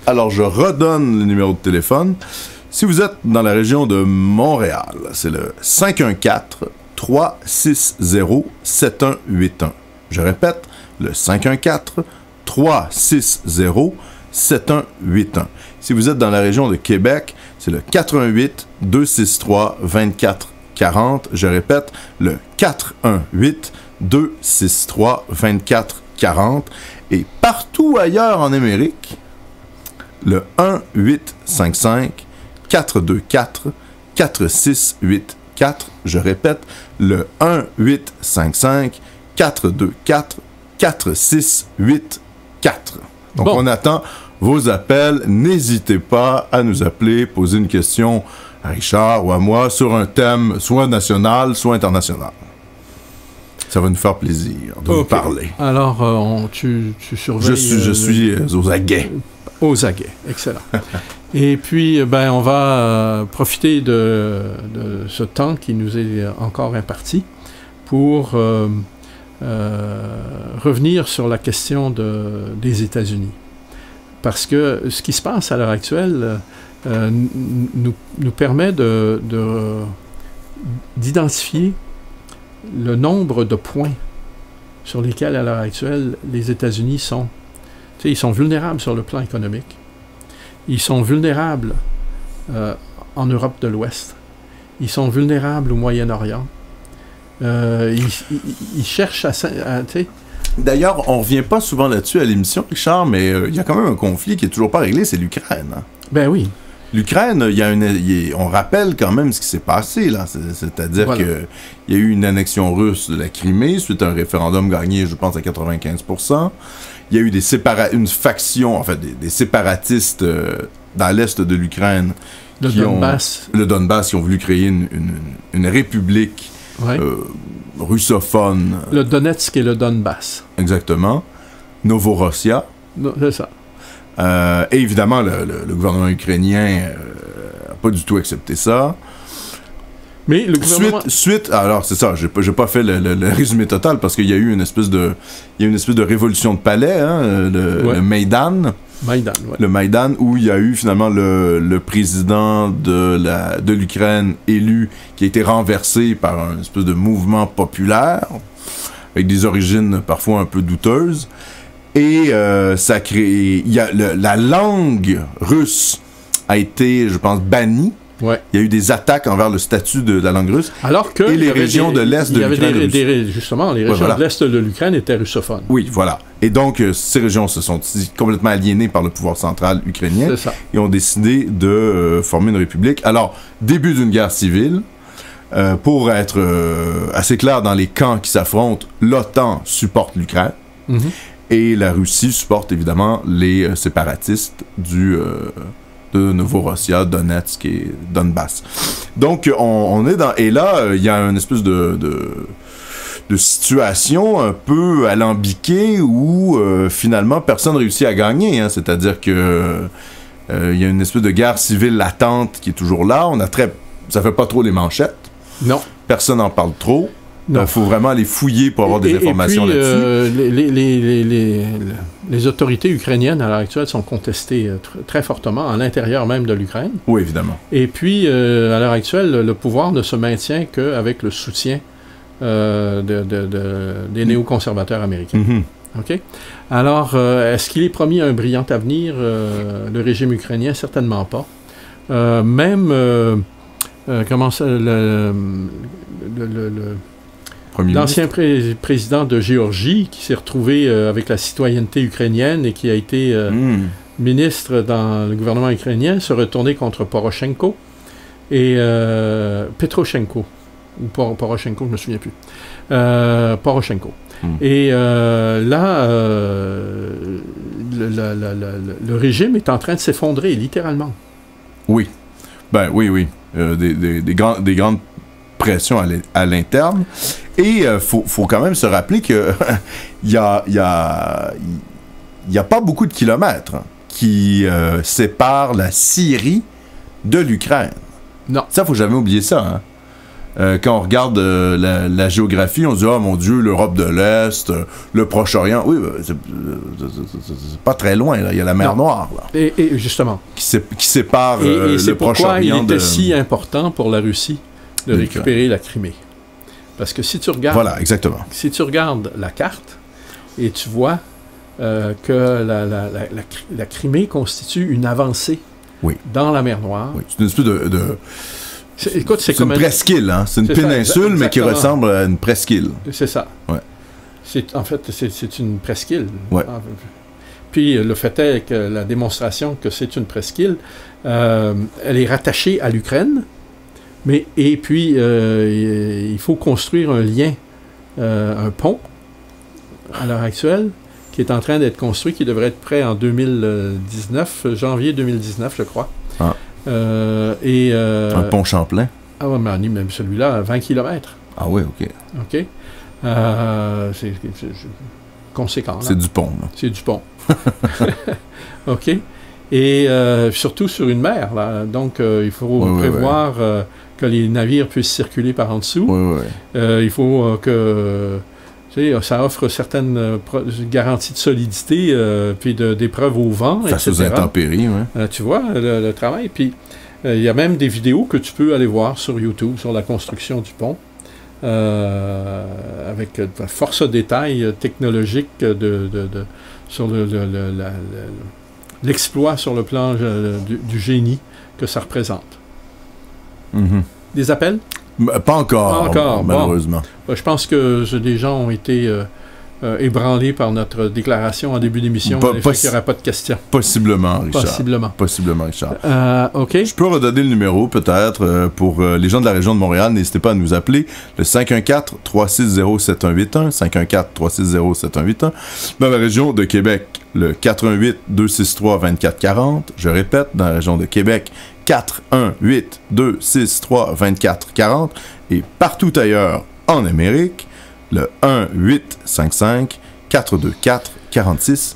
Alors, je redonne le numéro de téléphone. Si vous êtes dans la région de Montréal, c'est le 514-360-7181. Je répète, le 514-360-7181. Si vous êtes dans la région de Québec, c'est le 418-263-2440. Je répète, le 418-263-2440. Et partout ailleurs en Amérique, le 1-855-424-4684. Je répète, le 1-855-424-4684. Donc, on attend vos appels. N'hésitez pas à nous appeler, poser une question à Richard ou à moi sur un thème soit national, soit international. Ça va nous faire plaisir de vous parler. Alors, tu surveilles... Je suis aux aguets. Aux aguets, excellent. Et puis, on va profiter de ce temps qui nous est encore imparti pour revenir sur la question des États-Unis. Parce que ce qui se passe à l'heure actuelle nous permet d'identifier le nombre de points sur lesquels, à l'heure actuelle, les États-Unis sont. Tu sais, ils sont vulnérables sur le plan économique. Ils sont vulnérables en Europe de l'Ouest. Ils sont vulnérables au Moyen-Orient. Ils cherchent à tu sais, d'ailleurs, on ne revient pas souvent là-dessus à l'émission, Richard, mais il y a quand même un conflit qui n'est toujours pas réglé, c'est l'Ukraine. Hein? Ben oui. L'Ukraine, on rappelle quand même ce qui s'est passé, là. C'est-à-dire qu'il y a eu une annexion russe de la Crimée suite à un référendum gagné, je pense, à 95%. Il y a eu une faction, en fait, des séparatistes dans l'est de l'Ukraine. Le Donbass, qui ont voulu créer une république russophone. Le Donetsk et le Donbass. Exactement. Novorossiya. C'est ça. Et évidemment, le gouvernement ukrainien n'a pas du tout accepté ça. Mais le gouvernement... alors c'est ça, j'ai pas fait le résumé total parce qu'il y a eu une espèce de révolution de palais, hein, le Maïdan. Maïdan, ouais. Le Maïdan, où il y a eu finalement le président de l'Ukraine élu qui a été renversé par un espèce de mouvement populaire avec des origines parfois un peu douteuses. Et ça crée... la langue russe a été, je pense, bannie. Ouais. Il y a eu des attaques envers le statut de la langue russe. Alors que et les régions de l'Est de l'Ukraine. Justement, les régions de l'Est de l'Ukraine étaient russophones. Oui, voilà. Et donc, ces régions se sont complètement aliénées par le pouvoir central ukrainien. C'est ça. Et ont décidé de former une république. Alors, début d'une guerre civile. Pour être assez clair dans les camps qui s'affrontent, l'OTAN supporte l'Ukraine. Mm-hmm. Et la Russie supporte évidemment les séparatistes de Novorossia, Donetsk et Donbass. Donc, on est dans... Et là, il y a une espèce de situation un peu alambiquée où, finalement, personne ne réussit à gagner. Hein. C'est-à-dire que il y a une espèce de guerre civile latente qui est toujours là. Ça fait pas trop les manchettes. Non. Personne n'en parle trop. Il faut vraiment aller fouiller pour avoir des informations là-dessus. Les autorités ukrainiennes, à l'heure actuelle, sont contestées très fortement, à l'intérieur même de l'Ukraine. Oui, évidemment. Et puis, à l'heure actuelle, le pouvoir ne se maintient qu'avec le soutien des néoconservateurs américains. Mm-hmm. OK? Alors, est-ce qu'il est promis un brillant avenir, le régime ukrainien? Certainement pas. L'ancien président de Géorgie, qui s'est retrouvé avec la citoyenneté ukrainienne et qui a été ministre dans le gouvernement ukrainien, se retourner contre Poroshenko et Petroshenko, ou Poroshenko, je ne me souviens plus. Poroshenko. Et là, le régime est en train de s'effondrer, littéralement. Oui. Ben oui. Des grandes pressions à l'interne. Et faut quand même se rappeler que il y a pas beaucoup de kilomètres qui séparent la Syrie de l'Ukraine. Non. Ça, faut jamais oublier ça. Hein? Quand on regarde la géographie, on se dit « Oh mon Dieu, l'Europe de l'Est, le Proche-Orient. » Oui, c'est pas très loin. Là. Il y a la mer Noire. Là, et justement. Qui sépare le Proche-Orient. Et c'est pourquoi il était si important pour la Russie de récupérer la Crimée. Parce que si tu regardes... Voilà, exactement. Si tu regardes la carte et tu vois que la Crimée constitue une avancée dans la mer Noire. Oui, c'est une espèce de... Écoute, c'est une presqu'île, hein? C'est une péninsule, mais qui ressemble à une presqu'île. C'est ça. Ouais. En fait, c'est une presqu'île. Ouais. Puis, le fait est que la démonstration que c'est une presqu'île, elle est rattachée à l'Ukraine, et puis, il faut construire un lien, un pont, à l'heure actuelle, qui est en train d'être construit, qui devrait être prêt en 2019, janvier 2019, je crois. Ah. Un pont Champlain? Ah oui, mais même celui-là, 20 km. Ah oui, OK. OK. C'est conséquent. Là. C'est du pont. Là. C'est du pont. OK. Et surtout sur une mer. Là. Donc, il faut prévoir que les navires puissent circuler par en dessous. Il faut que... Tu sais, ça offre certaines garanties de solidité, puis d'épreuves au vent, face aux intempéries, oui. Tu vois, le travail. Puis, il y a même des vidéos que tu peux aller voir sur YouTube, sur la construction du pont, avec force détail technologique sur l'exploit sur le plan du génie que ça représente. Mm-hmm. Des appels? Pas encore, malheureusement. Bon. Je pense que des gens ont été ébranlés par notre déclaration en début d'émission. Il n'y aura pas de questions. Possiblement, Richard. Possiblement, Richard. OK. Je peux redonner le numéro, peut-être, pour les gens de la région de Montréal. N'hésitez pas à nous appeler. Le 514-360-7181. 514-360-7181. Dans la région de Québec, le 418-263-2440. Je répète, dans la région de Québec, 418-263-2440. Et partout ailleurs en Amérique, le 1-855-424-46-84.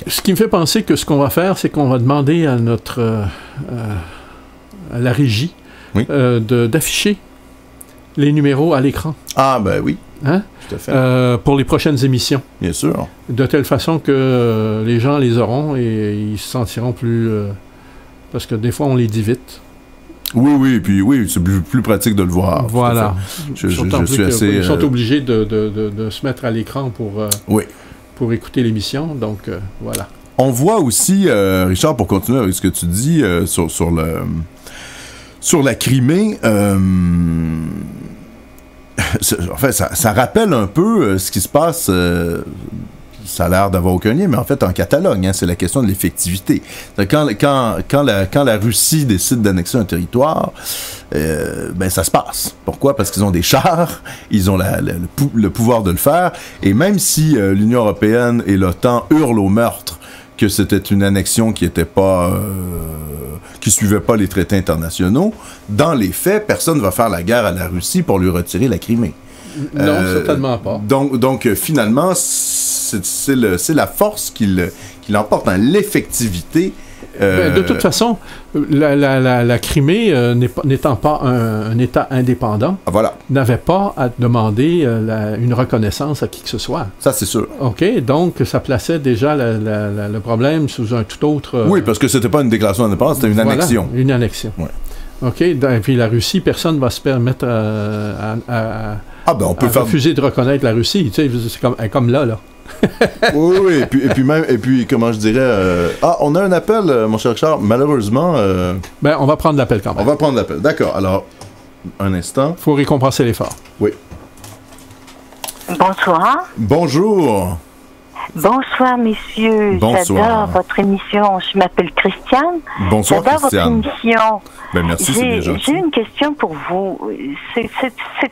Ce qui me fait penser que ce qu'on va faire, c'est qu'on va demander à à la régie d'afficher les numéros à l'écran. Ah, ben oui. hein, Tout à fait. pour les prochaines émissions. Bien sûr. De telle façon que les gens les auront et ils se sentiront plus... parce que des fois, on les dit vite. Oui, puis oui, c'est plus pratique de le voir. Voilà. Je D'autant suis plus assez... qu'ils sont obligés de se mettre à l'écran Oui. pour écouter l'émission. Donc, voilà. On voit aussi, Richard, pour continuer avec ce que tu dis sur la Crimée, en fait, ça rappelle un peu ce qui se passe... ça a l'air d'avoir aucun lien, mais en fait, en Catalogne, hein, c'est la question de l'effectivité. Quand la Russie décide d'annexer un territoire, ben ça se passe. Pourquoi? Parce qu'ils ont des chars, ils ont le pouvoir de le faire, et même si l'Union européenne et l'OTAN hurlent au meurtre que c'était une annexion qui suivait pas les traités internationaux, dans les faits, personne ne va faire la guerre à la Russie pour lui retirer la Crimée. Non, certainement pas. Donc finalement, c'est la force qui l'emporte dans l'effectivité. De toute façon, la Crimée, n'étant pas un État indépendant, voilà. n'avait pas à demander une reconnaissance à qui que ce soit. Ça, c'est sûr. OK, donc ça plaçait déjà le problème sous un tout autre... oui, parce que c'était pas une déclaration d'indépendance, c'était une annexion. Une annexion. Ouais. OK, et puis la Russie, personne ne va se permettre on peut refuser de reconnaître la Russie. Tu sais, c'est comme là. oui, et puis comment je dirais... on a un appel, mon cher Richard, malheureusement... Ben, on va prendre l'appel quand même. On va prendre l'appel, d'accord. Alors, un instant. Il faut récompenser l'effort. Oui. Bonsoir. Bonjour. Bonsoir, messieurs. Bonsoir. J'adore votre émission. Je m'appelle Christiane. Bonsoir, J'adore Christiane. votre émission. Ben, merci, c'est bien gentil. J'ai une question pour vous. C'est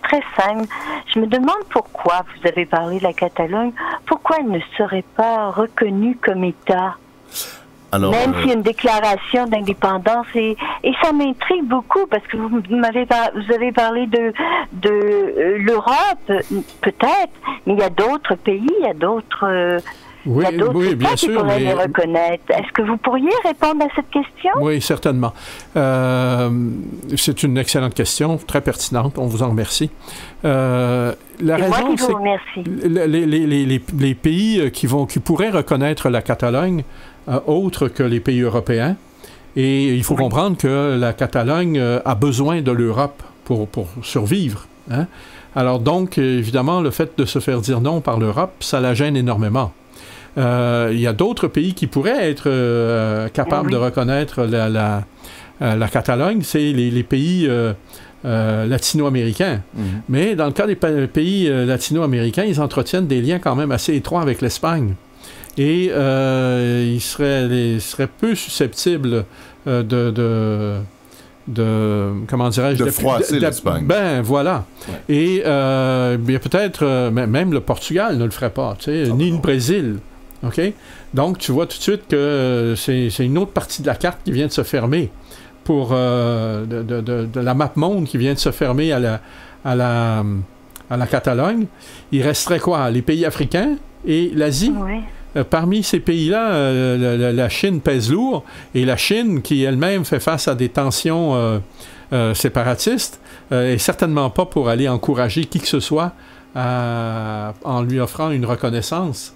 très simple. Je me demande pourquoi, vous avez parlé de la Catalogne, pourquoi elle ne serait pas reconnue comme État? Alors, même s'il y a une déclaration d'indépendance, et ça m'intrigue beaucoup parce que vous avez parlé de l'Europe, peut-être, mais il y a d'autres pays, il y a d'autres États qui pourraient les reconnaître. Est-ce que vous pourriez répondre à cette question? Oui, certainement. C'est une excellente question, très pertinente. On vous en remercie. La raison, c'est que les pays qui pourraient reconnaître la Catalogne, autres que les pays européens, et il faut comprendre que la Catalogne a besoin de l'Europe pour survivre. Hein? Alors donc, évidemment, le fait de se faire dire non par l'Europe, ça la gêne énormément. Il y a d'autres pays qui pourraient être capables de reconnaître la Catalogne, c'est les pays latino-américains. Mais dans le cas des pays latino-américains, ils entretiennent des liens quand même assez étroits avec l'Espagne. Et ils seraient peu susceptibles comment dirais-je? De froisser l'Espagne. Ben, voilà. Ouais. Et il y a peut-être, même le Portugal ne le ferait pas, ni le Brésil. OK? Donc, tu vois tout de suite que c'est une autre partie de la carte qui vient de se fermer pour de la map monde qui vient de se fermer à la Catalogne. Il resterait quoi? Les pays africains et l'Asie? Oui. Parmi ces pays-là, la Chine pèse lourd, et la Chine, qui elle-même fait face à des tensions séparatistes, est certainement pas pour aller encourager qui que ce soit en lui offrant une reconnaissance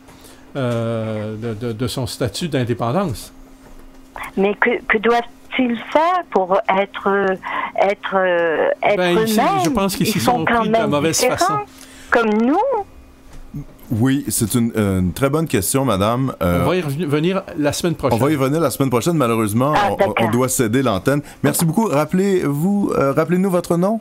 de son statut d'indépendance. Mais que doivent-ils faire pour être eux-mêmes? Je pense qu'ils s'y sont pris de la mauvaise façon. Comme nous? Oui, c'est une très bonne question, madame. On va y revenir la semaine prochaine. On va y revenir la semaine prochaine. Malheureusement, on doit céder l'antenne. Merci beaucoup. Rappelez-nous votre nom.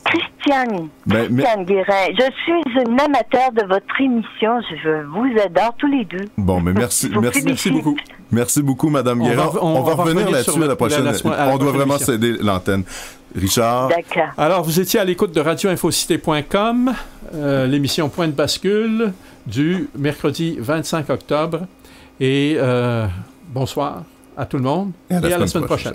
Christiane Guérin. Je suis une amateur de votre émission. Je vous adore tous les deux. Bon, mais merci beaucoup. Merci beaucoup, madame Guérin. On va revenir là-dessus à la prochaine. On doit vraiment céder l'antenne. Richard. D'accord. Alors, vous étiez à l'écoute de radioinfocité.com, l'émission Point de bascule du mercredi 25 octobre. Et bonsoir à tout le monde et à la semaine prochaine.